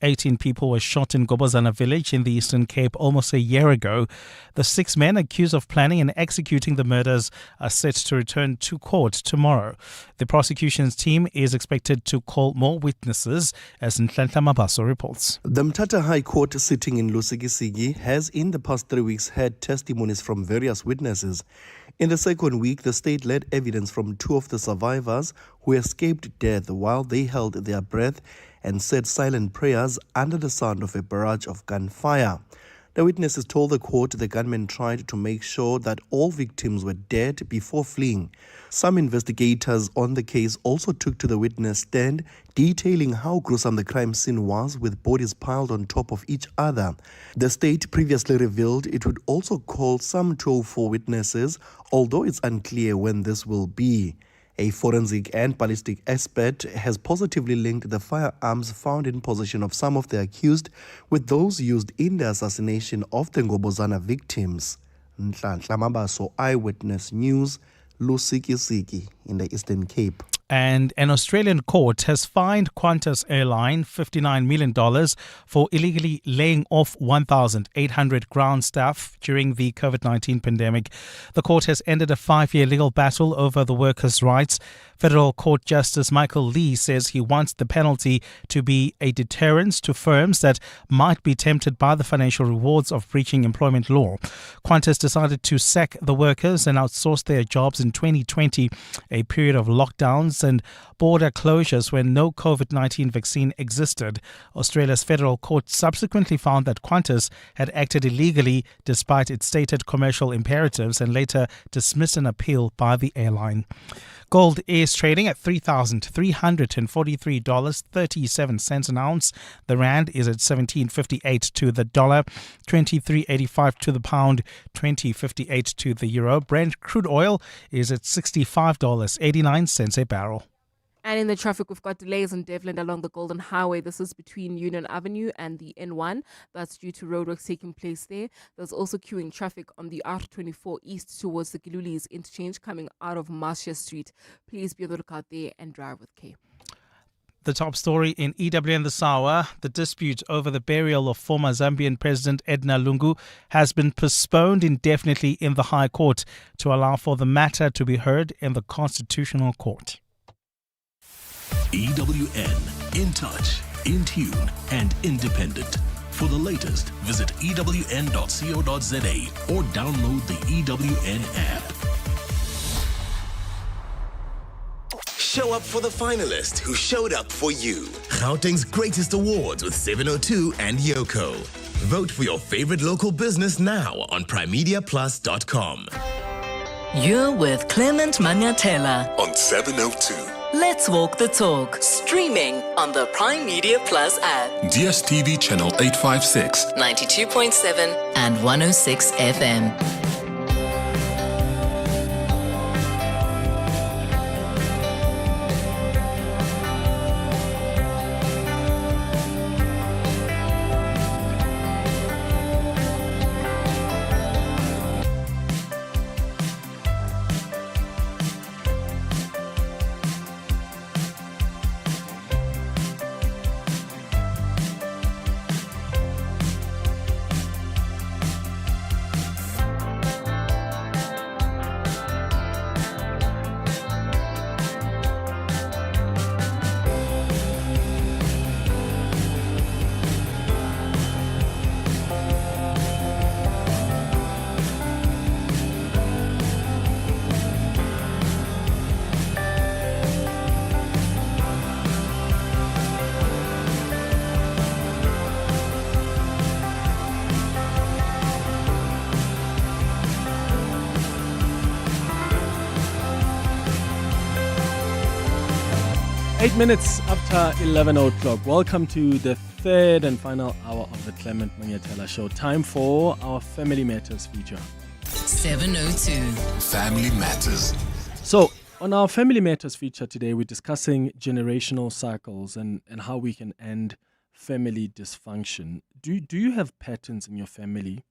18 people were shot in Gobozana village in the Eastern Cape almost a year ago. The 6 men accused of planning and executing the murders are set to return to court tomorrow. The prosecution's team is expected to call more witnesses, as Nhlanhla Mabaso reports. The Mthatha High Court sitting in Lusigisi has in the past 3 weeks had testimonies from various witnesses. In the second week, the state led evidence from 2 of the survivors who escaped death while they held their breath and said silent prayers under the sound of a barrage of gunfire. The witnesses told the court the gunmen tried to make sure that all victims were dead before fleeing. Some investigators on the case also took to the witness stand, detailing how gruesome the crime scene was with bodies piled on top of each other. The state previously revealed it would also call some 204 witnesses, although it's unclear when this will be. A forensic and ballistic expert has positively linked the firearms found in possession of some of the accused with those used in the assassination of the Ngobozana victims. Nhlanhla Mabaso, Eyewitness News, Lusikisiki in the Eastern Cape. And an Australian court has fined Qantas Airline $59 million for illegally laying off 1,800 ground staff during the COVID-19 pandemic. The court has ended a 5-year legal battle over the workers' rights. Federal Court Justice Michael Lee says he wants the penalty to be a deterrent to firms that might be tempted by the financial rewards of breaching employment law. Qantas decided to sack the workers and outsource their jobs in 2020, a period of lockdowns and border closures when no COVID-19 vaccine existed. Australia's federal court subsequently found that Qantas had acted illegally despite its stated commercial imperatives and later dismissed an appeal by the airline. Gold is trading at $3,343.37 an ounce. The rand is at 17.58 to the dollar, 23.85 to the pound, 20.58 to the euro. Brent crude oil is at $65.89 a barrel. And in the traffic, we've got delays in Devland along the Golden Highway. This is between Union Avenue and the N1. That's due to roadworks taking place there. There's also queuing traffic on the R24 east towards the Gilulis interchange coming out of Marcia Street. Please be on the lookout there and drive with care. The top story in EWN this hour, the dispute over the burial of former Zambian President Edna Lungu has been postponed indefinitely in the High Court to allow for the matter to be heard in the Constitutional Court. EWN, in touch, in tune, and independent. For the latest, visit ewn.co.za or download the EWN app. Show up for the finalist who showed up for you. Gauteng's greatest awards with 702 and Yoko. Vote for your favorite local business now on primediaplus.com. You're with Clement Manyathela On 702. Let's Walk the Talk, streaming on the Prime Media Plus app, DSTV channel 856, 92.7 and 106 FM. Minutes after 11 o'clock. Welcome to the third and final hour of the Clement Manyathela Show. Time for our Family Matters feature. 702. Family Matters. So, on our Family Matters feature today, we're discussing generational cycles and how we can end family dysfunction. Do you have patterns in your family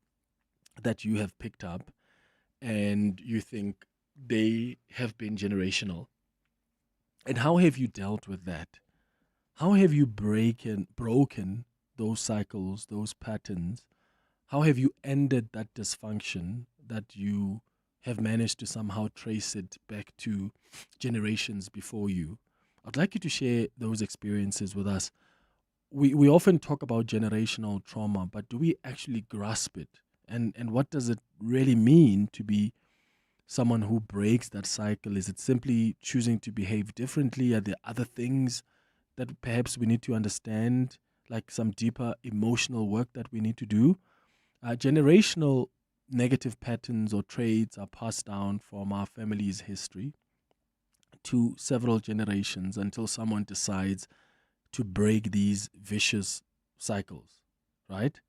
that you have picked up and you think they have been generational? And how have you dealt with that? How have you broken those cycles, those patterns? How have you ended that dysfunction that you have managed to somehow trace it back to generations before you? I'd like you to share those experiences with us. We often talk about generational trauma, but do we actually grasp it? And what does it really mean to be someone who breaks that cycle? Is it simply choosing to behave differently? Are there other things that perhaps we need to understand, like some deeper emotional work that we need to do? Generational negative patterns or traits are passed down from our family's history to several generations until someone decides to break these vicious cycles, right?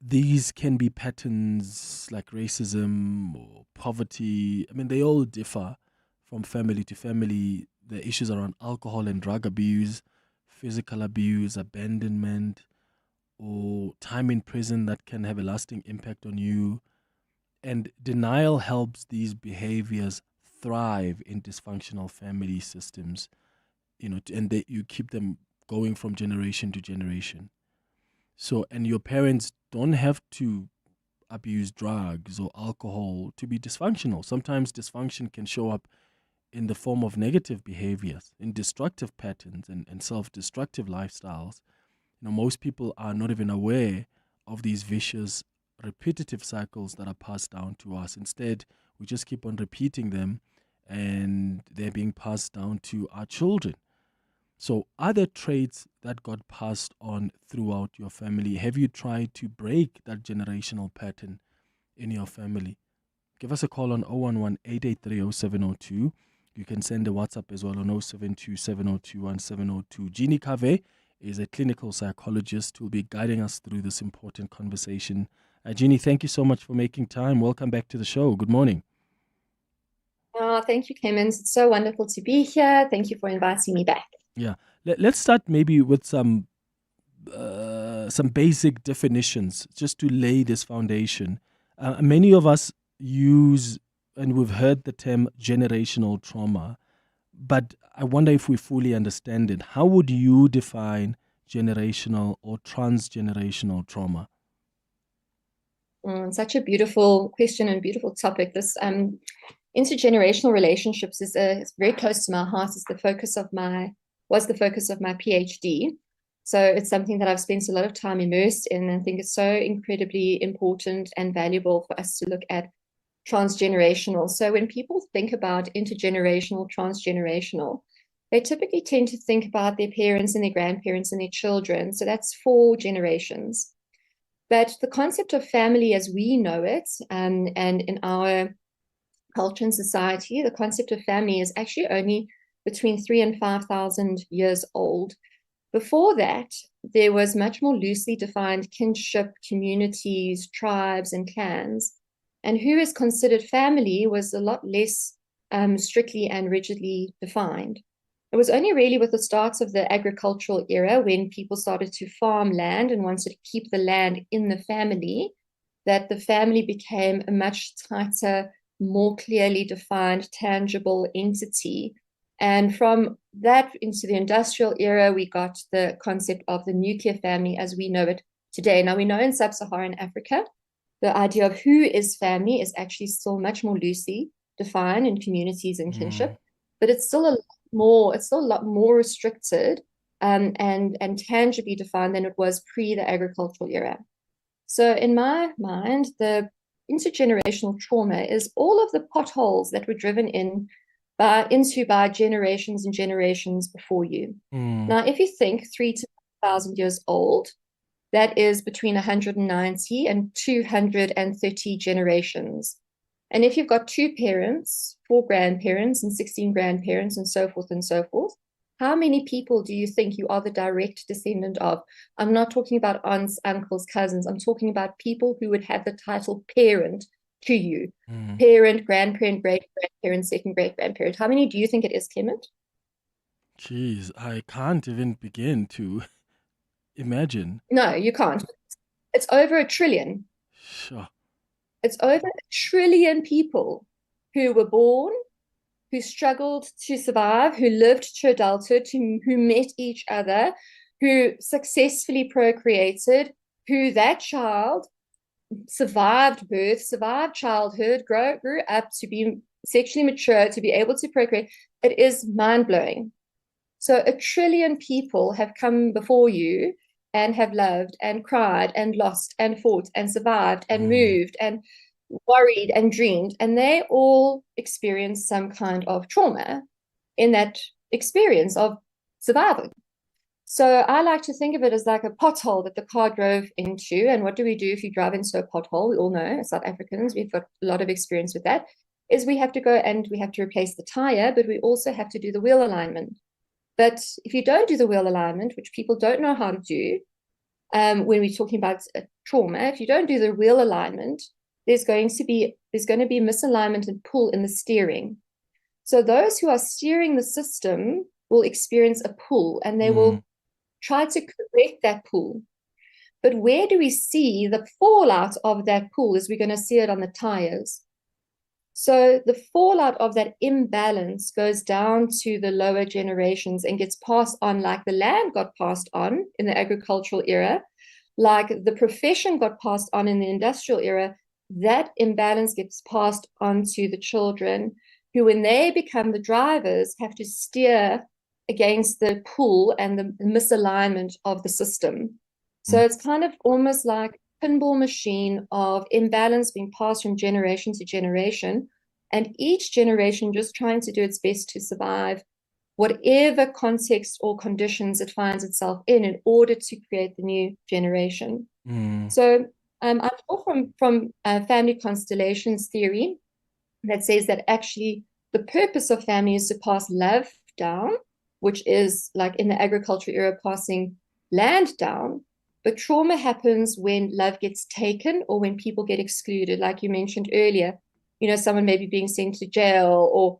These can be patterns like racism or poverty. I mean, they all differ from family to family. The issues around alcohol and drug abuse, physical abuse, abandonment, or time in prison that can have a lasting impact on you. And denial helps these behaviors thrive in dysfunctional family systems, and you keep them going from generation to generation. So, and your parents don't have to abuse drugs or alcohol to be dysfunctional. Sometimes dysfunction can show up in the form of negative behaviors, in destructive patterns and self-destructive lifestyles. Most people are not even aware of these vicious, repetitive cycles that are passed down to us. Instead, we just keep on repeating them, and they're being passed down to our children. So are there traits that got passed on throughout your family? Have you tried to break that generational pattern in your family? Give us a call on 011-883-0702. You can send a WhatsApp as well on 072-702-1702. Jeannie Cave is a clinical psychologist who will be guiding us through this important conversation. Jeannie, thank you so much for making time. Welcome back to the show. Good morning. Oh, thank you, Clement. It's so wonderful to be here. Thank you for inviting me back. Yeah. Let's start maybe with some basic definitions just to lay this foundation. Many of us use, and we've heard the term generational trauma, but I wonder if we fully understand it. How would you define generational or transgenerational trauma? Such a beautiful question and beautiful topic. This intergenerational relationships is very close to my heart. Was the focus of my PhD. So it's something that I've spent a lot of time immersed in, and I think it's so incredibly important and valuable for us to look at transgenerational. So when people think about intergenerational, transgenerational, they typically tend to think about their parents and their grandparents and their children. So that's 4 generations. But the concept of family as we know it, and in our culture and society, the concept of family is actually only between 3,000 and 5,000 years old. Before that, there was much more loosely defined kinship, communities, tribes, and clans. And who is considered family was a lot less strictly and rigidly defined. It was only really with the start of the agricultural era, when people started to farm land and wanted to keep the land in the family, that the family became a much tighter, more clearly defined, tangible entity. And from that into the industrial era, we got the concept of the nuclear family as we know it today. Now, we know in sub-Saharan Africa, the idea of who is family is actually still much more loosely defined in communities and kinship, but it's still a lot more restricted and tangibly defined than it was pre the agricultural era. So in my mind, the intergenerational trauma is all of the potholes that were driven into by generations and generations before you. Now, if you think 3,000 to 5,000 years old, that is between 190 and 230 generations. And if you've got 2 parents, 4 grandparents, and 16 grandparents, and so forth, how many people do you think you are the direct descendant of? I'm not talking about aunts, uncles, cousins. I'm talking about people who would have the title parent to you. Parent, grandparent, great-grandparent, second great-grandparent. How many do you think it is, Clement? Jeez, I can't even begin to imagine. No, you can't. It's over 1 trillion. Sure. It's over 1 trillion people who were born, who struggled to survive, who lived to adulthood, who met each other, who successfully procreated, who that child survived birth, survived childhood, grew up to be sexually mature, to be able to procreate. It is mind-blowing. So 1 trillion people have come before you and have loved and cried and lost and fought and survived and moved and worried and dreamed, and they all experienced some kind of trauma in that experience of surviving. So I like to think of it as like a pothole that the car drove into. And what do we do if you drive into a pothole? We all know, as South Africans, we've got a lot of experience with that, is we have to go and we have to replace the tire, but we also have to do the wheel alignment. But if you don't do the wheel alignment, which people don't know how to do, when we're talking about trauma, if you don't do the wheel alignment, there's going to be misalignment and pull in the steering. So those who are steering the system will experience a pull, and they will try to correct that pull. But where do we see the fallout of that pool? Is we're going to see it on the tires. So the fallout of that imbalance goes down to the lower generations and gets passed on, like the land got passed on in the agricultural era, like the profession got passed on in the industrial era. That imbalance gets passed on to the children, who, when they become the drivers, have to steer against the pull and the misalignment of the system. So it's kind of almost like a pinball machine of imbalance being passed from generation to generation, and each generation just trying to do its best to survive whatever context or conditions it finds itself in order to create the new generation. So I draw from family constellations theory that says that actually the purpose of family is to pass love down, which is like in the agricultural era, passing land down. But trauma happens when love gets taken or when people get excluded, like you mentioned earlier, someone maybe being sent to jail, or,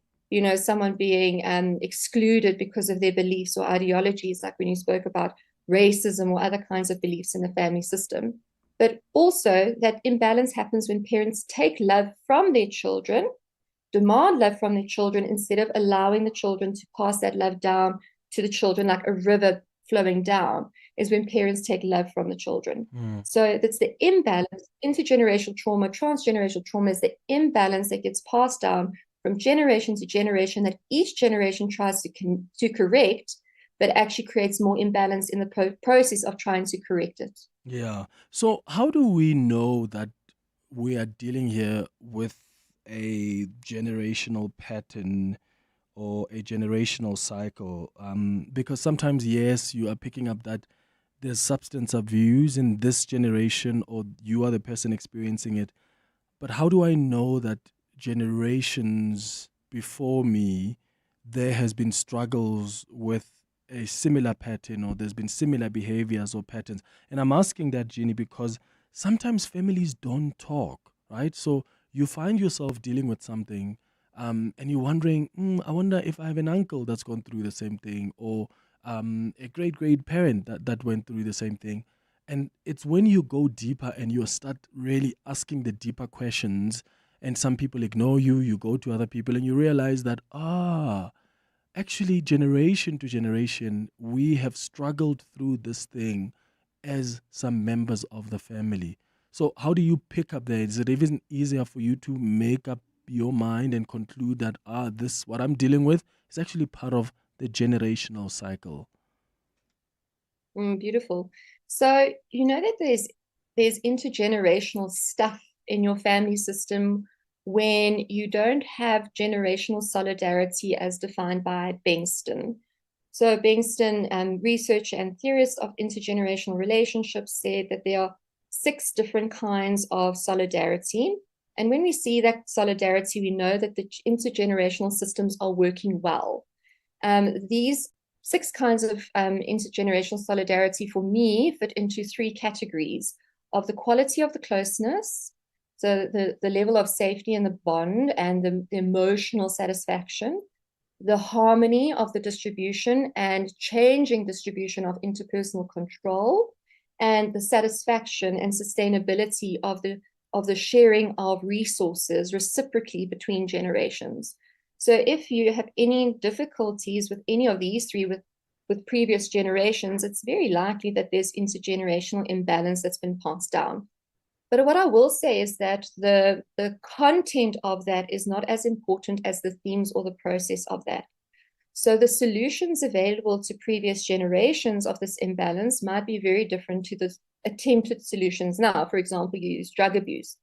someone being excluded because of their beliefs or ideologies, like when you spoke about racism or other kinds of beliefs in the family system. But also that imbalance happens when parents take love from their children, demand love from their children, instead of allowing the children to pass that love down to the children like a river flowing down, is when parents take love from the children. So that's the imbalance. Intergenerational trauma, transgenerational trauma is the imbalance that gets passed down from generation to generation, that each generation tries to correct, but actually creates more imbalance in the process of trying to correct it. Yeah. So how do we know that we are dealing here with a generational pattern or a generational cycle? Because sometimes, yes, you are picking up that there's substance abuse in this generation, or you are the person experiencing it. But how do I know that generations before me, there has been struggles with a similar pattern, or there's been similar behaviors or patterns? And I'm asking that, Jeannie, because sometimes families don't talk, right? So you find yourself dealing with something, and you're wondering, I wonder if I have an uncle that's gone through the same thing, or a great parent that went through the same thing. And it's when you go deeper and you start really asking the deeper questions, and some people ignore you, you go to other people and you realize that, actually generation to generation, we have struggled through this thing as some members of the family. So how do you pick up there? Is it even easier for you to make up your mind and conclude that, this, what I'm dealing with, is actually part of the generational cycle? Beautiful. So you know that there's intergenerational stuff in your family system when you don't have generational solidarity as defined by Bengston. So Bengston, researcher and theorist of intergenerational relationships, said that there are 6 different kinds of solidarity. And when we see that solidarity, we know that the intergenerational systems are working well. These 6 kinds of intergenerational solidarity for me fit into 3 categories of the quality of the closeness, so the level of safety and the bond and the emotional satisfaction, the harmony of the distribution and changing distribution of interpersonal control, and the satisfaction and sustainability of the sharing of resources reciprocally between generations. So if you have any difficulties with any of these 3 with previous generations, it's very likely that there's intergenerational imbalance that's been passed down. But what I will say is that the content of that is not as important as the themes or the process of that. So the solutions available to previous generations of this imbalance might be very different to the attempted solutions now. For example, you use drug abuse.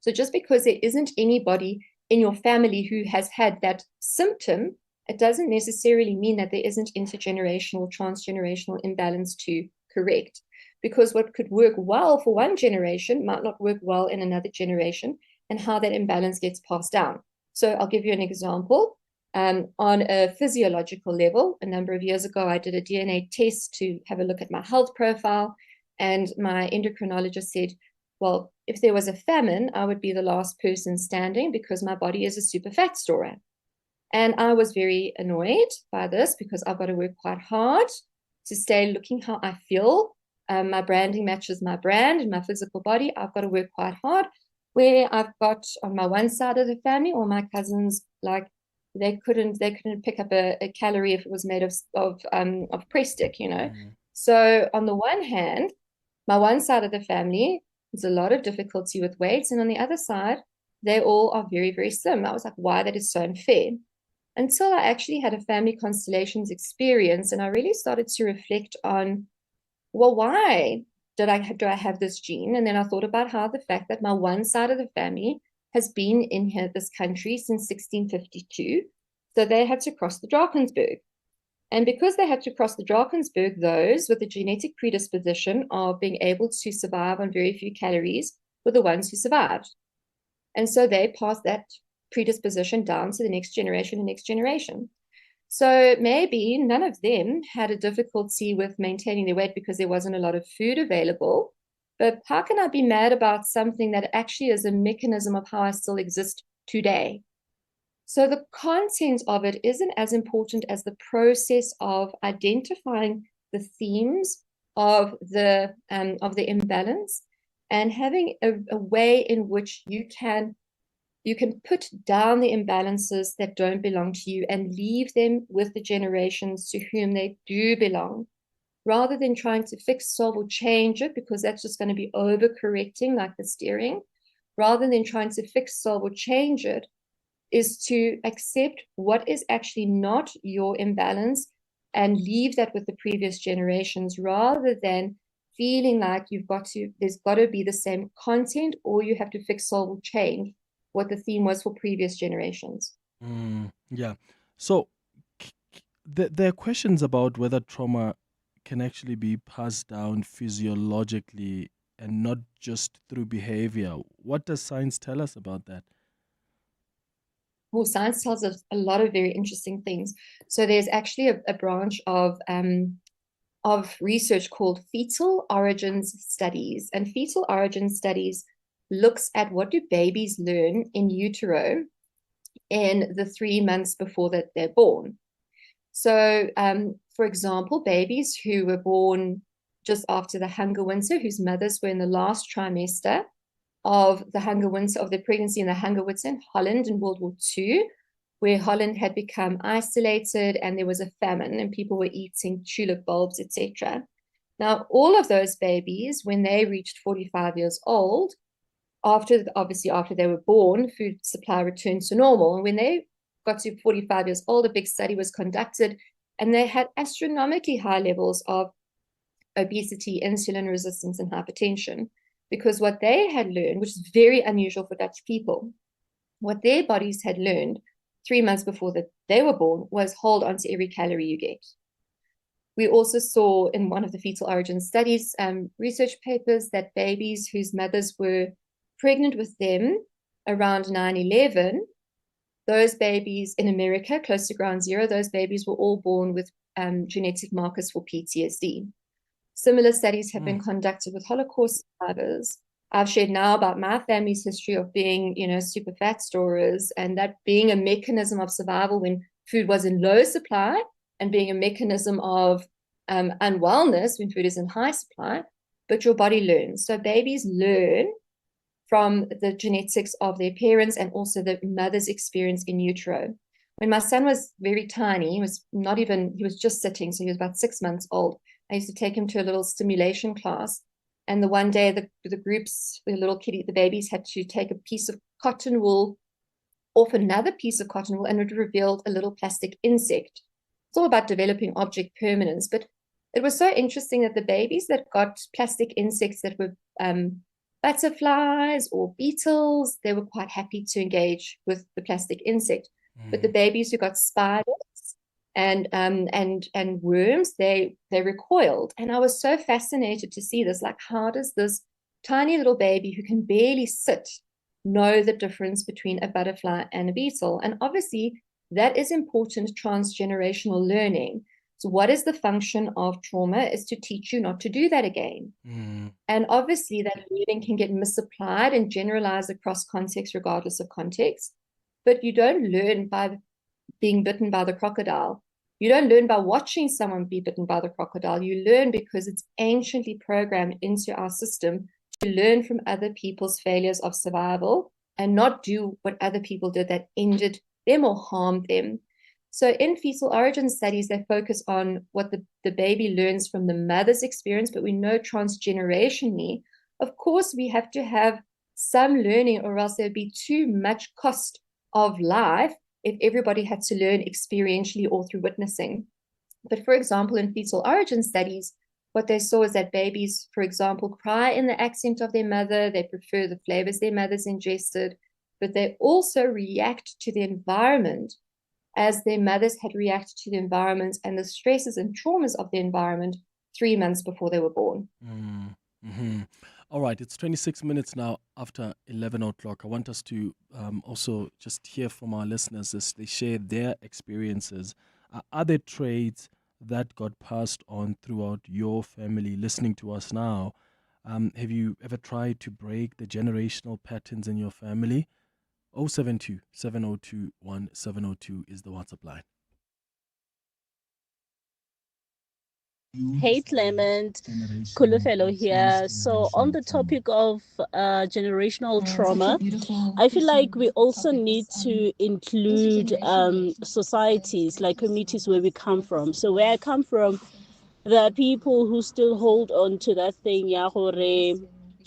So just because there isn't anybody in your family who has had that symptom, it doesn't necessarily mean that there isn't intergenerational, transgenerational imbalance to correct. Because what could work well for one generation might not work well in another generation, and how that imbalance gets passed down. So I'll give you an example. On a physiological level, a number of years ago, I did a DNA test to have a look at my health profile, and my endocrinologist said, well, if there was a famine, I would be the last person standing because my body is a super fat storer. And I was very annoyed by this because I've got to work quite hard to stay looking how I feel my branding matches my brand and my physical body, I've got to work quite hard. Where I've got on my one side of the family, all my cousins, like they couldn't pick up a calorie if it was made of press stick, you know. So on the one hand, my one side of the family, there's a lot of difficulty with weights, and on the other side, they all are very, very slim. I was like, why that is so unfair? Until I actually had a family constellations experience, and I really started to reflect on, well, why do I have this gene? And then I thought about how the fact that my one side of the family has been in this country since 1652, so they had to cross the Drakensberg. And because they had to cross the Drakensberg, those with a genetic predisposition of being able to survive on very few calories were the ones who survived. And so they passed that predisposition down to the next generation. So maybe none of them had a difficulty with maintaining their weight because there wasn't a lot of food available. But how can I be mad about something that actually is a mechanism of how I still exist today? So the content of it isn't as important as the process of identifying the themes of the imbalance and having a way in which you can put down the imbalances that don't belong to you and leave them with the generations to whom they do belong, rather than trying to fix, solve, or change it, because that's just going to be overcorrecting like the steering. Rather than trying to fix, solve, or change it, is to accept what is actually not your imbalance and leave that with the previous generations, rather than feeling like there's got to be the same content, or you have to fix, solve, or change what the theme was for previous generations. Yeah. So there are questions about whether trauma can actually be passed down physiologically and not just through behavior. What does science tell us about that? Well, science tells us a lot of very interesting things. So there's actually a branch of research called fetal origins studies, and fetal origin studies looks at what do babies learn in utero in the 3 months before that they're born. So, for example, babies who were born just after the Hunger Winter, whose mothers were in the last trimester of the Hunger Winter, of their pregnancy in the Hunger Winter in Holland in World War II, where Holland had become isolated and there was a famine and people were eating tulip bulbs, etc. Now, all of those babies, when they reached 45 years old, after they were born, food supply returned to normal. And when they got to 45 years old, a big study was conducted, and they had astronomically high levels of obesity, insulin resistance, and hypertension. Because what they had learned, which is very unusual for Dutch people, what their bodies had learned 3 months before that they were born was hold on to every calorie you get. We also saw in one of the fetal origin studies, research papers, that babies whose mothers were pregnant with them around 9/11, those babies in America, close to ground zero, those babies were all born with genetic markers for PTSD. Similar studies have been conducted with Holocaust survivors. I've shared now about my family's history of being, super fat storers, and that being a mechanism of survival when food was in low supply, and being a mechanism of unwellness when food is in high supply. But your body learns. So babies learn from the genetics of their parents and also the mother's experience in utero. When my son was very tiny, he was just sitting, so he was about 6 months old. I used to take him to a little stimulation class. And the one day the babies had to take a piece of cotton wool off another piece of cotton wool, and it revealed a little plastic insect. It's all about developing object permanence. But it was so interesting that the babies that got plastic insects that were butterflies or beetles, they were quite happy to engage with the plastic insect. But the babies who got spiders and worms, they recoiled. And I was so fascinated to see this. Like, how does this tiny little baby who can barely sit know the difference between a butterfly and a beetle? And obviously, that is important transgenerational learning. So what is the function of trauma? Is to teach you not to do that again. And obviously that learning can get misapplied and generalized across context regardless of context. But you don't learn by being bitten by the crocodile. You don't learn by watching someone be bitten by the crocodile. You learn because it's anciently programmed into our system to learn from other people's failures of survival and not do what other people did that injured them or harmed them. So in fetal origin studies, they focus on what the baby learns from the mother's experience, but we know transgenerationally, of course, we have to have some learning, or else there'd be too much cost of life if everybody had to learn experientially or through witnessing. But for example, in fetal origin studies, what they saw is that babies, for example, cry in the accent of their mother, they prefer the flavors their mother's ingested, but they also react to the environment as their mothers had reacted to the environment and the stresses and traumas of the environment 3 months before they were born. Mm-hmm. All right, it's 26 minutes now after 11 o'clock. I want us to also just hear from our listeners as they share their experiences. Are there traits that got passed on throughout your family? Listening to us now, have you ever tried to break the generational patterns in your family? 072 702 1702 is the WhatsApp line. Hey Clement, Kulufelo here. So on the topic of generational trauma, I feel like we also need to include societies, like communities where we come from. So where I come from, there are people who still hold on to that thing,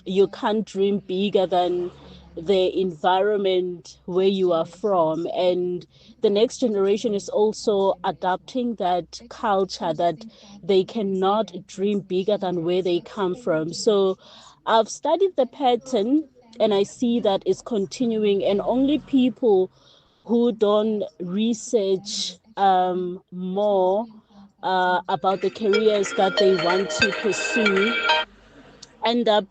you can't dream bigger than the environment where you are from, and the next generation is also adapting that culture that they cannot dream bigger than where they come from. So I've studied the pattern and I see that it's continuing, and only people who don't research more about the careers that they want to pursue end up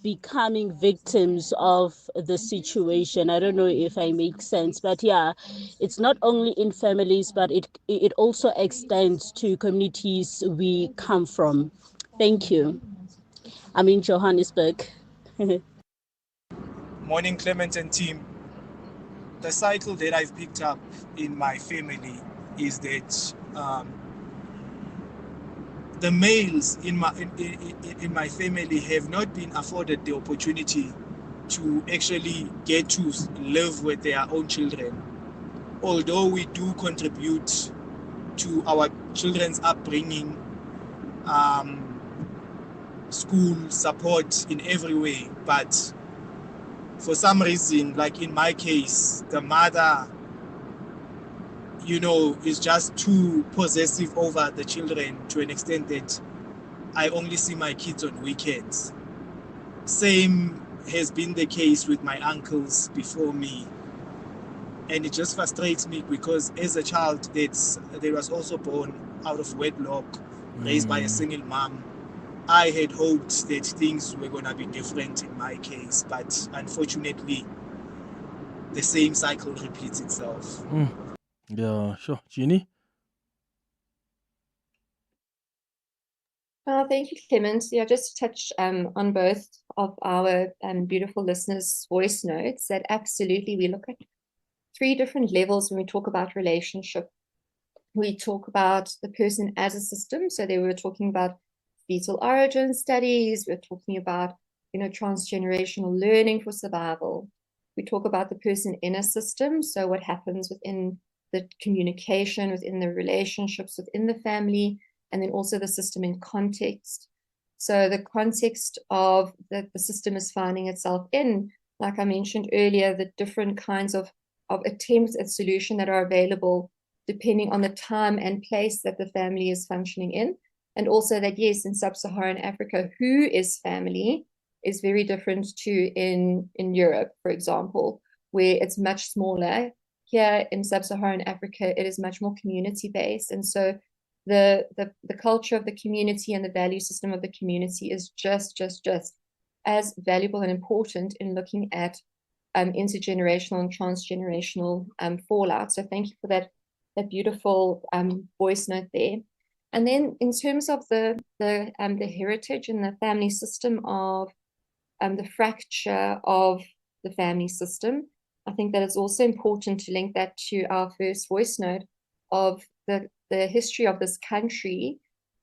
becoming victims of the situation. I don't know if I make sense, but yeah, it's not only in families, but it also extends to communities we come from. Thank you. I'm in Johannesburg. Morning, Clement and team. The cycle that I've picked up in my family is that the males in my family have not been afforded the opportunity to actually get to live with their own children. Although we do contribute to our children's upbringing, school support in every way, but for some reason, like in my case, the mother, is just too possessive over the children to an extent that I only see my kids on weekends. Same has been the case with my uncles before me. And it just frustrates me because as a child that was also born out of wedlock, raised by a single mom, I had hoped that things were going to be different in my case, but unfortunately, the same cycle repeats itself. Yeah, sure. Jeannie? Thank you, Clement. Yeah, just to touch on both of our beautiful listeners' voice notes, that absolutely we look at 3 different levels when we talk about relationship. We talk about the person as a system. So they were talking about fetal origin studies. We're talking about, transgenerational learning for survival. We talk about the person in a system. So what happens within the communication, within the relationships, within the family, and then also the system in context. So the context of that the system is finding itself in, like I mentioned earlier, the different kinds of attempts at solution that are available depending on the time and place that the family is functioning in. And also that, yes, in sub-Saharan Africa, who is family is very different to in Europe, for example, where it's much smaller. Here in sub-Saharan Africa, it is much more community-based. And so the culture of the community and the value system of the community is just as valuable and important in looking at intergenerational and transgenerational fallout. So thank you for that beautiful voice note there. And then in terms of the heritage and the family system of the fracture of the family system, I think that it's also important to link that to our first voice note of the history of this country,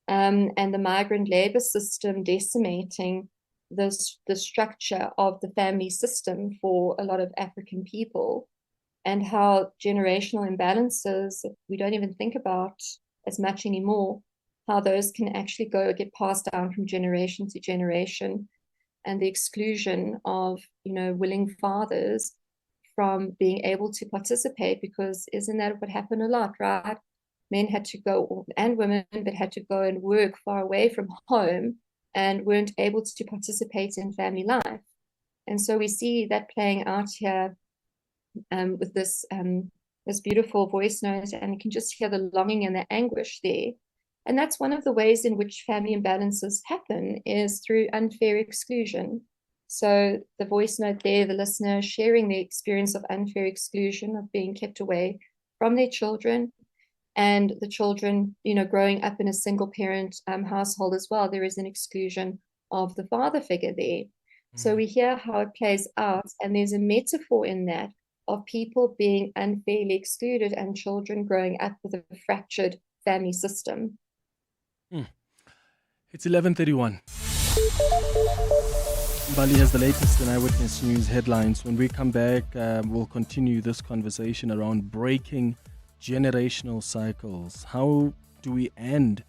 and the migrant labor system decimating the structure of the family system for a lot of African people, and how generational imbalances that we don't even think about as much anymore, how those can actually get passed down from generation to generation, and the exclusion of, willing fathers from being able to participate, because isn't that what happened a lot, right? Men had to go, and women, but had to go and work far away from home and weren't able to participate in family life. And so we see that playing out here with this beautiful voice note, and you can just hear the longing and the anguish there. And that's one of the ways in which family imbalances happen, is through unfair exclusion. So the voice note there, the listener sharing the experience of unfair exclusion, of being kept away from their children, and the children, growing up in a single parent household as well. There is an exclusion of the father figure there. So we hear how it plays out, and there's a metaphor in that of people being unfairly excluded and children growing up with a fractured family system. It's 11:31. Bali has the latest in Eyewitness News headlines. When we come back, we'll continue this conversation around breaking generational cycles. How do we end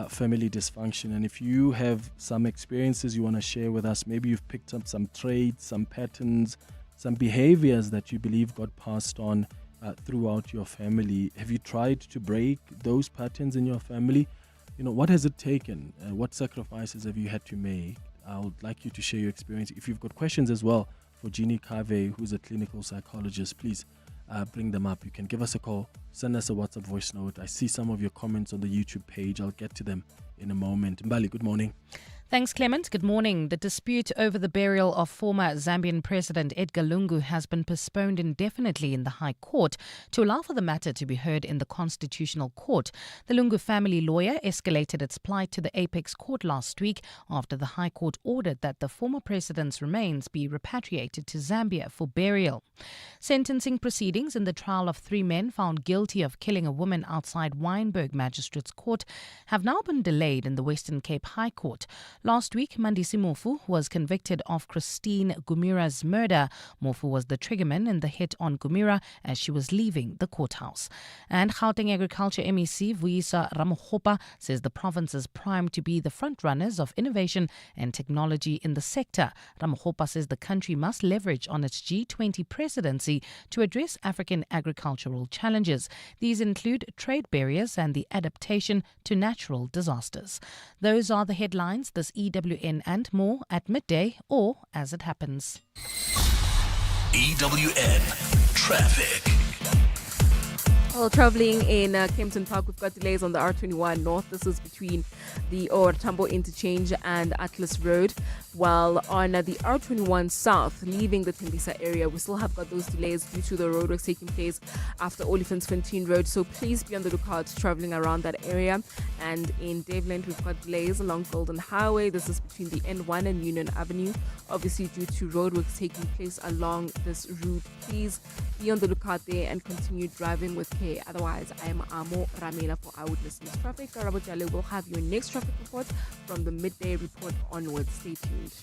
family dysfunction? And if you have some experiences you want to share with us, maybe you've picked up some traits, some patterns, some behaviors that you believe got passed on throughout your family. Have you tried to break those patterns in your family? What has it taken? What sacrifices have you had to make? I would like you to share your experience. If you've got questions as well for Jeannie Cave, who's a clinical psychologist, please bring them up. You can give us a call, send us a WhatsApp voice note. I see some of your comments on the YouTube page. I'll get to them in a moment. Mbali, good morning. Thanks, Clement. Good morning. The dispute over the burial of former Zambian President Edgar Lungu has been postponed indefinitely in the High Court to allow for the matter to be heard in the Constitutional Court. The Lungu family lawyer escalated its plight to the Apex Court last week after the High Court ordered that the former president's remains be repatriated to Zambia for burial. Sentencing proceedings in the trial of 3 men found guilty of killing a woman outside Wynberg Magistrates Court have now been delayed in the Western Cape High Court. Last week, Mandisi Mofu was convicted of Christine Gumira's murder. Mofu was the triggerman in the hit on Gumira as she was leaving the courthouse. And Gauteng Agriculture MEC Vuyisa Ramaphosa says the province is primed to be the frontrunners of innovation and technology in the sector. Ramaphosa says the country must leverage on its G20 presidency to address African agricultural challenges. These include trade barriers and the adaptation to natural disasters. Those are the headlines this EWN and more at midday or as it happens. EWN Traffic. Well, traveling in Kempton Park, we've got delays on the R21 North. This is between the Tambo Interchange and Atlas Road. While on the R21 South, leaving the Tembisa area, we still have got those delays due to the roadworks taking place after Oliphants-Fontaine Road. So please be on the lookout traveling around that area. And in Daveland, we've got delays along Golden Highway. This is between the N1 and Union Avenue, obviously due to roadworks taking place along this route. Please be on the lookout there and continue driving with care. Otherwise, I am Amo Ramela for Eyewitness News Traffic. Karabojale will have your next traffic report from the midday report onwards. Stay tuned.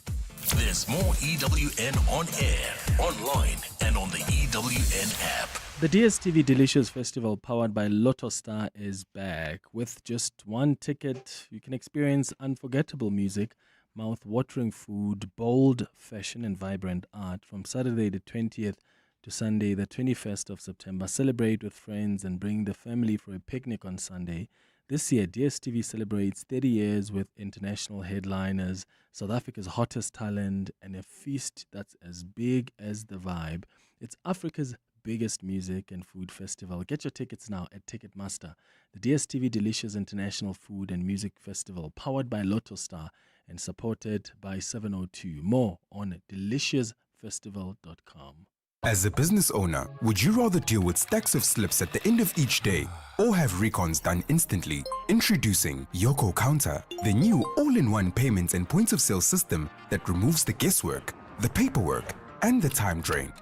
There's more EWN on air, online, and on the EWN app. The DSTV Delicious Festival, powered by Lotto Star, is back. With just one ticket, you can experience unforgettable music, mouth-watering food, bold fashion, and vibrant art from Saturday the 20th to Sunday the 21st of September. Celebrate with friends and bring the family for a picnic on Sunday. This year, DSTV celebrates 30 years with international headliners, South Africa's hottest talent, and a feast that's as big as the vibe. It's Africa's biggest music and food festival. Get your tickets now at Ticketmaster. The DSTV Delicious International Food and Music Festival, powered by Lotto Star and supported by 702. More on deliciousfestival.com. As a business owner, would you rather deal with stacks of slips at the end of each day or have recons done instantly? Introducing Yoko Counter, the new all-in-one payments and points of sale system that removes the guesswork, the paperwork, and the time drain.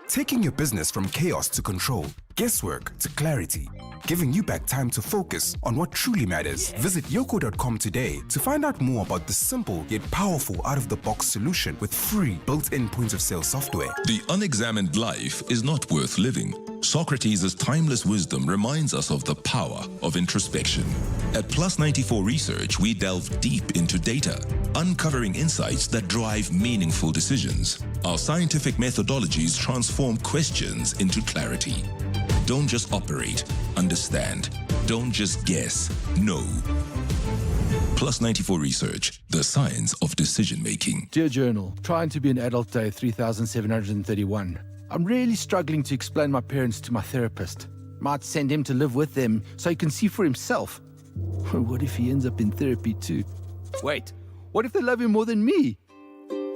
Taking your business from chaos to control. guesswork to clarity, giving you back time to focus on what truly matters. Visit yoko.com today to find out more about the simple yet powerful out-of-the-box solution with free built-in point-of-sale software. The unexamined life is not worth living. Socrates' timeless wisdom reminds us of the power of introspection. At Plus 94 Research, we delve deep into data, uncovering insights that drive meaningful decisions. Our scientific methodologies transform questions into clarity. Don't just operate, understand. Don't just guess, know. Plus 94 Research, the science of decision making. Dear Journal, trying to be an adult day 3731. I'm really struggling to explain my parents to my therapist. Might send him to live with them so he can see for himself. What if he ends up in therapy too? Wait, what if they love him more than me?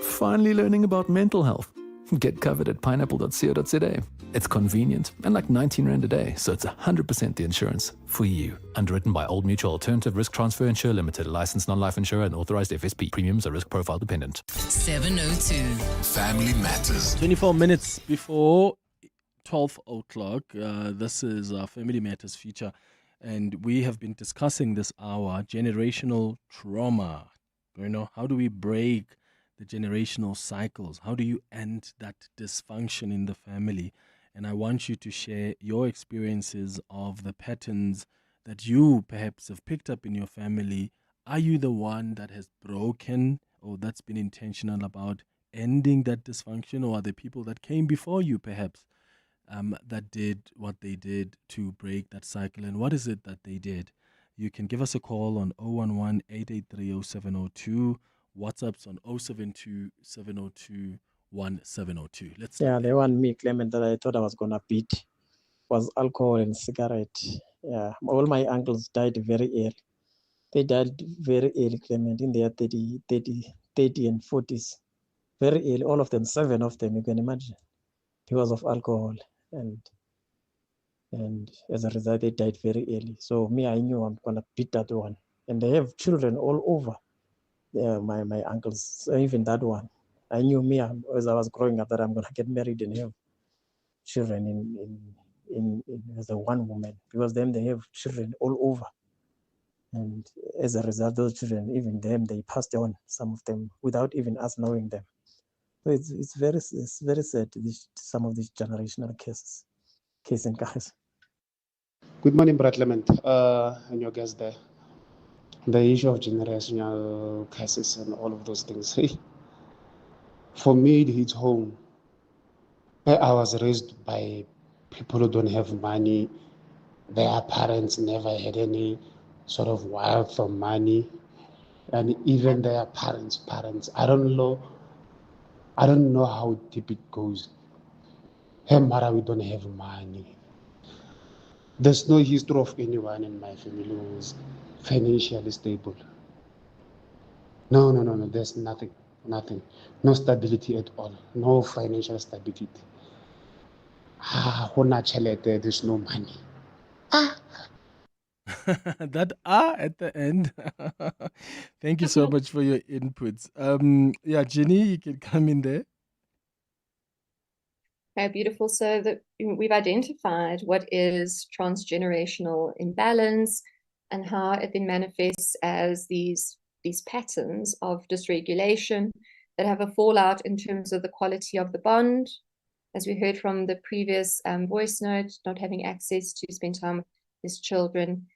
Finally learning about mental health. Get covered at pineapple.co.za. It's convenient and like 19 Rand a day, so it's 100% the insurance for you. Underwritten by Old Mutual Alternative Risk Transfer Insurer Limited, a licensed non-life insurer and authorized FSP. Premiums are risk profile dependent. 702. Family Matters. 24 minutes before 12 o'clock. This is our Family Matters feature, and we have been discussing this hour generational trauma. You know, how do we break the generational cycles? How do you end that dysfunction in the family? And I want you to share your experiences of the patterns that you perhaps have picked up in your family. Are you the one that has broken or that's been intentional about ending that dysfunction, or are there people that came before you perhaps that did what they did to break that cycle? And what is it that they did? You can give us a call on 011-883-0702. WhatsApp's on 072-702-1702. The one me, Clement, that I thought I was gonna beat was alcohol and cigarette. Yeah, all my uncles died very early. They died very early, Clement, in their 30 and 40s. Very early, all of them, 7 of them, you can imagine, because of alcohol. And as a result, they died very early. So me, I knew I'm gonna beat that one. And they have children all over. My uncles, so even that one, I knew me as I was growing up that I'm gonna get married and have children in as a one woman, because them they have children all over, and as a result, those children, even them, they passed on, some of them without even us knowing them. So it's very sad. Some of these generational cases and cases. Good morning, Brad Clement, and your guest there. The issue of generational curses and all of those things. For me, it hits home. I was raised by people who don't have money. Their parents never had any sort of wealth or money. And even their parents, I don't know how deep it goes. Hey, Mara, we don't have money. There's no history of anyone in my family who's financially stable. No, there's nothing. No stability at all. No financial stability. There's no money. That at the end. Thank you so much for your inputs. Jenny, you can come in there. Okay, beautiful. So we've identified what is transgenerational imbalance and how it then manifests as these patterns of dysregulation that have a fallout in terms of the quality of the bond. As we heard from the previous voice note, not having access to spend time with his children.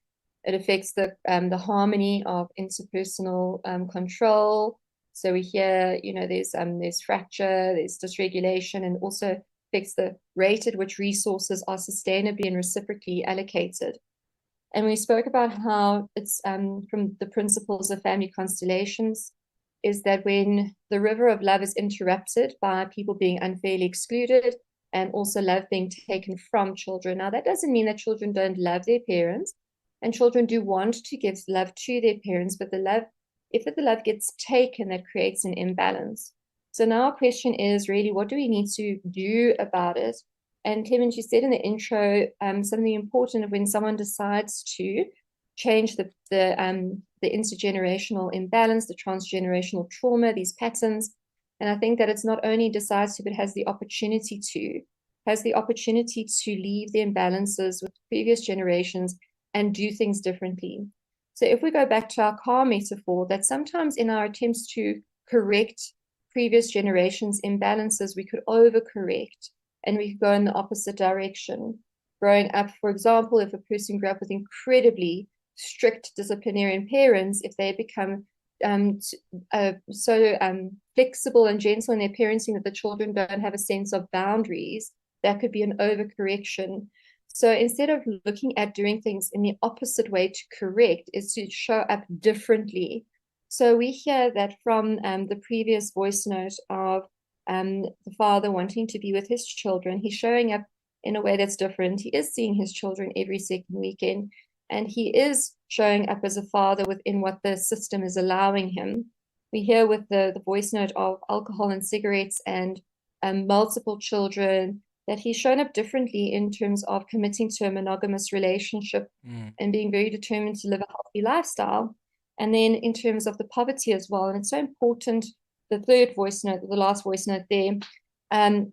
It affects the harmony of interpersonal control. So we hear, there's fracture, there's dysregulation, and also affects the rate at which resources are sustainably and reciprocally allocated. And we spoke about how it's from the principles of family constellations, is that when the river of love is interrupted by people being unfairly excluded and also love being taken from children. Now, that doesn't mean that children don't love their parents, and children do want to give love to their parents, but if the love gets taken, that creates an imbalance. So now our question is really, what do we need to do about it? And Clement, you said in the intro something important of when someone decides to change the intergenerational imbalance, the transgenerational trauma, these patterns. And I think that it's not only decides to, but has the opportunity to. has the opportunity to leave the imbalances with previous generations and do things differently. So if we go back to our car metaphor, that sometimes in our attempts to correct previous generations' imbalances, we could overcorrect and we could go in the opposite direction. Growing up, for example, if a person grew up with incredibly strict disciplinarian parents, if they become so flexible and gentle in their parenting that the children don't have a sense of boundaries, that could be an overcorrection. So instead of looking at doing things in the opposite way to correct, is to show up differently. So we hear that from the previous voice note of the father wanting to be with his children. He's showing up in a way that's different. He is seeing his children every second weekend, and he is showing up as a father within what the system is allowing him. We hear with the voice note of alcohol and cigarettes and multiple children that he's shown up differently in terms of committing to a monogamous relationship and being very determined to live a healthy lifestyle. And then in terms of the poverty as well, and it's so important, the third voice note, the last voice note there,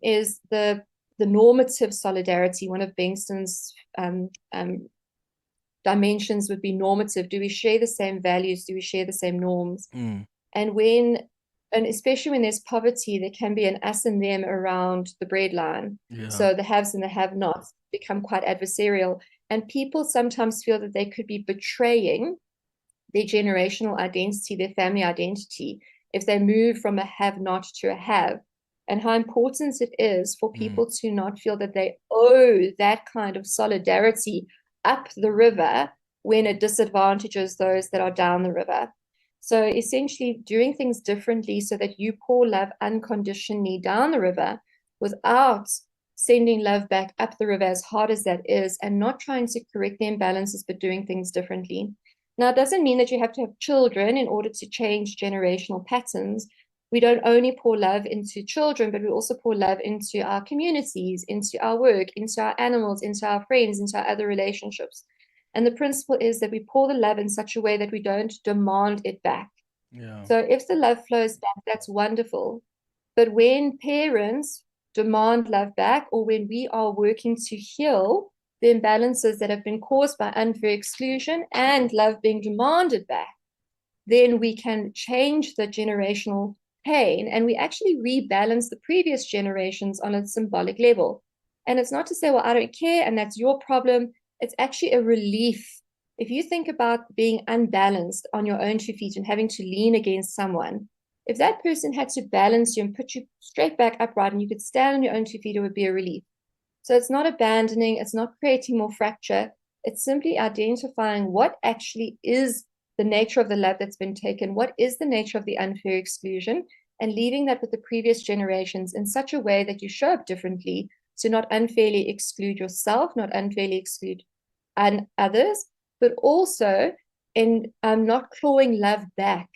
is the normative solidarity. One of Bengston's dimensions would be normative. Do we share the same values? Do we share the same norms? And especially when there's poverty, there can be an us and them around the breadline. Yeah. So the haves and the have-nots become quite adversarial. And people sometimes feel that they could be betraying their generational identity, their family identity, if they move from a have-not to a have. And how important it is for people to not feel that they owe that kind of solidarity up the river when it disadvantages those that are down the river. So essentially doing things differently so that you pour love unconditionally down the river without sending love back up the river, as hard as that is, and not trying to correct the imbalances, but doing things differently. Now, it doesn't mean that you have to have children in order to change generational patterns. We don't only pour love into children, but we also pour love into our communities, into our work, into our animals, into our friends, into our other relationships. And the principle is that we pour the love in such a way that we don't demand it back. Yeah. So if the love flows back, that's wonderful. But when parents demand love back, or when we are working to heal the imbalances that have been caused by unfair exclusion and love being demanded back, then we can change the generational pain and we actually rebalance the previous generations on a symbolic level. And it's not to say, well, I don't care and that's your problem. It's actually a relief. If you think about being unbalanced on your own 2 feet and having to lean against someone, if that person had to balance you and put you straight back upright and you could stand on your own 2 feet, it would be a relief. So it's not abandoning, it's not creating more fracture. It's simply identifying what actually is the nature of the love that's been taken, what is the nature of the unfair exclusion, and leaving that with the previous generations in such a way that you show up differently to not unfairly exclude yourself, not unfairly exclude others, but also in not clawing love back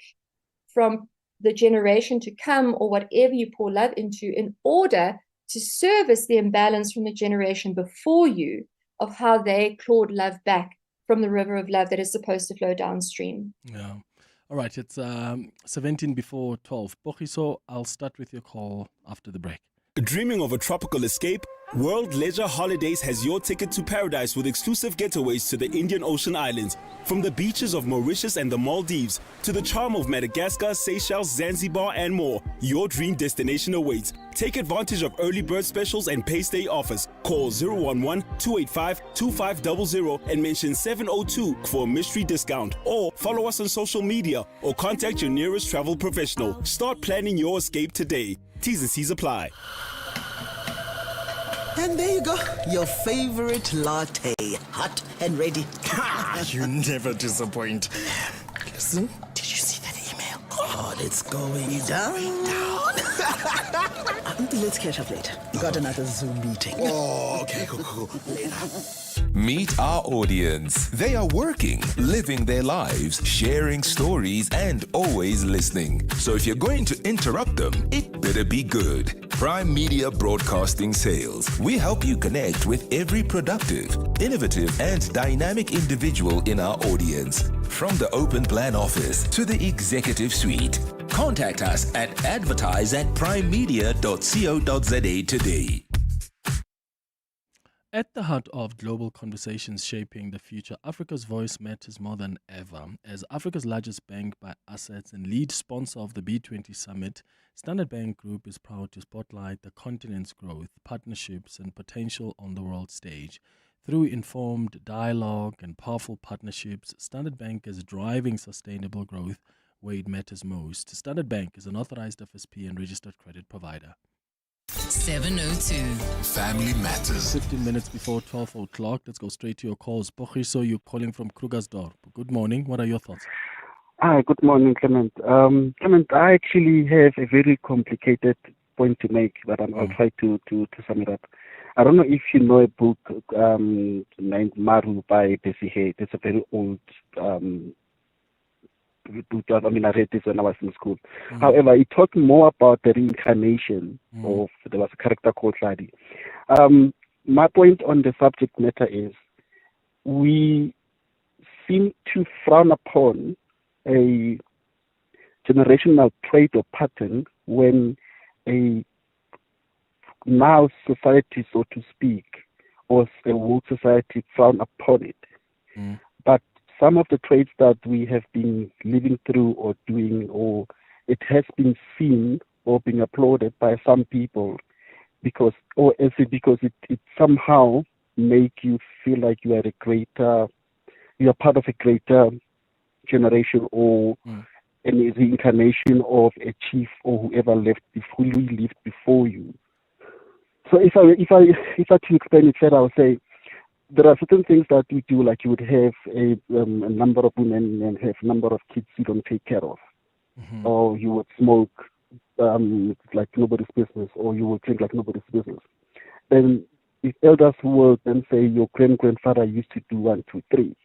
from the generation to come or whatever you pour love into in order to service the imbalance from the generation before you of how they clawed love back from the river of love that is supposed to flow downstream. Yeah. All right. It's 17 before 12. Pogiso, I'll start with your call after the break. Dreaming of a tropical escape? World Leisure Holidays has your ticket to paradise with exclusive getaways to the Indian Ocean Islands. From the beaches of Mauritius and the Maldives to the charm of Madagascar, Seychelles, Zanzibar and more, your dream destination awaits. Take advantage of early bird specials and pay stay offers. Call 011-285-2500 and mention 702 for a mystery discount. Or follow us on social media or contact your nearest travel professional. Start planning your escape today. T's and C's apply. And there you go, your favorite latte, hot and ready. You never disappoint. Listen, did you see that email? God, it's going down. Let's catch up later. Got another Zoom meeting. Oh, okay, cool. Later. Meet our audience. They are working, living their lives, sharing stories, and always listening. So if you're going to interrupt them, it better be good. Prime Media Broadcasting Sales. We help you connect with every productive, innovative, and dynamic individual in our audience. From the open plan office to the executive suite. Contact us at advertise@primemedia.co.za today. At the heart of global conversations shaping the future, Africa's voice matters more than ever. As Africa's largest bank by assets and lead sponsor of the B20 Summit, Standard Bank Group is proud to spotlight the continent's growth, partnerships, and potential on the world stage. Through informed dialogue and powerful partnerships, Standard Bank is driving sustainable growth where it matters most. Standard Bank is an authorized FSP and registered credit provider. 702. Family Matters. 15 minutes before 12 o'clock. Let's go straight to your calls. Bogiso, you're calling from Krugersdorp. Good morning. What are your thoughts? Hi, good morning, Clement. Clement, I actually have a very complicated point to make, but I'll try to sum it up. I don't know if you know a book named Maru by Bessie Hay. It's a very old book. I read this when I was in school. However, it talked more about the reincarnation of, there was a character called Ladi. My point on the subject matter is we seem to frown upon a generational trait or pattern when a now society, so to speak, or a world society frown upon it. But some of the traits that we have been living through or doing, or it has been seen or been applauded by some people because it somehow make you feel like you are part of a greater generation or a reincarnation of a chief or whoever lived before you. So if I to explain it further, I would say there are certain things that we do, like you would have a number of women and have a number of kids you don't take care of, or you would smoke like nobody's business, or you would drink like nobody's business. Then if elders will then say your grandfather used to do 1, 2, 3.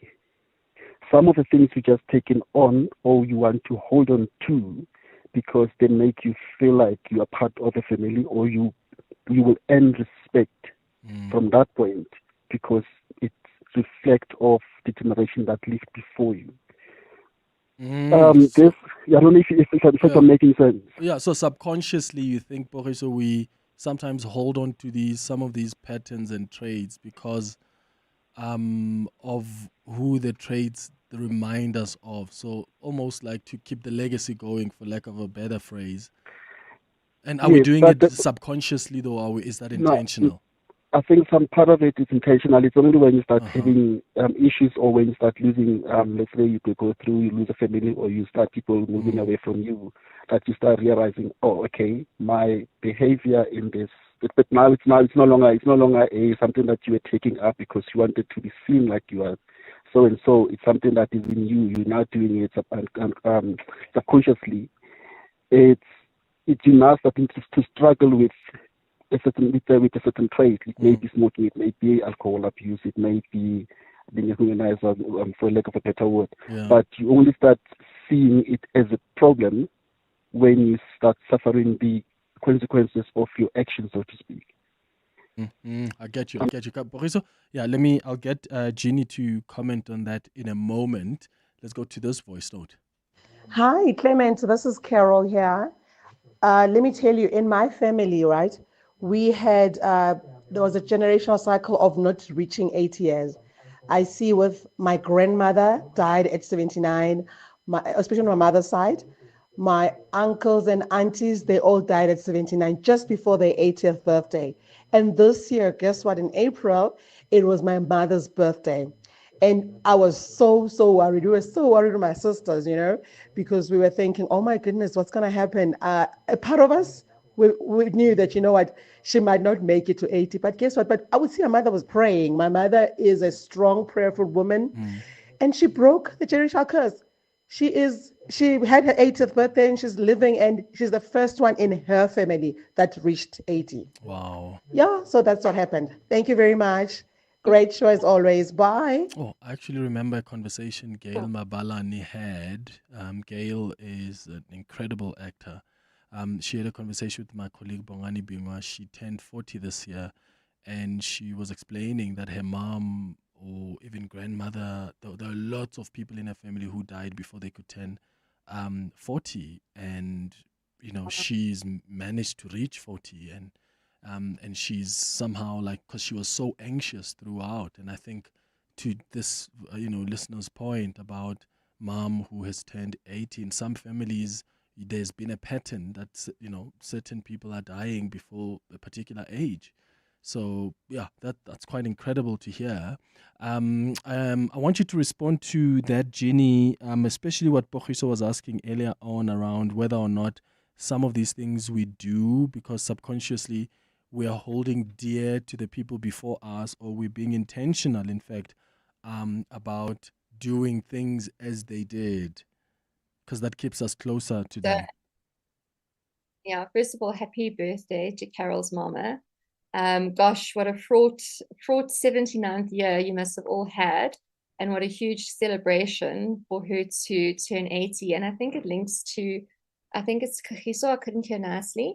Some of the things you just taken on or you want to hold on to because they make you feel like you are part of a family, or you will earn respect from that point because it reflects of the generation that lived before you. I don't know if I'm making sense. Yeah, so subconsciously you think, so we sometimes hold on to some of these patterns and traits because of who the traits remind us of. So almost like to keep the legacy going, for lack of a better phrase. And are we doing it subconsciously though, or is that intentional? I think some part of it is intentional. It's only when you start having issues, or when you start losing, let's say you could go through, you lose a family, or you start people moving away from you, that you start realizing, oh, okay, my behavior in this, but now it's no longer something that you were taking up because you wanted to be seen like you are so and so. It's something that is in you. You're not doing it subconsciously. You're now starting to struggle with a certain trait. It may be smoking, it may be alcohol abuse, it may be being a humanizer, for lack of a better word. Yeah. But you only start seeing it as a problem when you start suffering the consequences of your actions, so to speak. I get you. Boriso, I'll get Jeannie to comment on that in a moment. Let's go to this voice note. Hi, Clement. This is Carol here. Let me tell you, in my family, right, we had, there was a generational cycle of not reaching 80 years. I see with my grandmother died at 79, especially on my mother's side. My uncles and aunties, they all died at 79, just before their 80th birthday. And this year, guess what? In April, it was my mother's birthday. And I was so worried. We were so worried with my sisters, because we were thinking, oh my goodness, what's going to happen? A part of us, we knew that, she might not make it to 80. But guess what? But I would see my mother was praying. My mother is a strong, prayerful woman. And she broke the generational curse. She had her 80th birthday and she's living, and she's the first one in her family that reached 80. Wow. Yeah, so that's what happened. Thank you very much. Great show as always. Bye. Oh, I actually remember a conversation Gail Mabalani had. Gail is an incredible actor. She had a conversation with my colleague Bongani Bingwa. She turned 40 this year, and she was explaining that her mom or even grandmother, there are lots of people in her family who died before they could turn 40, and she's managed to reach 40, and she's somehow like, because she was so anxious throughout. And I think to this, listener's point about mom who has turned 80, in some families, there's been a pattern that, certain people are dying before a particular age. So, yeah, that's quite incredible to hear. I want you to respond to that, Jenny, especially what Bogiso was asking earlier on around whether or not some of these things we do because subconsciously we are holding dear to the people before us, or we're being intentional, in fact, about doing things as they did, because that keeps us closer to them. Yeah, first of all, happy birthday to Carol's mama. Gosh, what a fraught 79th year you must have all had, and what a huge celebration for her to turn 80. And I think it links to, I think it's Kagiso, I couldn't hear nicely,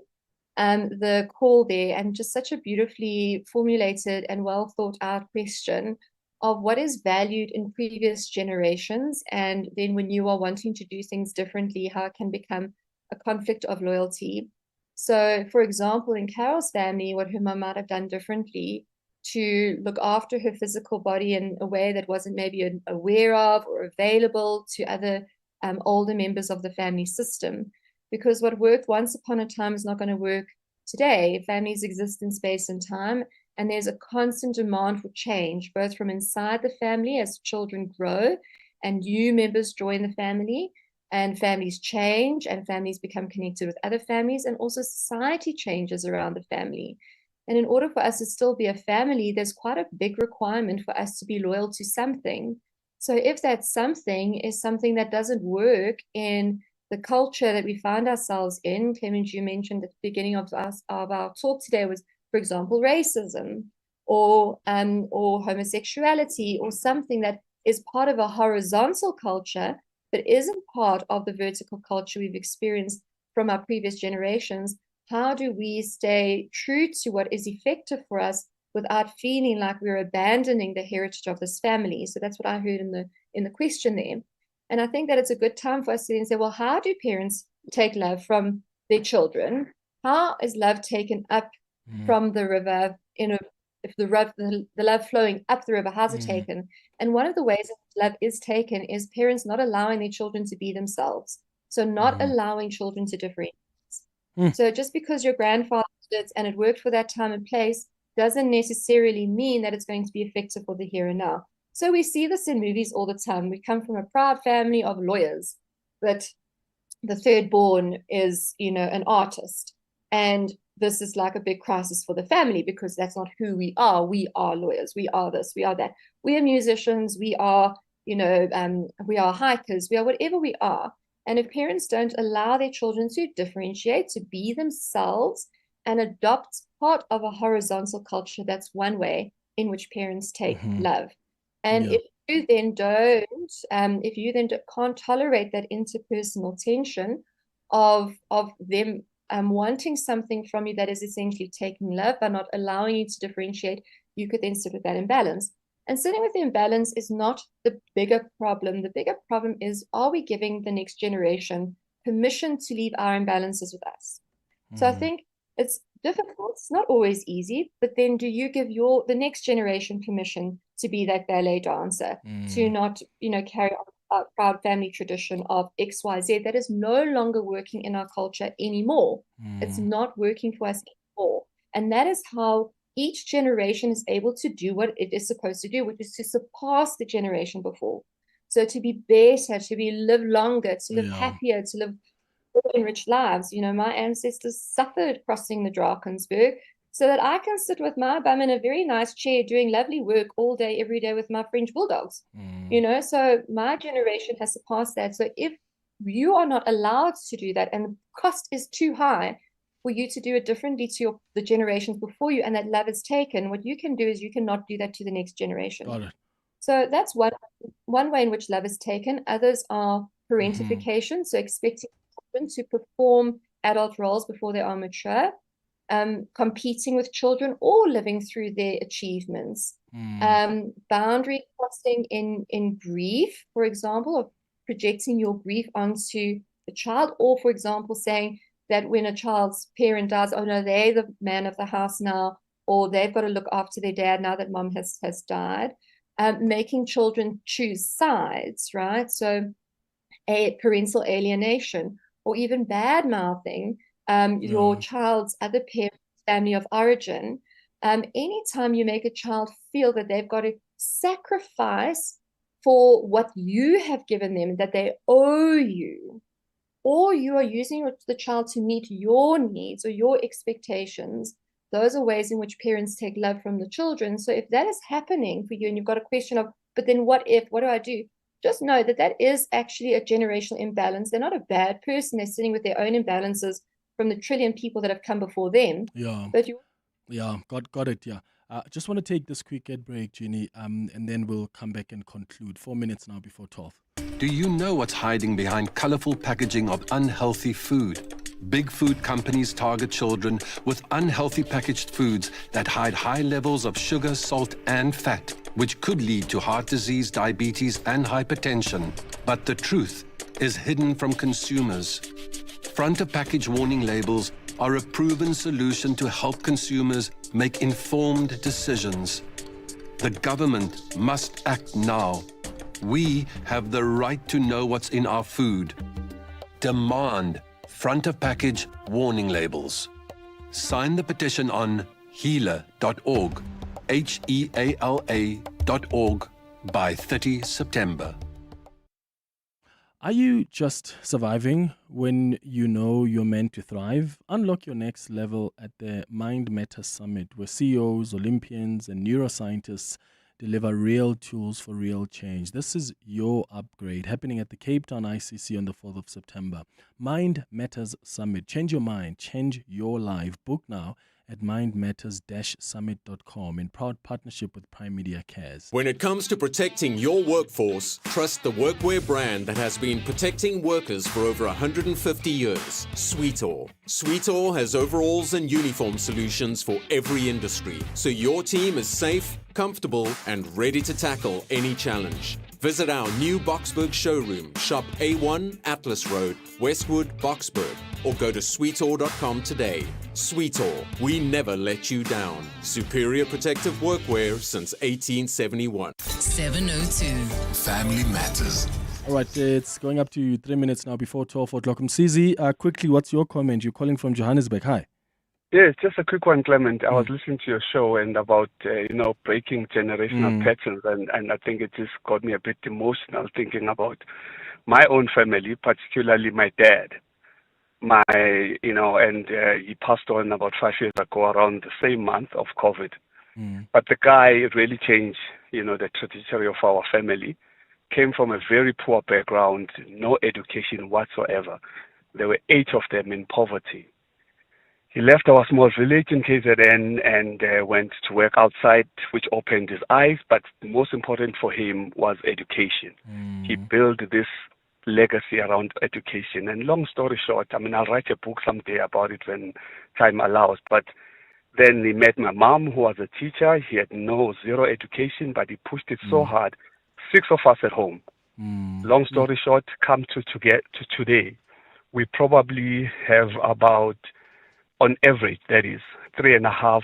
the call there, and just such a beautifully formulated and well thought out question of what is valued in previous generations, and then when you are wanting to do things differently, how it can become a conflict of loyalty. So, for example, in Carol's family, what her mom might have done differently to look after her physical body in a way that wasn't maybe aware of or available to other older members of the family system. Because what worked once upon a time is not going to work today. Families exist in space and time, and there's a constant demand for change, both from inside the family as children grow and new members join the family, and families change and families become connected with other families, and also society changes around the family. And in order for us to still be a family, there's quite a big requirement for us to be loyal to something. So if that something is something that doesn't work in the culture that we find ourselves in, Clement, you mentioned at the beginning of our talk today was, for example, racism or homosexuality, or something that is part of a horizontal culture but isn't part of the vertical culture we've experienced from our previous generations. How do we stay true to what is effective for us without feeling like we're abandoning the heritage of this family? So that's what I heard in the question there. And I think that it's a good time for us to then say, well, how do parents take love from their children? How is love taken up from the river? If the love flowing up the river, how's it taken? And one of the ways that love is taken is parents not allowing their children to be themselves. So not allowing children to differentiate. So just because your grandfather did it and it worked for that time and place doesn't necessarily mean that it's going to be effective for the here and now. So we see this in movies all the time. We come from a proud family of lawyers, but the third born is, an artist. And this is like a big crisis for the family because that's not who we are. We are lawyers. We are this, we are that. We are musicians. We are, we are hikers. We are whatever we are. And if parents don't allow their children to differentiate, to be themselves and adopt part of a horizontal culture, that's one way in which parents take love. And if you then can't tolerate that interpersonal tension of them wanting something from you that is essentially taking love but not allowing you to differentiate, you could then sit with that imbalance. And sitting with the imbalance is not the bigger problem. The bigger problem is, are we giving the next generation permission to leave our imbalances with us? So I think it's difficult. It's not always easy, but then do you give the next generation permission to be that ballet dancer, to not, carry on our proud family tradition of XYZ that is no longer working in our culture anymore. It's not working for us anymore. And that is how each generation is able to do what it is supposed to do, which is to surpass the generation before. So to be better, to live longer, to live happier, to live enriched lives. My ancestors suffered crossing the Drakensberg so that I can sit with my bum in a very nice chair doing lovely work all day, every day with my French bulldogs. So my generation has surpassed that. So if you are not allowed to do that and the cost is too high for you to do it differently to the generations before you, and that love is taken, what you can do is you cannot do that to the next generation. Got it. So that's one way in which love is taken. Others are parentification, so expecting children to perform adult roles before they are mature, competing with children or living through their achievements, boundary crossing in grief, for example, of projecting your grief onto the child, or, for example, saying, that when a child's parent dies, oh no, they're the man of the house now, or they've got to look after their dad now that mom has died. Making children choose sides, right? So a parental alienation, or even bad-mouthing your child's other parent's family of origin. Anytime you make a child feel that they've got to sacrifice for what you have given them, that they owe you, or you are using the child to meet your needs or your expectations, those are ways in which parents take love from the children. So if that is happening for you and you've got a question of, but then what do I do? Just know that that is actually a generational imbalance. They're not a bad person. They're sitting with their own imbalances from the trillion people that have come before them. Yeah. But you Got it. Yeah. Just want to take this quick ad break, Jeannie, and then we'll come back and conclude. 4 minutes now before 12. Do you know what's hiding behind colorful packaging of unhealthy food? Big food companies target children with unhealthy packaged foods that hide high levels of sugar, salt, and fat, which could lead to heart disease, diabetes, and hypertension. But the truth is hidden from consumers. Front of package warning labels are a proven solution to help consumers make informed decisions. The government must act now. We have the right to know what's in our food. Demand front of package warning labels. Sign the petition on heala.org, HEALA.org, by 30 September. Are you just surviving when you know you're meant to thrive? Unlock your next level at the Mind Matters Summit, where CEOs, Olympians, and neuroscientists deliver real tools for real change. This is your upgrade, happening at the Cape Town ICC on the 4th of September. Mind Matters Summit. Change your mind, change your life. Book now at mindmatters-summit.com in proud partnership with Prime Media Cares. When it comes to protecting your workforce, trust the workwear brand that has been protecting workers for over 150 years, Sweetall. Sweetall has overalls and uniform solutions for every industry, so your team is safe, comfortable, and ready to tackle any challenge. Visit our new Boksburg showroom, shop A1 Atlas Road, Westwood, Boksburg, or go to sweetall.com today. Sweetall, we never let you down. Superior protective workwear since 1871. 702. Family Matters. All right, it's going up to 3 minutes now before 12 o'clock. Msizi, quickly, what's your comment? You're calling from Johannesburg. Hi. Yes, just a quick one, Clement. I was listening to your show and about, breaking generational patterns, and I think it just got me a bit emotional thinking about my own family, particularly my dad. He passed on about 5 years ago around the same month of COVID. But the guy really changed, the trajectory of our family. Came from a very poor background, no education whatsoever. There were 8 of them in poverty. He left our small village in KZN and went to work outside, which opened his eyes. But the most important for him was education. He built this legacy around education. And long story short, I'll write a book someday about it when time allows. But then he met my mom, who was a teacher. He had zero education, but he pushed it so hard. 6 of us at home. Long story short, come to get to today, we probably have about, on average, that is 3.5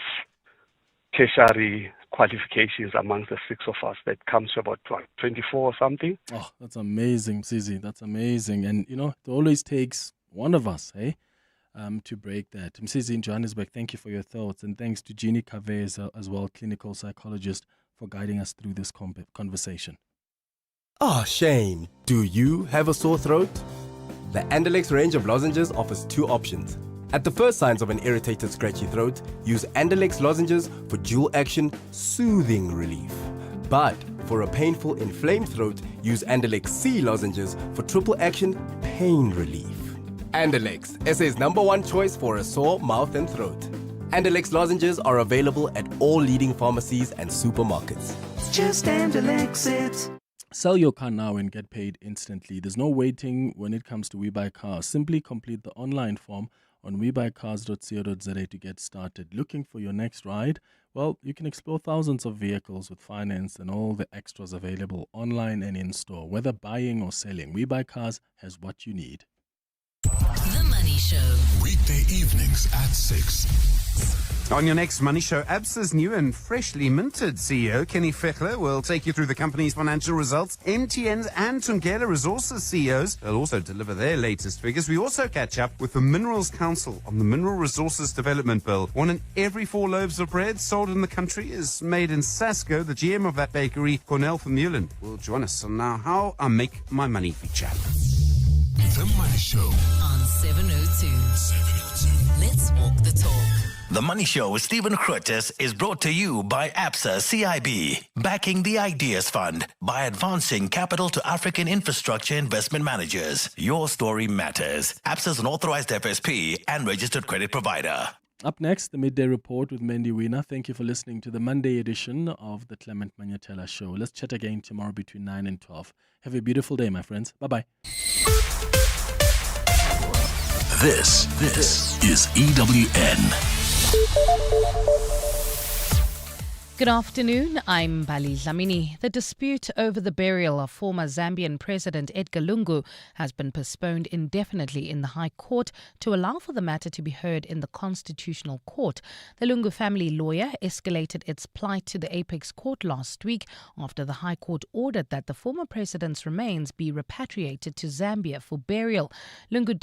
tertiary qualifications amongst the 6 of us. That comes to about 24 or something. Oh, that's amazing, Sisi. That's amazing. And, it always takes one of us, to break that. Msizi in Johannesburg, thank you for your thoughts. And thanks to Jeannie Cave as well, clinical psychologist, for guiding us through this conversation. Shame. Do you have a sore throat? The Andalex range of lozenges offers 2 options. At the first signs of an irritated, scratchy throat, use Andalex lozenges for dual-action, soothing relief. But for a painful, inflamed throat, use Andalex C lozenges for triple-action, pain relief. Andalex, SA's #1 choice for a sore mouth and throat. Andalex lozenges are available at all leading pharmacies and supermarkets. Just Andalex it. Sell your car now and get paid instantly. There's no waiting when it comes to We Buy Cars. Simply complete the online form on webuycars.co.za to get started. Looking for your next ride? Well, you can explore thousands of vehicles with finance and all the extras available online and in store. Whether buying or selling, We Buy Cars has what you need. The Money Show. Weekday evenings at 6. On your next Money Show, ABSA's new and freshly minted CEO, Kenny Fechler, will take you through the company's financial results. MTN's and Tungela Resources CEOs will also deliver their latest figures. We also catch up with the Minerals Council on the Mineral Resources Development Bill. 1 in every 4 loaves of bread sold in the country is made in Sasco. The GM of that bakery, Cornell van Meulen, will join us on now How I Make My Money feature. The Money Show on 702. Let's walk the talk. The Money Show with Stephen Curtis is brought to you by ABSA CIB, backing the Ideas Fund by advancing capital to African infrastructure investment managers. Your story matters. ABSA is an authorized FSP and registered credit provider. Up next, the Midday Report with Mandy Weiner. Thank you for listening to the Monday edition of the Clement Manyathela Show. Let's chat again tomorrow between 9 and 12. Have a beautiful day, my friends. Bye-bye. This is EWN. Good afternoon, I'm Bali Dlamini. The dispute over the burial of former Zambian President Edgar Lungu has been postponed indefinitely in the High Court to allow for the matter to be heard in the Constitutional Court. The Lungu family lawyer escalated its plight to the Apex Court last week after the High Court ordered that the former president's remains be repatriated to Zambia for burial. Lungu died